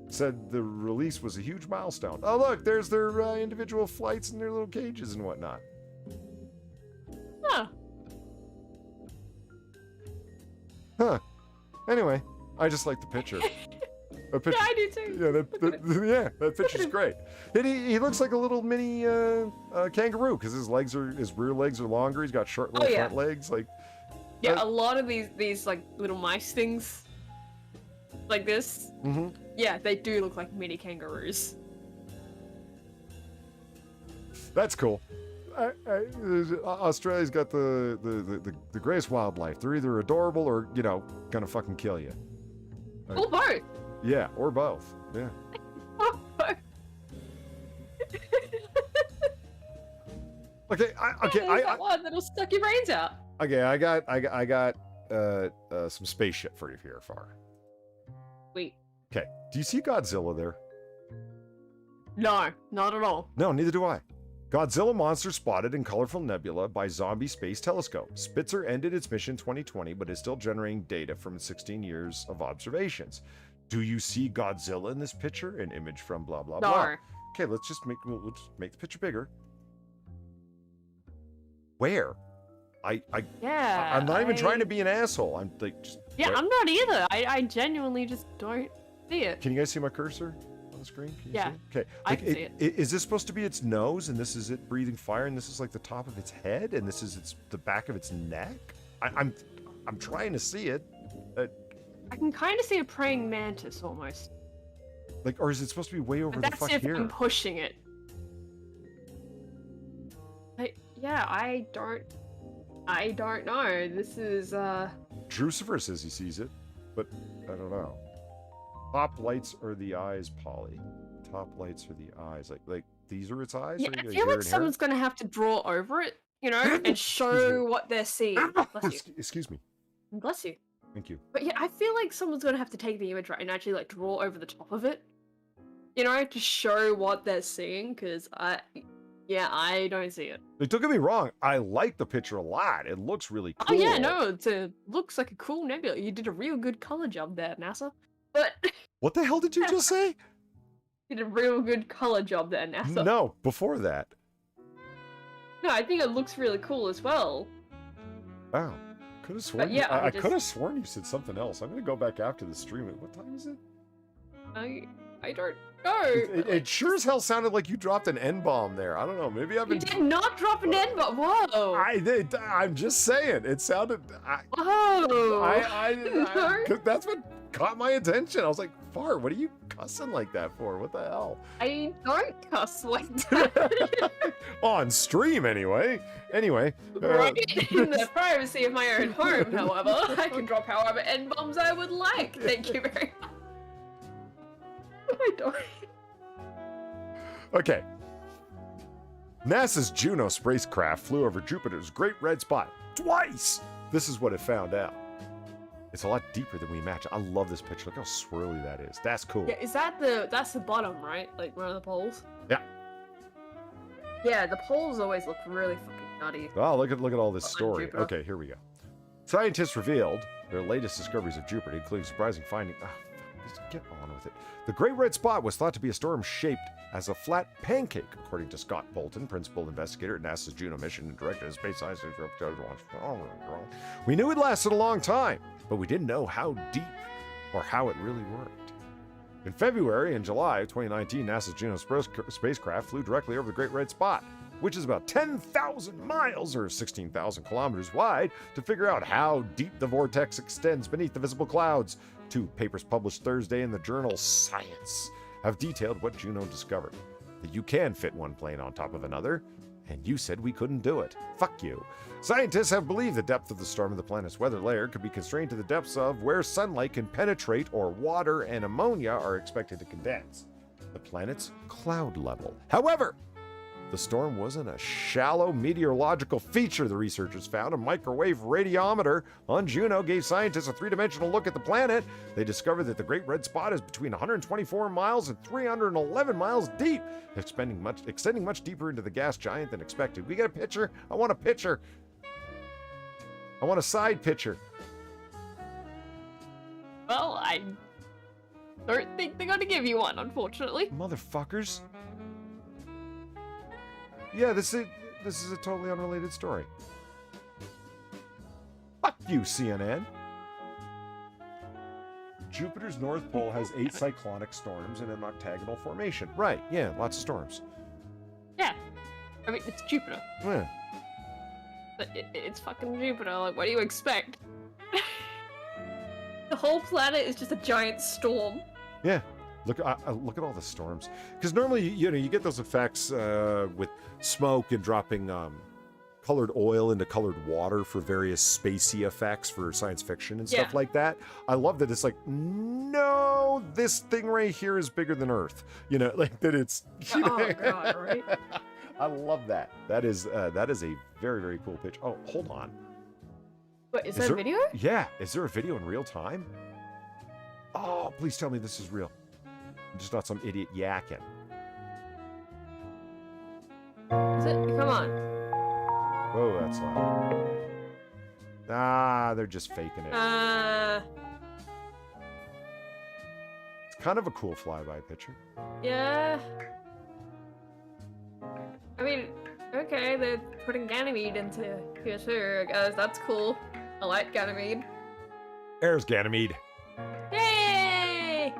said the release was a huge milestone. Oh, look, there's their individual flights in their little cages and whatnot. Huh. Anyway, I just like the picture. A picture, Yeah, I do too. Yeah, that picture's great. And he looks like a little mini kangaroo because his rear legs are longer. He's got short little front legs. Like, yeah, a lot of these like little mice things, like this. Mm-hmm. Yeah, they do look like mini kangaroos. That's cool. Australia's got the greatest wildlife. They're either adorable or gonna fucking kill you. Or both. Yeah, or both. Yeah. Or both. Okay. There's that one that'll suck your brains out. Okay, I got some space shit for you here, Far. Wait. Okay. Do you see Godzilla there? No, not at all. No, neither do I. Godzilla monster spotted in colorful nebula by Zombie Space Telescope. Spitzer ended its mission 2020, but is still generating data from 16 years of observations. Do you see Godzilla in this picture? An image from blah blah No. blah. Okay, we'll just make the picture bigger. Where? Yeah. I'm not even trying to be an asshole. I'm like just. Yeah, where? I'm not either. I genuinely just don't see it. Can you guys see my cursor on the screen? Can you Yeah, see it? Okay. I can see it. Is this supposed to be its nose, and this is it breathing fire, and this is like the top of its head, and this is the back of its neck? I'm trying to see it. I can kind of see a praying mantis almost. Like, or is it supposed to be way over the That's fuck if here? I'm pushing it. Yeah, I don't know. This is Drucifer says he sees it, but I don't know. Top lights are the eyes, Polly. Top lights are the eyes. Like these are its eyes? Yeah, Or I here feel like and here? someone's gonna have to draw over it, and show what they're seeing. Bless you. Excuse me. Bless you. Thank you. But yeah, I feel like someone's gonna have to take the image right and actually like draw over the top of it, to show what they're seeing. Because I don't see it. Like, don't get me wrong. I like the picture a lot. It looks really cool. Oh yeah, no, it looks like a cool nebula. You did a real good color job there, NASA. But What the hell did you just say? you did a real good color job there, NASA. No, before that. No, I think it looks really cool as well. Wow. Could have sworn. yeah, I I could have sworn you said something else. I'm gonna go back after the stream. What time is it? I don't know. It sure as hell sounded like you dropped an N-bomb there. I don't know. Maybe I've You been. did not drop an N, but whoa. I'm just saying. It sounded. Whoa. 'Cause that's what caught my attention. I was like, Far, what are you cussing like that for? What the hell? I don't cuss like that. On stream, anyway. Anyway. Right in the privacy of my own home, however, I can drop however N-bombs I would like. Thank you very much. I don't. Okay. NASA's Juno spacecraft flew over Jupiter's Great Red Spot twice. This is what it found out. It's a lot deeper than we imagined. I love this picture. Look how swirly that is. That's cool. Yeah, that's the bottom, right? Like one of the poles? Yeah. Yeah, the poles always look really fucking nutty. Oh, look at all this On story. Jupiter. Okay, here we go. Scientists revealed their latest discoveries of Jupiter, including surprising finding. Oh, fuck, just get on with it. The Great Red Spot was thought to be a storm shaped as a flat pancake, according to Scott Bolton, principal investigator at NASA's Juno mission and director of space science. We knew it lasted a long time, but we didn't know how deep or how it really worked. In February and July of 2019, NASA's Juno spacecraft flew directly over the Great Red Spot, which is about 10,000 miles or 16,000 kilometers wide, to figure out how deep the vortex extends beneath the visible clouds. 2 papers published Thursday in the journal Science have detailed what Juno discovered. That you can fit one plane on top of another, and you said we couldn't do it. Fuck you. Scientists have believed the depth of the storm of the planet's weather layer could be constrained to the depths of where sunlight can penetrate or water and ammonia are expected to condense. The planet's cloud level. However, the storm wasn't a shallow meteorological feature, the researchers found. A microwave radiometer on Juno gave scientists a 3-dimensional look at the planet. They discovered that the Great Red Spot is between 124 miles and 311 miles deep, extending much deeper into the gas giant than expected. We get a picture? I want a picture. I want a side picture. Well, I don't think they're gonna give you one, unfortunately. Motherfuckers. Yeah, this is a totally unrelated story. Fuck you, CNN. Jupiter's North Pole has 8 cyclonic storms in an octagonal formation. Right, yeah, lots of storms. Yeah. I mean, it's Jupiter. Yeah. But it's fucking Jupiter. Like, what do you expect? The whole planet is just a giant storm. Yeah. Look at all the storms. Because normally, you get those effects with smoke and dropping colored oil into colored water for various spacey effects for science fiction and stuff like that. I love that it's like, no, this thing right here is bigger than Earth. Like that it's... Oh, God, right? I love that. That is a very, very cool pitch. Oh, hold on. Wait, is that a video? Yeah. Is there a video in real time? Oh, please tell me this is real. I'm just not some idiot yakking. Is it? Come on. Whoa, that's loud. Ah, they're just faking it. It's kind of a cool flyby picture. Yeah. I mean, okay, they're putting Ganymede into here too, I guess. That's cool. I like Ganymede. There's Ganymede. Yay!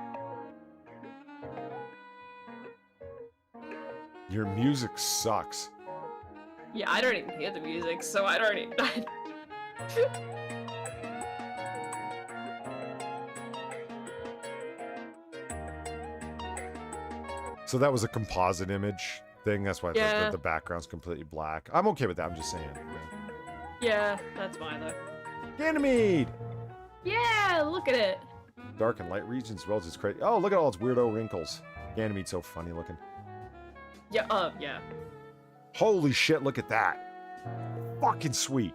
Your music sucks. Yeah, I don't even hear the music, so I don't even... So that was a composite image thing. That's why the background's completely black. I'm okay with that. I'm just saying. Yeah, that's fine though. Ganymede! Yeah, look at it. Dark and light regions, as well as its crazy. Oh, look at all its weirdo wrinkles. Ganymede's so funny looking. Yeah, yeah. Holy shit, look at that. Fucking sweet.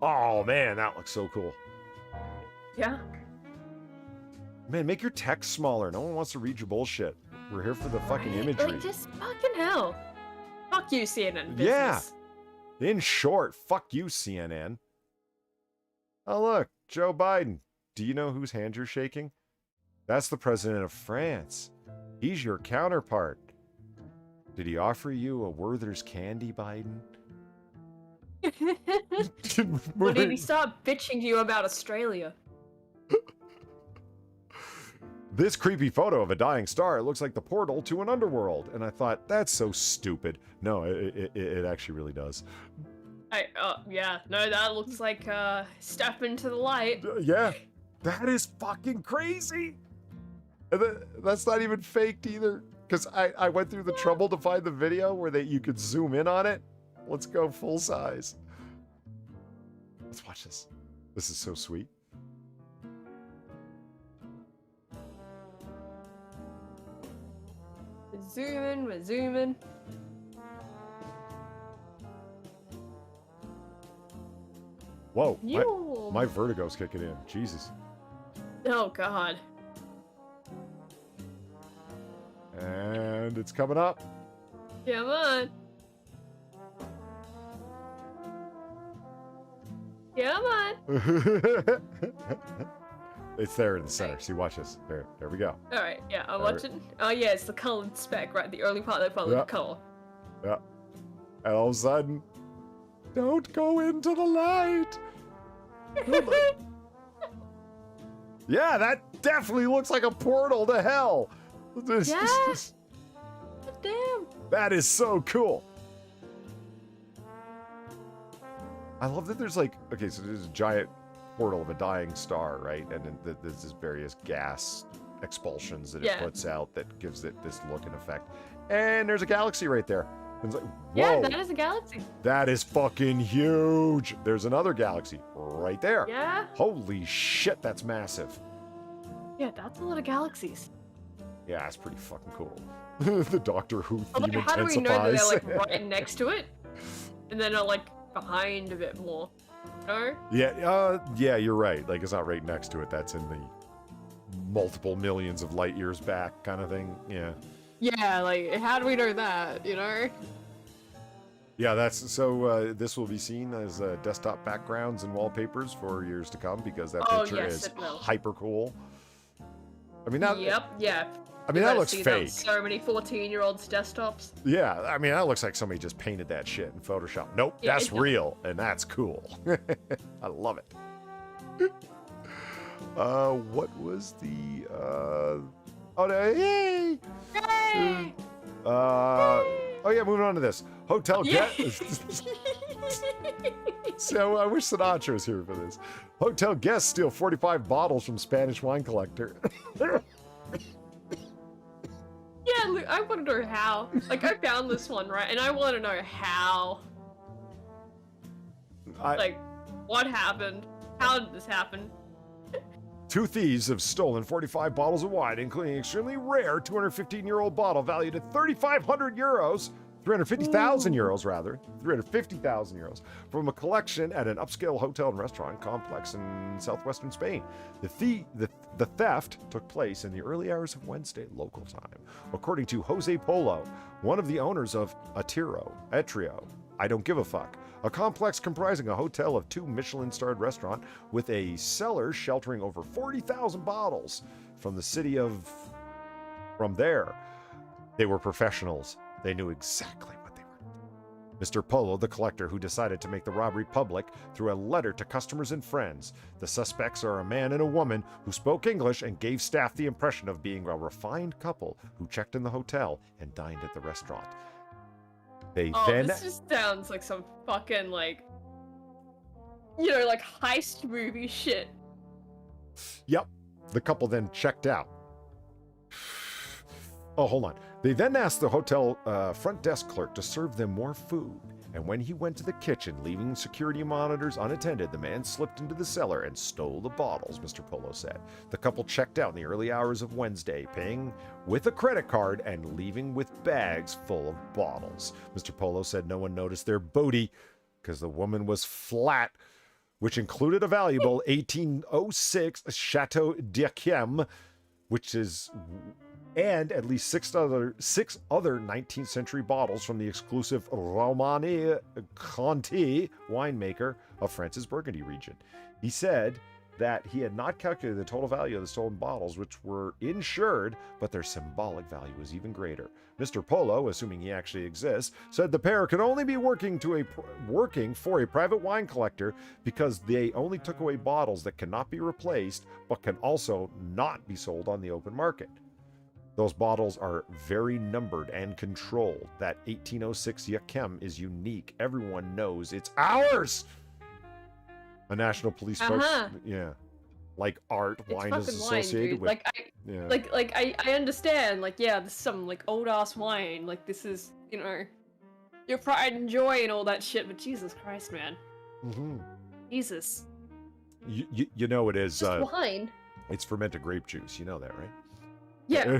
Oh, man, that looks so cool. Yeah. Man, make your text smaller. No one wants to read your bullshit. We're here for the fucking imagery. Like, just fucking hell. Fuck you, CNN business. Yeah. In short, fuck you, CNN. Oh, look, Joe Biden. Do you know whose hand you're shaking? That's the president of France. He's your counterpart. Did he offer you a Werther's candy, Biden? Or did he start bitching to you about Australia? This creepy photo of a dying star, it looks like the portal to an underworld. And I thought, that's so stupid. No, it actually really does. Yeah, no, that looks like, step into the light. Yeah, that is fucking crazy. And that's not even faked either. Because I went through the trouble to find the video where you could zoom in on it. Let's go full size. Let's watch this. This is so sweet. We're zooming. Whoa, my vertigo's kicking in. Jesus. Oh, God. And it's coming up. Come on. Come on. It's there in the center. See, watch this. There we go. All right, yeah, I'm watching. Oh, yeah, it's the colored speck, right? The early part that followed the color. Yeah. And all of a sudden, don't go into the light. Yeah, that definitely looks like a portal to hell. Yeah. Damn. That is so cool. I love that there's like, okay, so there's a giant portal of a dying star, right? And then there's this various gas expulsions that it puts out that gives it this look and effect. And there's a galaxy right there. And it's like, whoa. Yeah, that is a galaxy. That is fucking huge. There's another galaxy right there. Yeah. Holy shit, that's massive. Yeah, that's a lot of galaxies. Yeah, that's pretty fucking cool. The Doctor Who theme intensifies. How do we know that they're like right next to it? And then they're like behind a bit more. No? Yeah, you're right. Like, it's not right next to it. That's in the multiple millions of light years back kind of thing. Yeah. Yeah, like, how do we know that, you know? Yeah, that's so this will be seen as desktop backgrounds and wallpapers for years to come because that picture is hyper cool. I mean, that. Yep, yeah. I mean, that looks fake. So many 14-year-olds' desktops. Yeah, I mean, that looks like somebody just painted that shit in Photoshop. Nope, that's real, and that's cool. I love it. What was the oh no, hey! Yay! Oh yeah, moving on to this. Hotel guests. So I wish Sinatra was here for this. Hotel guests steal 45 bottles from Spanish wine collector. Yeah, look, I want to know how. Like, I found this one, right? And I want to know how. Like, what happened? How did this happen? Two thieves have stolen 45 bottles of wine, including an extremely rare 215-year-old bottle valued at 3,500 euros, 350,000 euros rather, 350,000 euros, from a collection at an upscale hotel and restaurant complex in southwestern Spain. The theft took place in the early hours of Wednesday local time, according to Jose Polo, one of the owners of Atrio, I don't give a fuck, a complex comprising a hotel of 2 Michelin-starred restaurant with a cellar sheltering over 40,000 bottles from the city of... From there, they were professionals. They knew exactly what they were. Mr. Polo, the collector who decided to make the robbery public through a letter to customers and friends. The suspects are a man and a woman who spoke English and gave staff the impression of being a refined couple who checked in the hotel and dined at the restaurant. They then... This just sounds like some fucking, like, you know, like heist movie shit. Yep. The couple then checked out. Oh, hold on. They then asked the hotel front desk clerk to serve them more food. And when he went to the kitchen, leaving security monitors unattended, the man slipped into the cellar and stole the bottles, Mr. Polo said. The couple checked out in the early hours of Wednesday, paying with a credit card and leaving with bags full of bottles. Mr. Polo said no one noticed their booty because the woman was flat, which included a valuable 1806 Chateau d'Yquem, which is... and at least six other 19th century bottles from the exclusive Rurouni Conti winemaker of France's Burgundy region. He said that he had not calculated the total value of the stolen bottles, which were insured, but their symbolic value was even greater. Mr. Polo, assuming he actually exists, said the pair could only be working for a private wine collector because they only took away bottles that cannot be replaced, but can also not be sold on the open market. Those bottles are very numbered and controlled. That 1806 Yquem is unique. Everyone knows it's ours! A national police yeah. Like art, It's wine is fucking associated wine, with... dude. Like, I understand. Like, yeah, this is some, like, old-ass wine. Like, this is, you know, your pride and joy and all that shit. But Jesus Christ, man. Mm-hmm. Jesus. You know it is... Just wine. It's fermented grape juice. You know that, right? Yeah.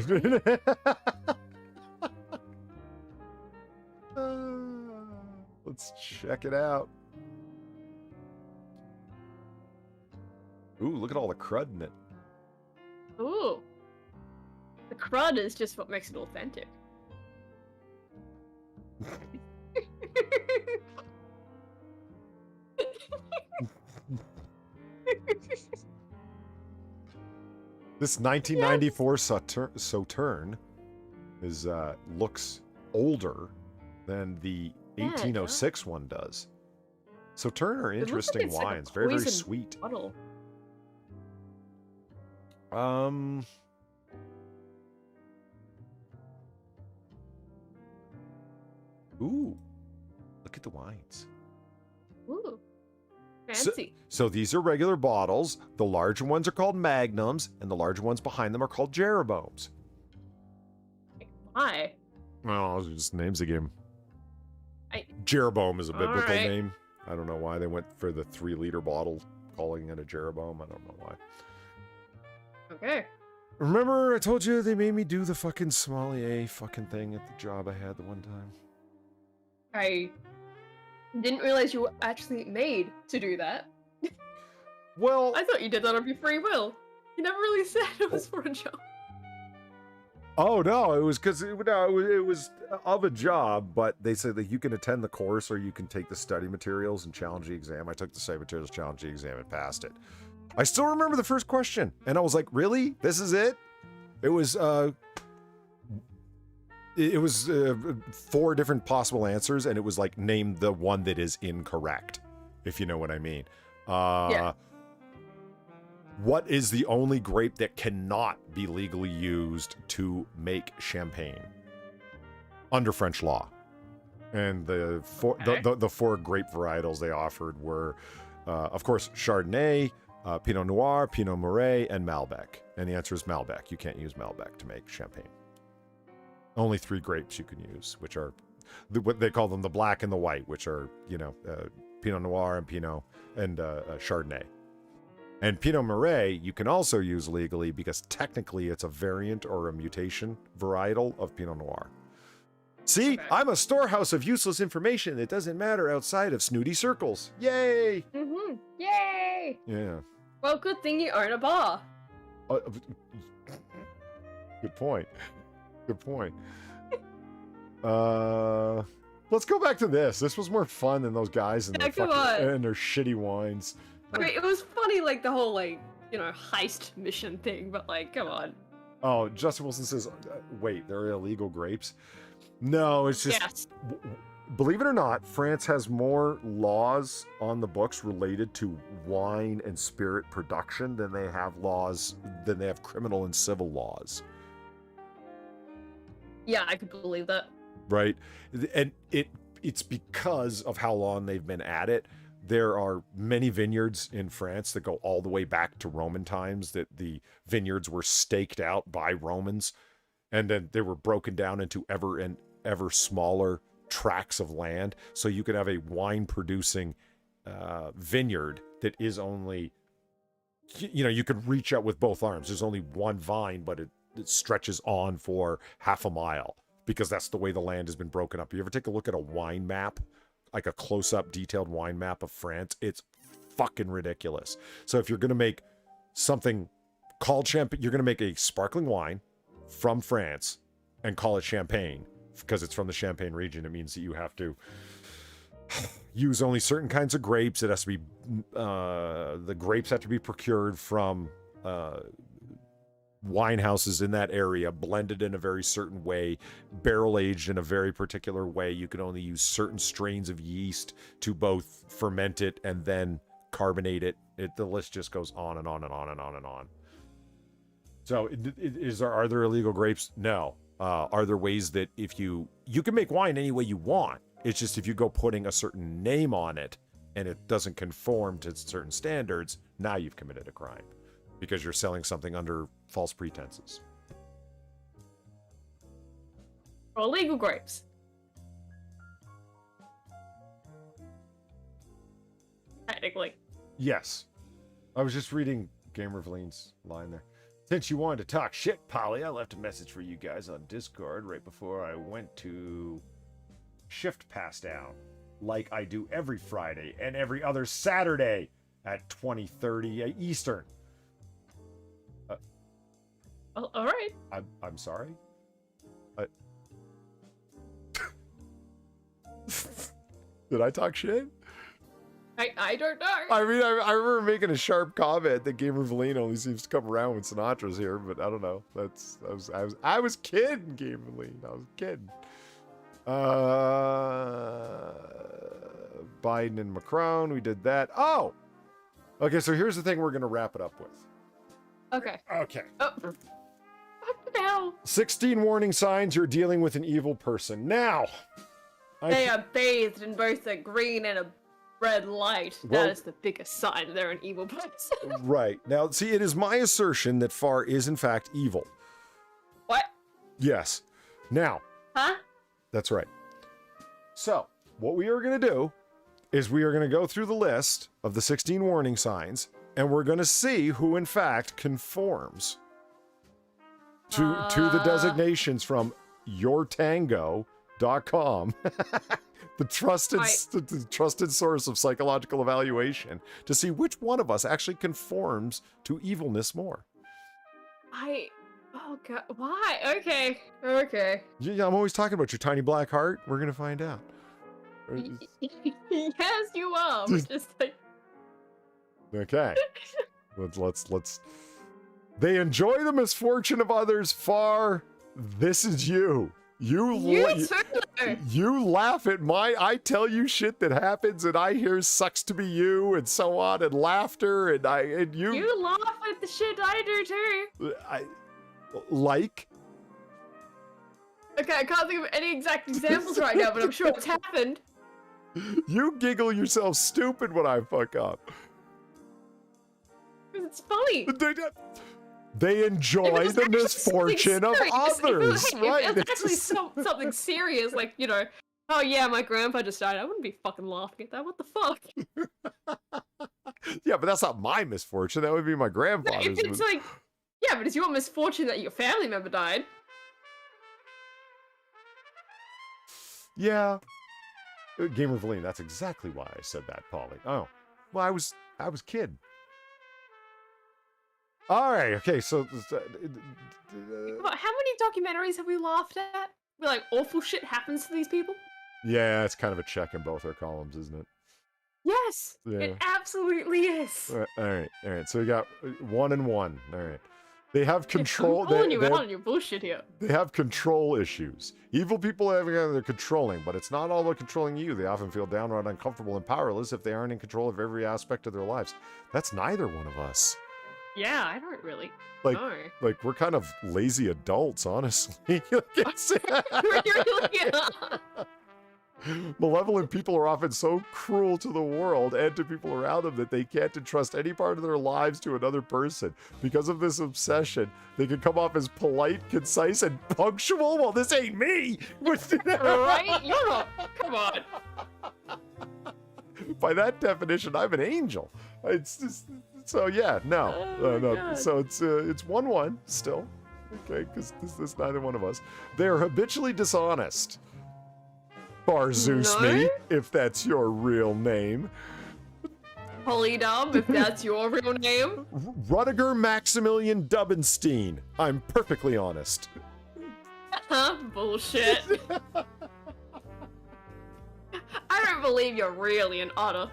Let's check it out. Ooh, look at all the crud in it. Ooh. The crud is just what makes it authentic. This 1994 Sauterne is looks older than the 1806 one does. Sauterne are interesting it's like wines, a very poison sweet. bottle. Ooh, look at the wines. Ooh. Fancy. So these are regular bottles. The larger ones are called magnums, and the larger ones behind them are called jeroboams. Why? Well, it's just names they gave them. Jeroboam is a biblical name. I don't know why they went for the 3-liter bottle, calling it a jeroboam. I don't know why. Okay. Remember I told you they made me do the fucking sommelier fucking thing at the job I had the one time? I didn't realize you were actually made to do that. Well, I thought you did that of your free will. You never really said it was for a job. oh no, it was because it was of a job, but they said that you can attend the course or you can take the study materials and challenge the exam. I took the study materials, challenge the exam, and passed it. I still remember the first question, and I was like, "Really? This is it?" It was 4 different possible answers, and it was like, name the one that is incorrect, if you know what I mean. Yeah. What is the only grape that cannot be legally used to make champagne under French law? And the four grape varietals they offered were, of course, Chardonnay, Pinot Noir, Pinot Meunier, and Malbec. And the answer is Malbec. You can't use Malbec to make champagne. Only 3 grapes you can use, which are what they call them, the black and the white, which are, Pinot Noir and Pinot and Chardonnay. And Pinot Meunier you can also use legally because technically it's a variant or a mutation varietal of Pinot Noir. See, Okay. I'm a storehouse of useless information that doesn't matter outside of snooty circles. Yay! Mm-hmm. Yay! Yeah. Well, good thing you own a bar. Good point. Good point. Let's go back to this. This was more fun than those guys and, Yeah, their, come on. and their shitty wines. I mean, it was funny, like, the whole, like, heist mission thing, but, like, come on. Oh, Justin Wilson says, wait, they're illegal grapes? No, it's just, Yes. believe it or not, France has more laws on the books related to wine and spirit production than they have criminal and civil laws. Yeah, I could believe that. Right? And it's because of how long they've been at it. There are many vineyards in France that go all the way back to Roman times, that the vineyards were staked out by Romans, and then they were broken down into ever smaller tracts of land. So you could have a wine producing vineyard that is only, you could reach out with both arms. There's only one vine, but it stretches on for half a mile because that's the way the land has been broken up. You ever take a look at a wine map, like a close-up detailed wine map of France? It's fucking ridiculous. So if you're going to make something called champagne, you're going to make a sparkling wine from France and call it champagne because it's from the Champagne region. It means that you have to use only certain kinds of grapes. It has to be, the grapes have to be procured from wine houses in that area, blended in a very certain way, barrel aged in a very particular way. You can only use certain strains of yeast to both ferment it and then carbonate it. The list just goes on and on and on and on and on. So are there illegal grapes? No. Are there ways that if you can make wine any way you want? It's just if you go putting a certain name on it and it doesn't conform to certain standards, now you've committed a crime because you're selling something under false pretenses. Or illegal grapes. Technically. Yes. I was just reading Gamer Vlean's line there. Since you wanted to talk shit, Polly, I left a message for you guys on Discord right before I went to shift pass down, like I do every Friday and every other Saturday at 20:30 Eastern. All right. I'm sorry. Did I talk shit? I don't know. I mean, I remember making a sharp comment that Gamer Valine only seems to come around when Sinatra's here, but I don't know. I was kidding, Gamer Valine. I was kidding. Biden and Macron, we did that. Oh, okay. So here's the thing we're gonna wrap it up with. Okay. Okay. Oh. What the hell? 16 warning signs you're dealing with an evil person. Now, They are bathed in both a green and a red light. Well- That is the biggest sign they're an evil person. right. Now, see, it is my assertion that Far is in fact evil. What? Yes. Now, Huh? that's right. So, what we are going to do is we are going to go through the list of the 16 warning signs, and we're going to see who in fact conforms to the designations from yourtango.com, the trusted source of psychological evaluation, to see which one of us actually conforms to evilness more. Oh god, why? Okay. Yeah, I'm always talking about your tiny black heart. We're gonna find out. Yes, you are. We're just like, Okay. Let's. They enjoy the misfortune of others. Far. This is you. You too. You laugh at I tell you shit that happens and I hear sucks to be you and so on and laughter and you. You laugh at the shit I do too. Like? Okay, I can't think of any exact examples right now, but I'm sure it's happened. You giggle yourself stupid when I fuck up. It's funny. They enjoy the misfortune of others, right? If it's actually something serious, like, you know, oh yeah, my grandpa just died, I wouldn't be fucking laughing at that. What the fuck? Yeah, but that's not my misfortune. That would be my grandfather's. If it's like, yeah, but it's your misfortune that your family member died. Yeah. Gamer Valine, that's exactly why I said that, Polly. Oh, well, I was kid. All right, okay, so... How many documentaries have we laughed at? Where, like, awful shit happens to these people? Yeah, it's kind of a check in both our columns, isn't it? Yes, Yeah. it absolutely is. All right, so we got 1 and 1. All right. They have control... I'm calling you out on your bullshit here. They have control issues. Evil people they're controlling, but it's not all about controlling you. They often feel downright uncomfortable and powerless if they aren't in control of every aspect of their lives. That's neither one of us. Yeah, I don't really. Like, know. like we're kind of lazy adults, honestly. Malevolent people are often so cruel to the world and to people around them that they can't entrust any part of their lives to another person. Because of this obsession, they can come off as polite, concise, and punctual. Well, this ain't me. Right? You're not. Come on. By that definition, I'm an angel. It's just, so yeah, no, no. God. So it's 1-1 still, okay? Because this is neither one of us. They are habitually dishonest. FarZoosme, No? if that's your real name. Polydub, if that's your real name. Rudiger Maximilian Dubenstein. I'm perfectly honest. Huh? Bullshit. I don't believe you're really an otter.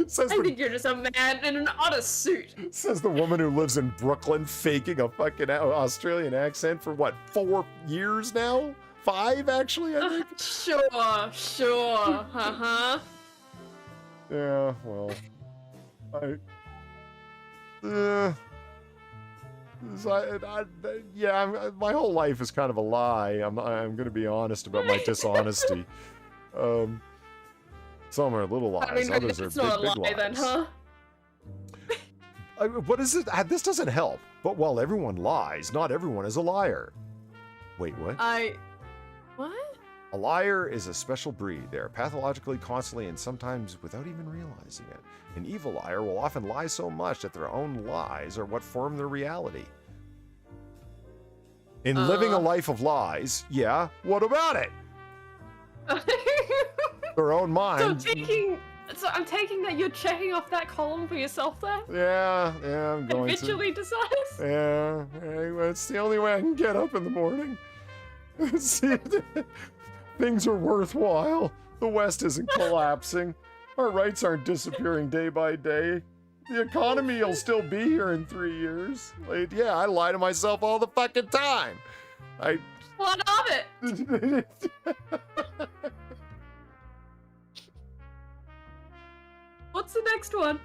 Says I the, think you're just a man in an otter suit. says the woman who lives in Brooklyn faking a fucking Australian accent for what, 4 years now? 5 actually, I think? Sure. Uh-huh. Yeah, well, my whole life is kind of a lie. I'm gonna be honest about my dishonesty. Some are little lies, I mean, others are it's big, not a big lie lies. then, huh? What is it? This doesn't help. But while everyone lies, not everyone is a liar. Wait, what? What? A liar is a special breed. They are pathologically, constantly, and sometimes without even realizing it. An evil liar will often lie so much that their own lies are what form their reality. In living a life of lies, yeah, what about it? Their own mind. So I'm taking that you're checking off that column for yourself then? Yeah, I'm going Habitually dishonest? Yeah, it's the only way I can get up in the morning. See, things are worthwhile. The West isn't collapsing. Our rights aren't disappearing day by day. The economy will still be here in 3 years. Like, yeah, I lie to myself all the fucking time. What of it? What's the next one?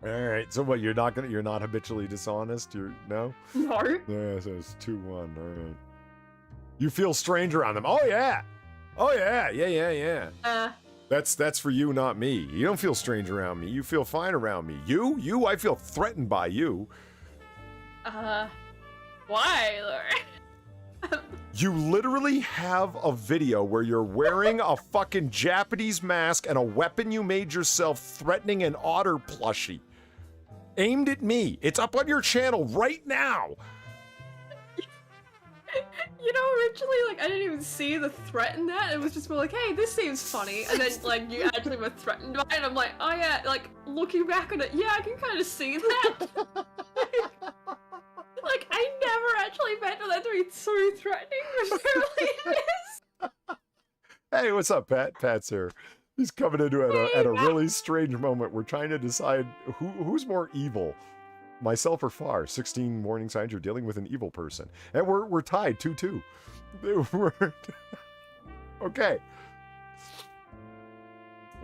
All right. So what? You're not habitually dishonest. No. No. Yeah. So it's 2-1. All right. You feel strange around them. Oh yeah. Yeah. That's for you, not me. You don't feel strange around me. You feel fine around me. You. I feel threatened by you. Why? You literally have a video where you're wearing a fucking Japanese mask and a weapon you made yourself threatening an otter plushie. Aimed at me. It's up on your channel right now. You know, originally, like, I didn't even see the threat in that. It was just more like, hey, this seems funny. And then, like, you actually were threatened by it. And I'm like, oh yeah, like, looking back on it, yeah, I can kind of see that. Like, I never actually meant for that to be so threatening, but apparently it is. Hey, what's up, Pat? Pat's here. He's coming into it at a really strange moment. We're trying to decide who's more evil. myself or Far. 16 warning signs you're dealing with an evil person. And we're tied 2-2. Okay.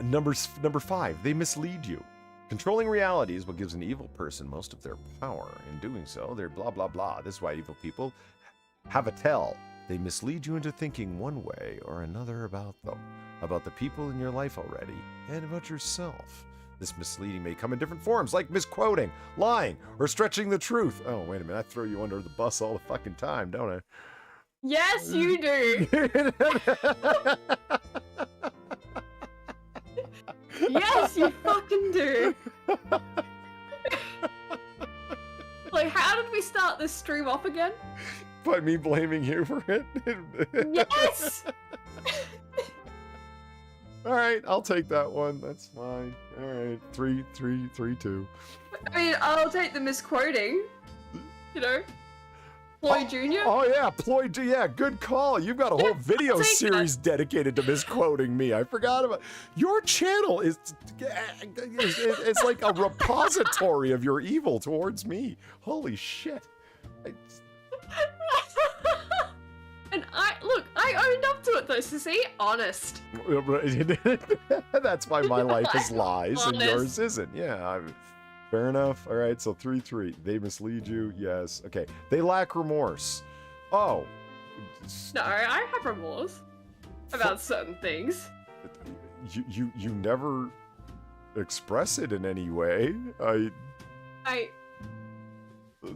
Number 5, they mislead you. Controlling reality is what gives an evil person most of their power. In doing so, they're blah, blah, blah. This is why evil people have a tell. They mislead you into thinking one way or another about them, about the people in your life already, and about yourself. This misleading may come in different forms, like misquoting, lying, or stretching the truth. Oh, wait a minute, I throw you under the bus all the fucking time, don't I? Yes, you do. Yes, you fucking do. Like, how did we start this stream off again? By me blaming you for it? Yes! Alright, I'll take that one. That's fine. Alright, 3-2. I mean, I'll take the misquoting. You know? Floyd Jr.? Oh yeah, Floyd, yeah, good call. You've got a whole video series dedicated to misquoting me. I forgot about your channel is it's like a repository of your evil towards me. Holy shit. And I owned up to it though, so see? Honest. That's why my life is lies and Honest. yours isn't. Yeah, fair enough. All right, so 3-3. They mislead you. Yes. Okay. They lack remorse. Oh. No, I have remorse about certain things. You never express it in any way. I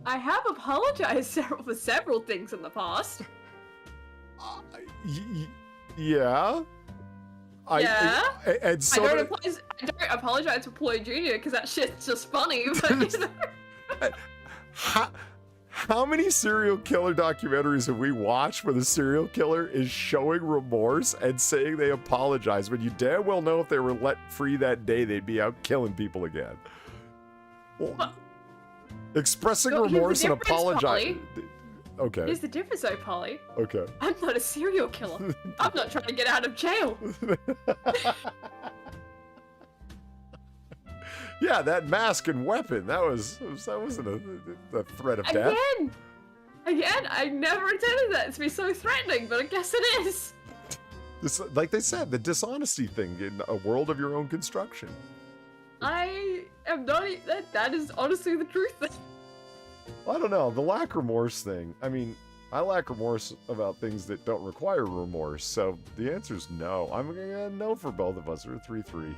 have apologized for several things in the past. Yeah. Yeah. And so I don't apologize for Floyd Jr. because that shit's just funny. But you know. How many serial killer documentaries have we watched where the serial killer is showing remorse and saying they apologize when you damn well know if they were let free that day they'd be out killing people again? Well, expressing remorse and apologizing. Okay. Here's the difference though, Polly. Okay. I'm not a serial killer. I'm not trying to get out of jail. Yeah, that mask and weapon, that wasn't a threat of death. Again, I never intended that to be so threatening, but I guess it is. This, like they said, the dishonesty thing in a world of your own construction. I am not. That is honestly the truth. I don't know, the lack remorse thing. I mean, I lack remorse about things that don't require remorse, so the answer is no. I'm gonna no for both of us. We're 3-3.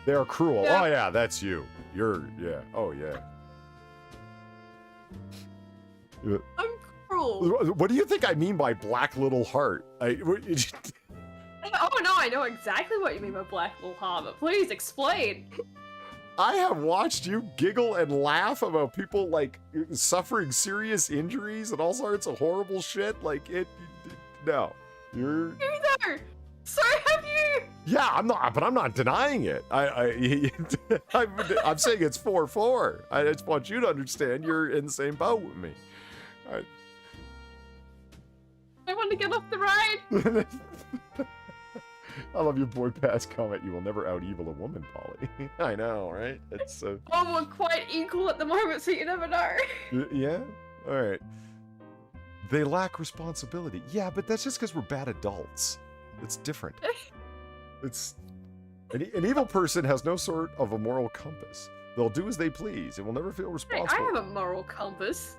They are cruel. Yeah. Oh yeah, that's you. Yeah. Oh yeah. I'm cruel. What do you think I mean by black little heart? Oh no, I know exactly what you mean by black little heart, but please explain. I have watched you giggle and laugh about people like suffering serious injuries and all sorts of horrible shit. Like no, you're. You though. So have you. Yeah, I'm not denying it. I'm saying it's 4-4. I just want you to understand you're in the same boat with me. I want to get off the ride. I love your boy Pass comment. You will never out evil a woman, Polly. I know, right? It's Oh, we're quite equal at the moment, so you never know. Yeah. All right. They lack responsibility. Yeah, but that's just because we're bad adults. It's different. It's an evil person has no sort of a moral compass. They'll do as they please and will never feel Hey, responsible. I have a moral compass.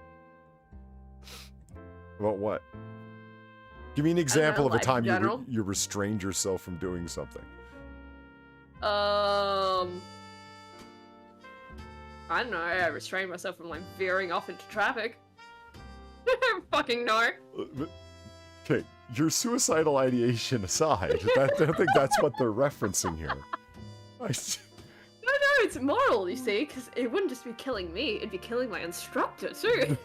About what? Give me an example of a life in time general. you restrained yourself from doing something. I don't know. I restrained myself from like veering off into traffic. Fucking no. Okay, your suicidal ideation aside, I don't think that's what they're referencing here. No, it's moral, you see, because it wouldn't just be killing me, it'd be killing my instructor, too.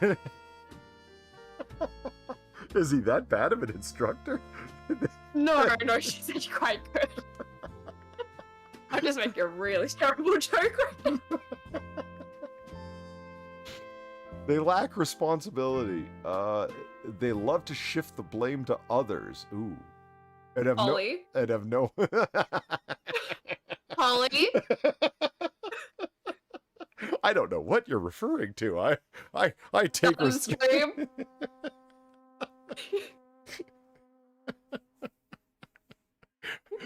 Is he that bad of an instructor? No, she's actually quite good. I'm just making a really terrible joke right now. They lack responsibility. They love to shift the blame to others. Ooh. And have Polly? no... Polly? I don't know what you're referring to. I take Scream.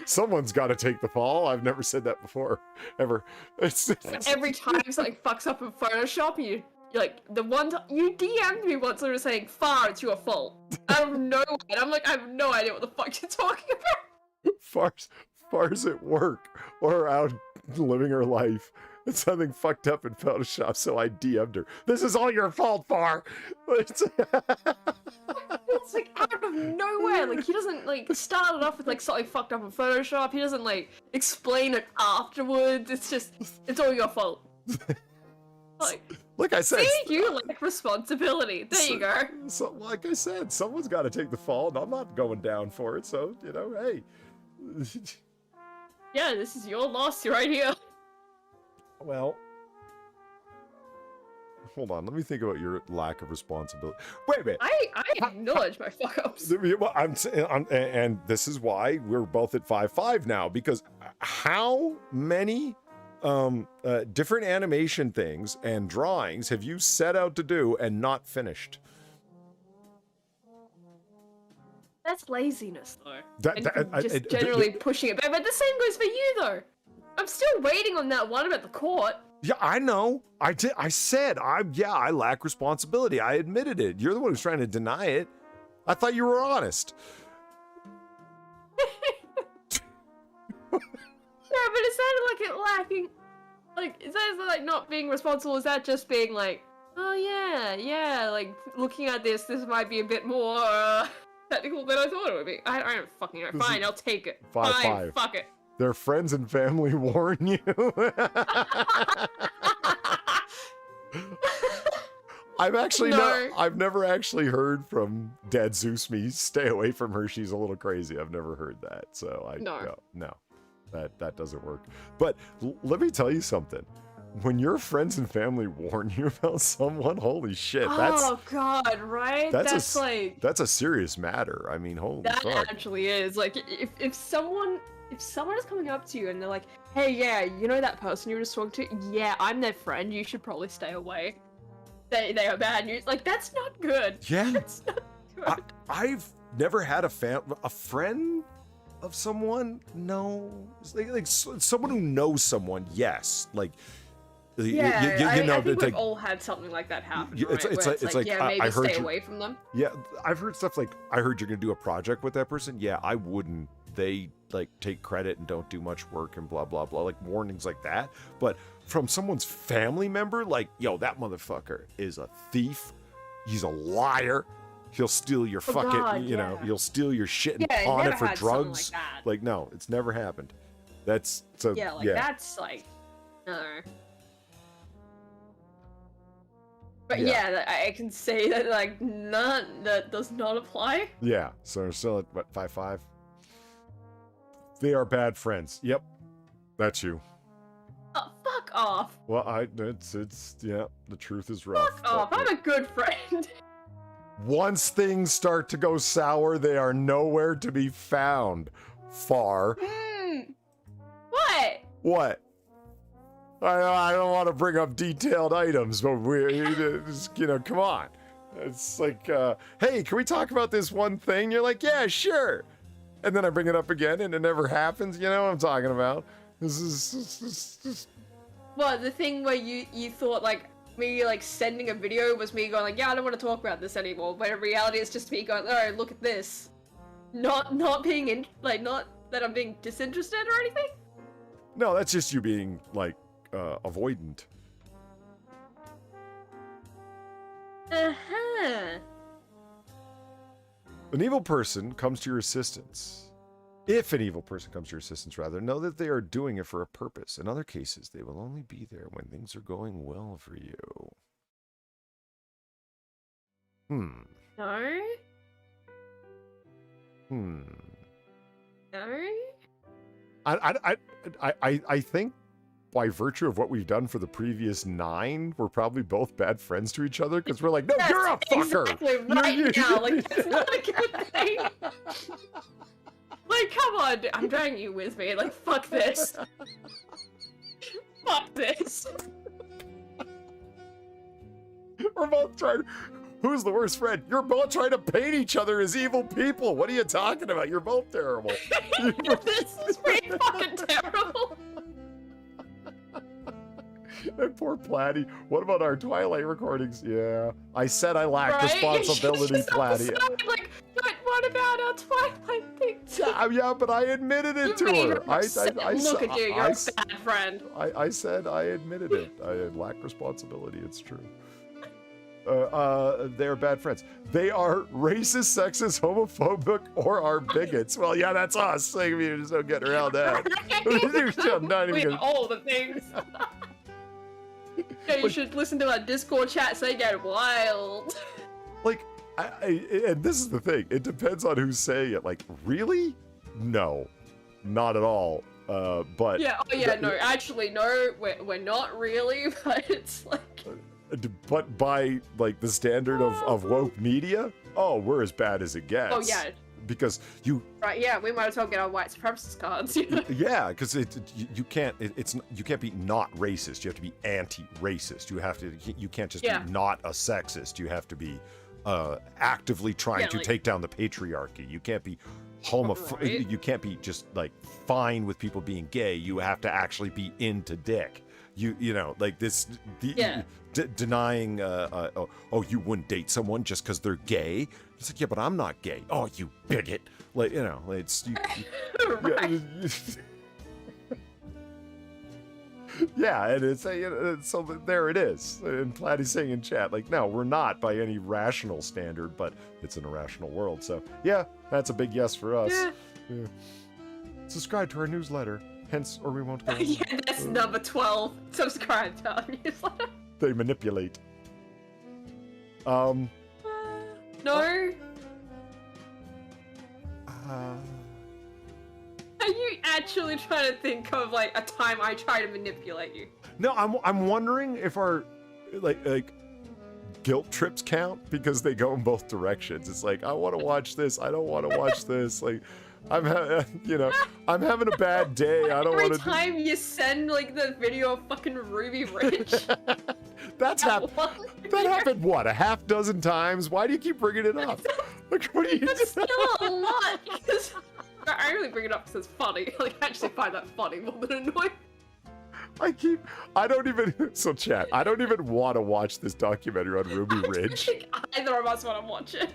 Someone's got to take the fall. I've never said that before, ever. Every time something fucks up in Photoshop, you're like, the one time you DM'd me once, sort of saying, "Far, it's your fault." Out of nowhere, and I'm like, I have no idea what the fuck you're talking about. Far's at work or out living her life. And something fucked up in Photoshop, so I DM'd her. This is all your fault, Far. It's like out of nowhere. Like, he doesn't like start it off with like something fucked up in Photoshop. He doesn't like explain it afterwards. It's just, it's all your fault. Like I said, see, you like responsibility. There you go. So, like I said, someone's got to take the fall, and I'm not going down for it. So, you know, hey. Yeah, this is your loss. You're right here. Well, hold on. Let me think about your lack of responsibility. Wait a minute. I acknowledge my fuck ups. Well, and this is why we're both at 5-5 now, because how many different animation things and drawings have you set out to do and not finished? That's laziness, though. Just generally pushing it back. But the same goes for you, though. I'm still waiting on that one about the court. Yeah, I know. I said, I lack responsibility. I admitted it. You're the one who's trying to deny it. I thought you were honest. No, but it sounded like it lacking. Like, is that like not being responsible? Is that just being like, oh yeah, like looking at this might be a bit more technical than I thought it would be. I don't fucking know. Fine, I'll take it. 5-5. Fuck it. Their friends and family warn you. I've never actually heard from Dead FarZoosme, stay away from her, she's a little crazy. I've never heard that. So no, that doesn't work. But let me tell you something. When your friends and family warn you about someone, holy shit, oh god, right? That's a serious matter. I mean, holy that fuck. Actually is. Like, if someone is coming up to you and they're like, hey, yeah, you know that person you were just talking to? Yeah, I'm their friend. You should probably stay away. They are bad news. Like, that's not good. Yeah. That's not good. I've never had a friend of someone. No, like someone who knows someone. Yes, like. Yeah, you know, I think we've like, all had something like that happen. It's like yeah, maybe I heard stay away from them. Yeah, I've heard stuff like, I heard you're gonna do a project with that person. Yeah, I wouldn't. They like take credit and don't do much work and blah blah blah, like warnings like that. But from someone's family member, like, yo, that motherfucker is a thief. He's a liar. He'll steal your you know, he'll steal your shit and pawn it for drugs. Like, no, it's never happened. That's so. Yeah, like that's like, no. But yeah, I can say that like that does not apply. Yeah, so we're still at what, 5-5? They are bad friends. Yep, that's you. Oh, fuck off. Well, it's yeah, the truth is rough. Fuck off. I'm a good friend. Once things start to go sour, they are nowhere to be found. Far. What? What? I don't want to bring up detailed items, but you know, come on. It's like, hey, can we talk about this one thing? You're like, yeah, sure. And then I bring it up again and it never happens. You know what I'm talking about? This is What, the thing where you thought like me like sending a video was me going like, yeah, I don't want to talk about this anymore. But in reality, it's just me going, all right, look at this. Not being not that I'm being disinterested or anything. No, that's just you being like, avoidant. Uh-huh. An evil person comes to your assistance. If an evil person comes to your assistance, rather, know that they are doing it for a purpose. In other cases, they will only be there when things are going well for you. No? No? I think by virtue of what we've done for the previous 9, we're probably both bad friends to each other because we're like, no, you're a fucker. Exactly right now. Like, that's not a good thing. Like, come on, I'm dragging you with me. Like, fuck this. Fuck this. We're both trying. Who's the worst friend? You're both trying to paint each other as evil people. What are you talking about? You're both terrible. This is pretty fucking terrible. And poor Platy. What about our Twilight recordings? Yeah. I said I lacked Right? responsibility, She's Platy. like, but what about our Twilight thing? Yeah, but I admitted it to her. Look at you, you're a bad friend. I said I admitted it. I lack responsibility. It's true. They're bad friends. They are racist, sexist, homophobic, or are bigots. Well, yeah, that's us. Like, we just don't get around that. Not even We all the things. Yeah, you should listen to our Discord chats. They get wild. Like, and this is the thing. It depends on who's saying it. Like, really? No, not at all. But yeah, oh yeah, no, actually, no, we're not really, but it's like. But by like the standard of woke media, oh, we're as bad as it gets. Oh yeah. Because you. Right, yeah, we might as well get our white supremacist cards. You know? Yeah, because you can't you can't be not racist. You have to be anti-racist. You can't just be not a sexist. You have to be actively trying to take down the patriarchy. You can't be homophobic. Right. You can't be just like fine with people being gay. You have to actually be into dick. You know, like this. Denying you wouldn't date someone just because they're gay. It's like, yeah, but I'm not gay. Oh, you bigot. Like, you know, it's right. Yeah, and it's so there it is. And Platy's saying in chat, like, no, we're not by any rational standard, but it's an irrational world. So yeah, that's a big yes for us. Yeah. Subscribe to our newsletter, hence, or we won't go. Yeah, that's number 12. Subscribe to our newsletter. They manipulate. No. Are you actually trying to think of like a time I try to manipulate you? No, I'm wondering if our like guilt trips count because they go in both directions. It's like I want to watch this, I don't want to watch this. Like I'm having a bad day. I don't want to. Every time you send like the video of fucking Ruby Ridge. That happened what, a half dozen times? Why do you keep bringing it up? Like, what are you? That's still a lot. Because I really bring it up because it's funny. Like, I actually find that funny more than annoying. I don't even want to watch this documentary on Ruby Ridge. I don't think either of us want to watch it.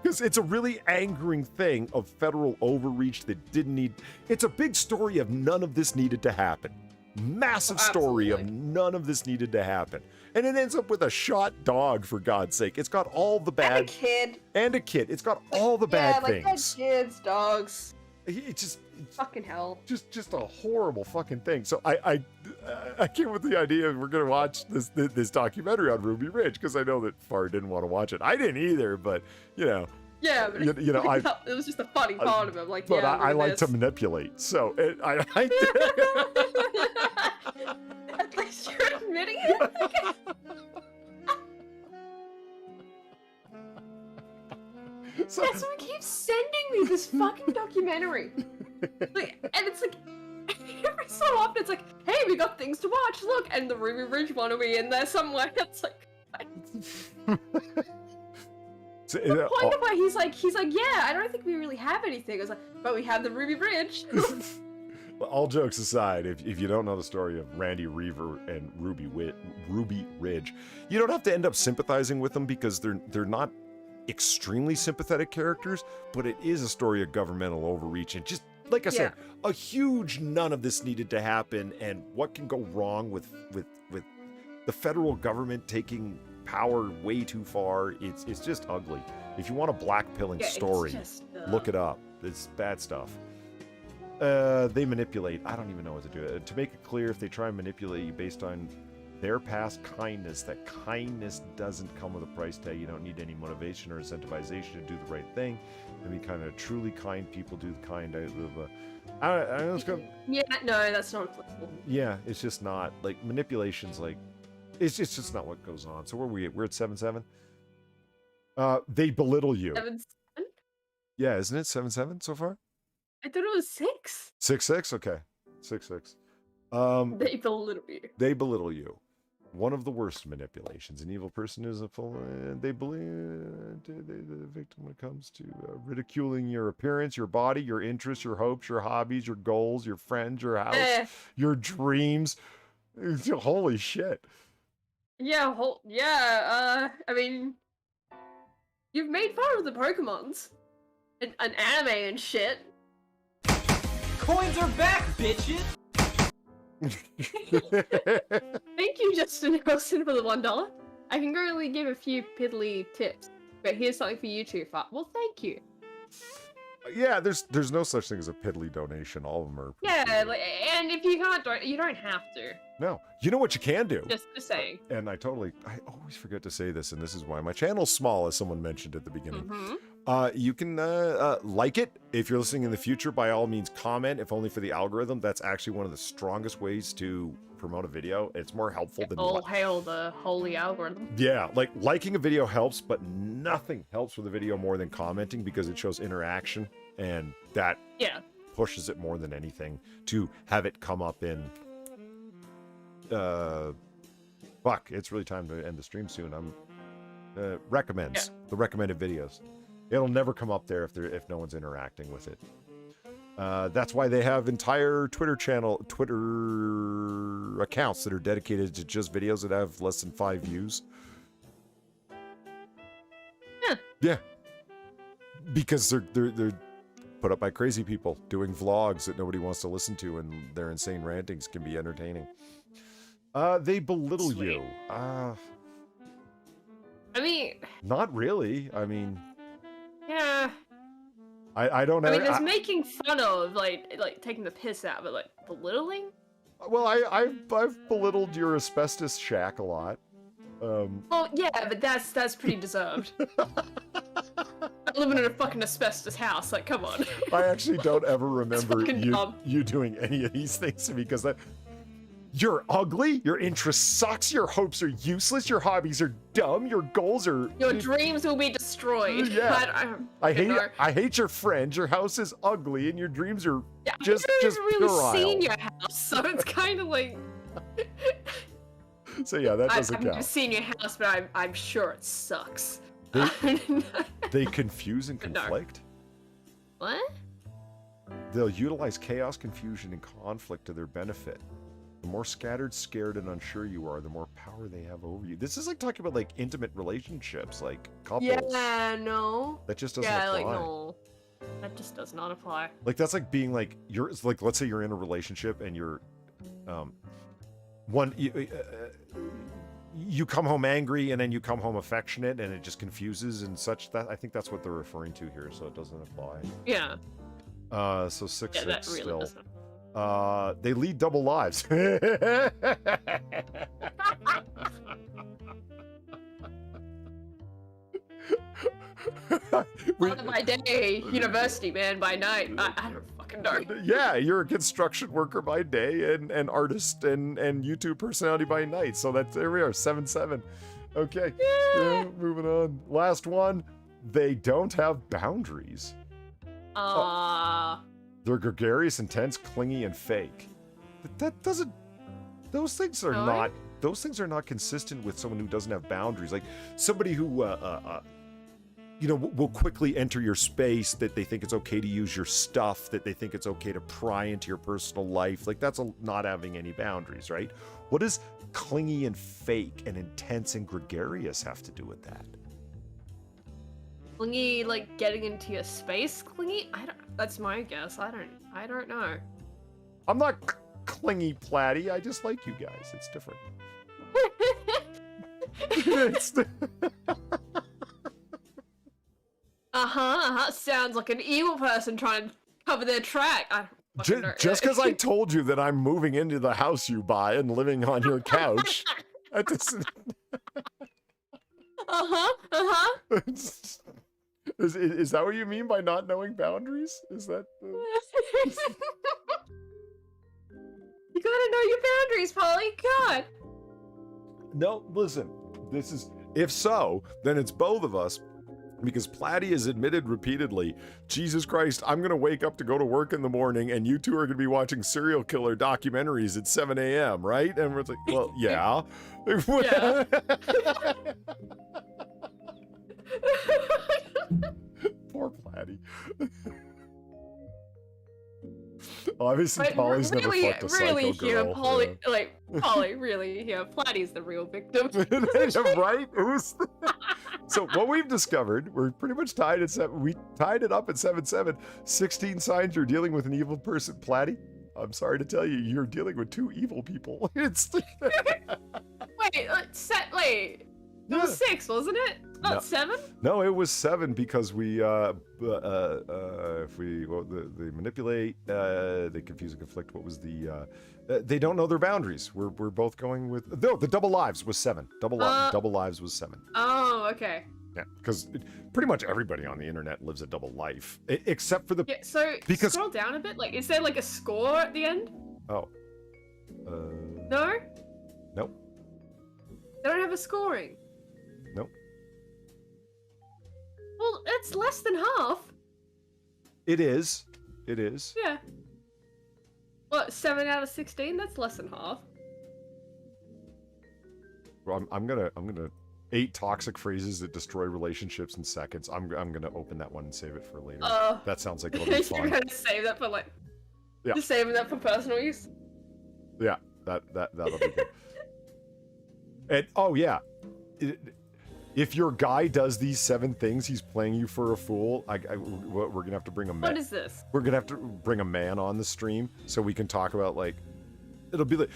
Because it's a really angering thing of federal overreach that didn't need. It's a big story of none of this needed to happen. Massive story of none of this needed to happen. And it ends up with a shot dog, for God's sake. It's got all the bad. And a kid. It's got all the bad things. Yeah, like kids, dogs. It's just. Fucking hell. Just a horrible fucking thing. So I came with the idea we're gonna watch this documentary on Ruby Ridge because I know that Far didn't want to watch it. I didn't either, but you know. Yeah, but it was just a funny part of it. Like, but yeah, I like to manipulate, so I At least you're admitting it. So, that's why he keeps sending me this fucking documentary. Like, and it's like every so often it's like, hey, we got things to watch. Look, and the Ruby Ridge one will be in there somewhere. It's like. So, the point of why he's like, yeah, I don't think we really have anything. I was like, but we have the Ruby Ridge. All jokes aside, if you don't know the story of Randy Reaver and Ruby Ridge, you don't have to end up sympathizing with them because they're not extremely sympathetic characters, but it is a story of governmental overreach and just like I said, a huge none of this needed to happen. And what can go wrong with the federal government taking power way too far? It's just ugly. If you want a black-pilling story, look it up. It's bad stuff. They manipulate. I don't even know what to do. To make it clear, if they try and manipulate you based on their past kindness, that kindness doesn't come with a price tag. You don't need any motivation or incentivization to do the right thing. I mean, kind of truly kind people do the kind. Yeah, no, that's not applicable. Yeah, it's just not. Like, manipulation's like, it's just not what goes on. So where are we at? We're at 7-7? They belittle you. 7-7? Yeah, isn't it 7-7 so far? I thought it was 6. 6-6? Okay. 6-6. They belittle you. They belittle you. one of the worst manipulations. An evil person is a full. They believe the victim when it comes to ridiculing your appearance, your body, your interests, your hopes, your hobbies, your goals, your friends, your house, your dreams. Holy shit! Yeah, I mean, you've made fun of the Pokemons, and an anime and shit. Coins are back, bitches! Thank you, Justin Nelson, for the $1. I can really give a few piddly tips, but here's something for you too, Far. Well, thank you. Yeah, there's no such thing as a piddly donation. All of them are. Yeah, like, and if you can't, you don't have to. No, you know what you can do. Just saying. And I always forget to say this, and this is why my channel's small, as someone mentioned at the beginning. Mm-hmm. You can like it. If you're listening in the future, by all means comment, if only for the algorithm. That's actually one of the strongest ways to promote a video. It's more helpful than all hail the holy algorithm. Yeah, like liking a video helps, but nothing helps with a video more than commenting, because it shows interaction, and that pushes it more than anything to have it come up in fuck, it's really time to end the stream soon. Recommends the recommended videos. It'll never come up there if no one's interacting with it. That's why they have entire Twitter accounts that are dedicated to just videos that have less than 5 views. Yeah. Because they're put up by crazy people doing vlogs that nobody wants to listen to, and their insane rantings can be entertaining. They belittle you. I mean, not really. I mean, yeah. I don't know. I mean, there's making fun of, like taking the piss out, but like belittling. Well, I've belittled your asbestos shack a lot. Well, yeah, but that's pretty deserved. I'm living in a fucking asbestos house. Like, come on. I actually don't ever remember dumb. you doing any of these things to me, because you're ugly, your interest sucks, your hopes are useless, your hobbies are dumb, your goals are... Your dreams will be destroyed. Yeah. I hate your friends, your house is ugly, and your dreams are just really puerile. seen your house, so it's kind of like... So yeah, that doesn't I've count. never seen your house, but I'm sure it sucks. They confuse and conflict. What? They'll utilize chaos, confusion, and conflict to their benefit. The more scattered, scared, and unsure you are, the more power they have over you. This is like talking about like intimate relationships, like couples. Yeah, no. That just doesn't apply. Like no. That just does not apply. Like that's like being like it's like, let's say you're in a relationship and you're you come home angry and then you come home affectionate, and it just confuses and such. That I think that's what they're referring to here, so it doesn't apply. Yeah. So 6-6 that really still. doesn't. They lead double lives. Father by day, university man by night. I don't fucking know. Yeah, you're a construction worker by day and artist and YouTube personality by night. So there we are, 7-7. Okay, yeah, moving on. Last one. They don't have boundaries. They're gregarious, intense, clingy, and fake. But that doesn't... Those things are not... Those things are not consistent with someone who doesn't have boundaries. Like, somebody who, will quickly enter your space, that they think it's okay to use your stuff, that they think it's okay to pry into your personal life. Like, that's not having any boundaries, right? What does clingy and fake and intense and gregarious have to do with that? Clingy, like getting into your space. Clingy? That's my guess. I don't know. I'm not clingy, Platty. I just like you guys. It's different. Sounds like an evil person trying to cover their track. Just because I told you that I'm moving into the house you buy and living on your couch, that doesn't... Is that what you mean by not knowing boundaries? Is that... You gotta know your boundaries, Polly. God. No, listen. This is... If so, then it's both of us Because Platty has admitted repeatedly, Jesus Christ, I'm going to wake up to go to work in the morning and you two are going to be watching serial killer documentaries at 7 a.m., right? And we're like, well, yeah. Yeah. Poor Platty. Obviously, But Polly's never really, fucked a really psycho here, girl. Polly, like, Polly, really here, Platty's the real victim. Yeah, right? So what we've discovered, we're pretty much tied at 7. We tied it up at 7-7. 16 signs you're dealing with an evil person. Platty, I'm sorry to tell you, you're dealing with 2 evil people. It's Wait, it was 6, wasn't it? Not No. 7? No, it was 7 because we if we they manipulate, they confuse and conflict. What was the they don't know their boundaries. We're both going with the double lives was 7. Double lives was 7. Oh, okay. Yeah, because pretty much everybody on the internet lives a double life, except for the Yeah, so Because- scroll down a bit. Like, is there like a score at the end? oh No? nope. They don't have a scoring. Nope. Well, that's less than half. It is. It is. Yeah. What, 7 out of 16? That's less than half. Well, I'm gonna 8 toxic phrases that destroy relationships in seconds. I'm gonna open that one and save it for later. That sounds like it'll be You're fun. gonna save that for like... Yeah. You're saving that for personal use? Yeah, that'll be good. And oh yeah, if your guy does these 7 things, he's playing you for a fool. We're gonna have to bring a man. What is this? We're gonna have to bring a man on the stream so we can talk about like. It'll be like.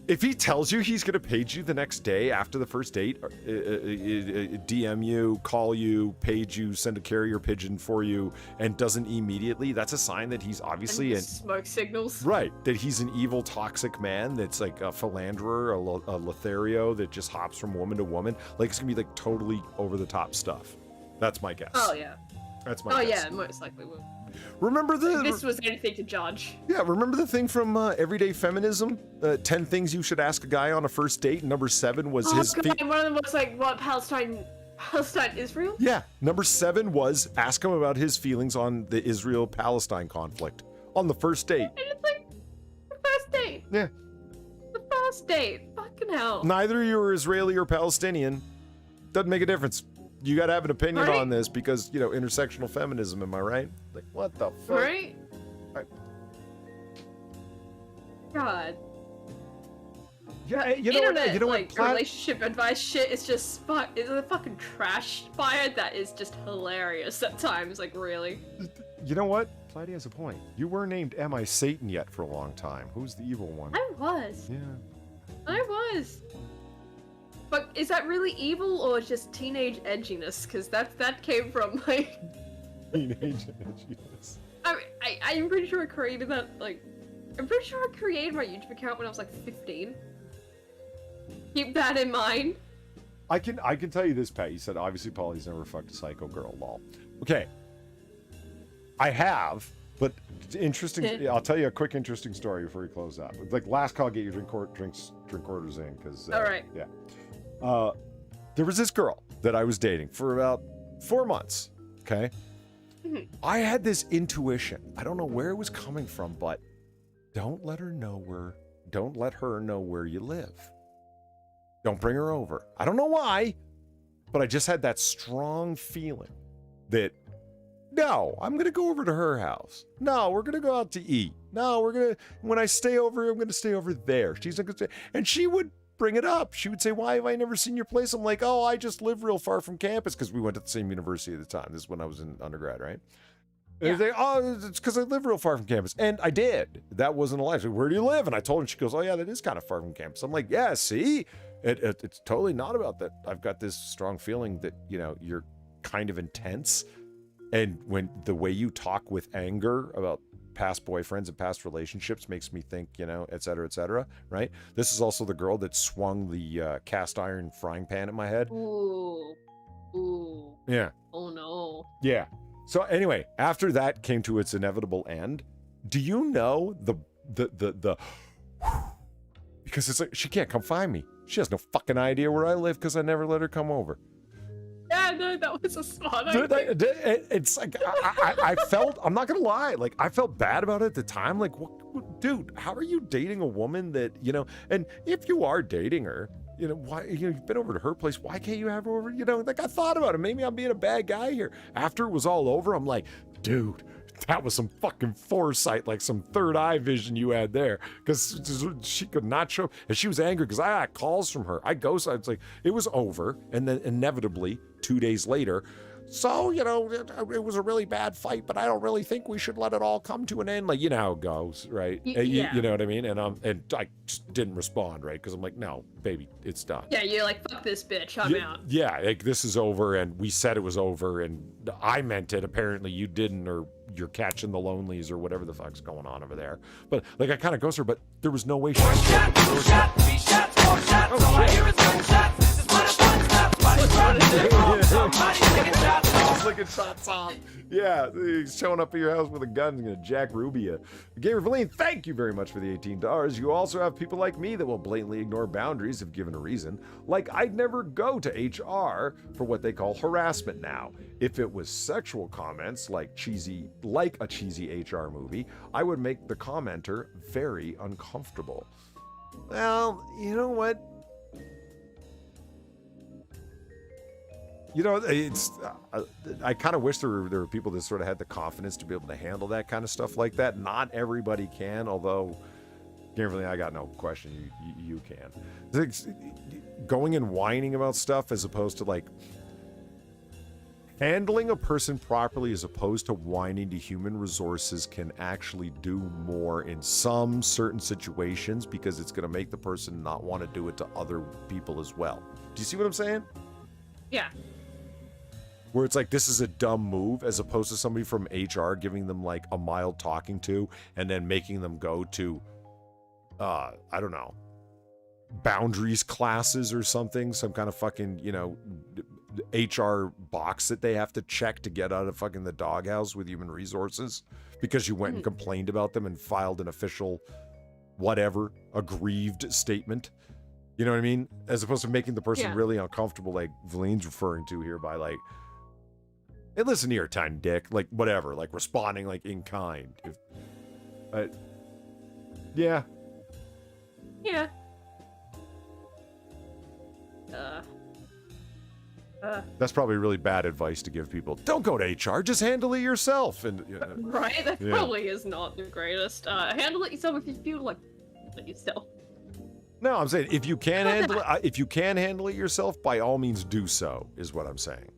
If he tells you he's gonna page you the next day after the first date, DM you, call you, page you, send a carrier pigeon for you, and doesn't immediately, that's a sign that he's obviously And smoke signals. right, that he's an evil, toxic man that's like a philanderer, a Lothario that just hops from woman to woman. Like it's gonna be like totally over the top stuff. That's my guess. Oh yeah. That's my Oh guess. yeah, most likely will. Remember the If this was anything to judge. Yeah, remember the thing from Everyday Feminism? 10 things you should ask a guy on a first date. Number 7 was Oh his. god, one of them was like, what, Palestine, Israel? Yeah, number 7 was ask him about his feelings on the Israel-Palestine conflict on the first date. And it's like, the first date. Yeah. The first date. Fucking hell. Neither you are Israeli or Palestinian. Doesn't make a difference. You gotta have an opinion Right? on this because, you know, intersectional feminism, am I right? Like, what the fuck? Right? Right. God. Yeah, you know Internet, what? You know like, what? Pat- relationship advice shit is just it's a fucking trash fire that is just hilarious at times, like really. You know what? Platty has a point. You were named Am I Satan yet for a long time. Who's the evil one? I was. Yeah. I was. But is that really evil or just teenage edginess? Because that came from like Teenage edginess. I'm pretty sure I created that I'm pretty sure I created my YouTube account when I was like 15. Keep that in mind. I can tell you this, Pat. You said obviously Polly's never fucked a psycho girl. Lol. Okay. I have, but it's interesting. I'll tell you a quick interesting story before we close up. Like last call, get your drink orders in, because. All right. Yeah. There was this girl that I was dating for about 4 months. Okay. Mhm. I had this intuition. I don't know where it was coming from, but don't let her know where you live. Don't bring her over. I don't know why, but I just had that strong feeling that no, I'm going to go over to her house. No, we're going to go out to eat. No, when I stay over, I'm going to stay over there. She's not going to stay. And she would bring it up. She would say, why have I never seen your place? I'm like, oh, I just live real far from campus because we went to the same university at the time. This is when I was in undergrad, right? And Yeah. they say, oh, it's because I live real far from campus. And I did. That wasn't a lie. She's like, where do you live? And I told her, and she goes, oh, yeah, that is kind of far from campus. I'm like, yeah, see? It's totally not about that. I've got this strong feeling that, you know, you're kind of intense. And when the way you talk with anger about past boyfriends and past relationships makes me think, you know, et cetera, right? This is also the girl that swung the cast iron frying pan at my head. Ooh. Ooh. Yeah. Oh no. Yeah. So anyway, after that came to its inevitable end, do you know the because it's like she can't come find me. She has no fucking idea where I live because I never let her come over. Yeah, Yeah, no, that was a smart Dude, idea. it's like I felt. I'm not gonna lie. Like I felt bad about it at the time. Like, dude, how are you dating a woman that you know? And if you are dating her, you know why? You know you've been over to her place. Why can't you have her over? You know, like I thought about it. Maybe I'm being a bad guy here. After it was all over, I'm like, dude. That was some fucking foresight, like some third eye vision you had there. Because she could not show, and she was angry because I got calls from her. I was like, it was over, and then inevitably, 2 days later, so, you know, it was a really bad fight, but I don't really think we should let it all come to an end. Like, you know how it goes, right? Yeah. You know what I mean? And I just didn't respond, right? Because I'm like, no, baby, it's done. Yeah, you're like, fuck this bitch, I'm out. Yeah, like this is over, and we said it was over, and I meant it. Apparently you didn't, or you're catching the lonelies, or whatever the fuck's going on over there. But like, I kind of goes her, but there was no way she was Licking shots off. Yeah, he's showing up at your house with a gun and gonna Jack Ruby you. Gamer Valine, thank you very much for the $18. You also have people like me that will blatantly ignore boundaries if given a reason. Like, I'd never go to HR for what they call harassment now. If it was sexual comments like a cheesy HR movie, I would make the commenter very uncomfortable. Well, you know what? You know, it's. I kind of wish there were people that sort of had the confidence to be able to handle that kind of stuff like that. Not everybody can, although, Gamerly, I got no question. You can. Going and whining about stuff as opposed to like handling a person properly as opposed to whining to human resources can actually do more in some certain situations because it's going to make the person not want to do it to other people as well. Do you see what I'm saying? Yeah. Where it's like, this is a dumb move, as opposed to somebody from HR giving them like a mild talking to and then making them go to, I don't know, boundaries classes or something, some kind of fucking, you know, HR box that they have to check to get out of fucking the doghouse with human resources because you went and complained about them and filed an official, whatever, aggrieved statement. You know what I mean? As opposed to making the person really uncomfortable, like Valine's referring to here by like, hey, listen here, tiny dick, like whatever, like responding like in kind. Yeah. Yeah. That's probably really bad advice to give people. Don't go to HR, just handle it yourself. And right, that probably is not the greatest. Handle it yourself if you feel like it yourself. No, I'm saying if you can handle it yourself, by all means do so, is what I'm saying.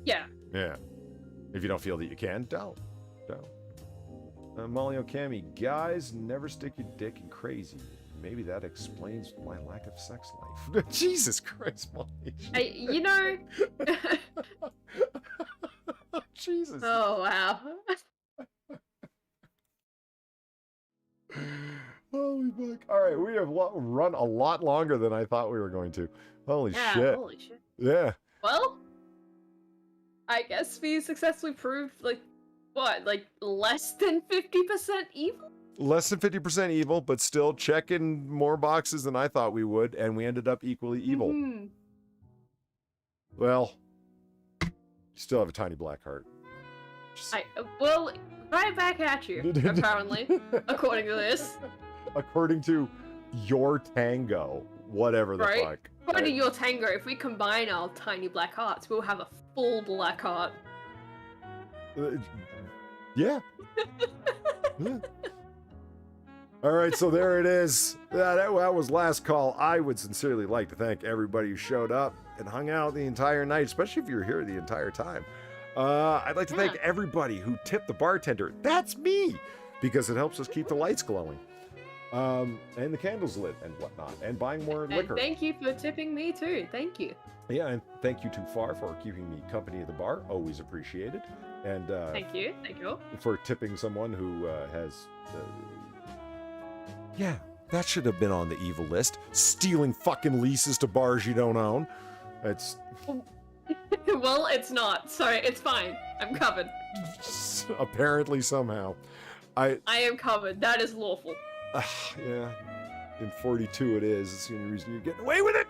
Yeah. Yeah. If you don't feel that you can, don't. Molly Okami, guys, never stick your dick in crazy. Maybe that explains my lack of sex life. Jesus Christ, Molly. You know. Jesus. Oh, wow. Holy fuck. All right, we have run a lot longer than I thought we were going to. Holy shit. Holy shit. Yeah. Well, I guess we successfully proved, like, what, like, less than 50% evil? Less than 50% evil, but still checking more boxes than I thought we would, and we ended up equally evil. Mm-hmm. Well, you still have a tiny black heart. Well, right back at you, apparently, according to this. According to your tango, whatever the fuck. According to your tango, if we combine our tiny black hearts, we'll have a full black heart. Yeah. Yeah. All right, so there it is. That was last call. I would sincerely like to thank everybody who showed up and hung out the entire night, especially if you were here the entire time. I'd like to thank everybody who tipped the bartender. That's me, because it helps us keep the lights glowing. And the candles lit and whatnot, and buying more liquor. And thank you for tipping me too. Thank you. Yeah, and thank you to Far for keeping me company at the bar. Always appreciated. And thank you. For tipping someone who has. Yeah, that should have been on the evil list. Stealing fucking leases to bars you don't own. It's. Well, it's not. Sorry, it's fine. I'm covered. Apparently, somehow. I am covered. That is lawful. Yeah. In 42 it is. It's the only reason you're getting away with it.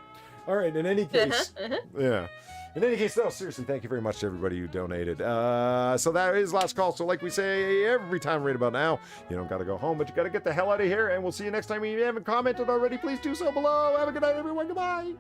All right, in any case. Yeah. In any case, though, seriously, thank you very much to everybody who donated. So that is last call. So like we say every time right about now, you don't got to go home, but you got to get the hell out of here. And we'll see you next time. If you haven't commented already, please do so below. Have a good night, everyone. Goodbye.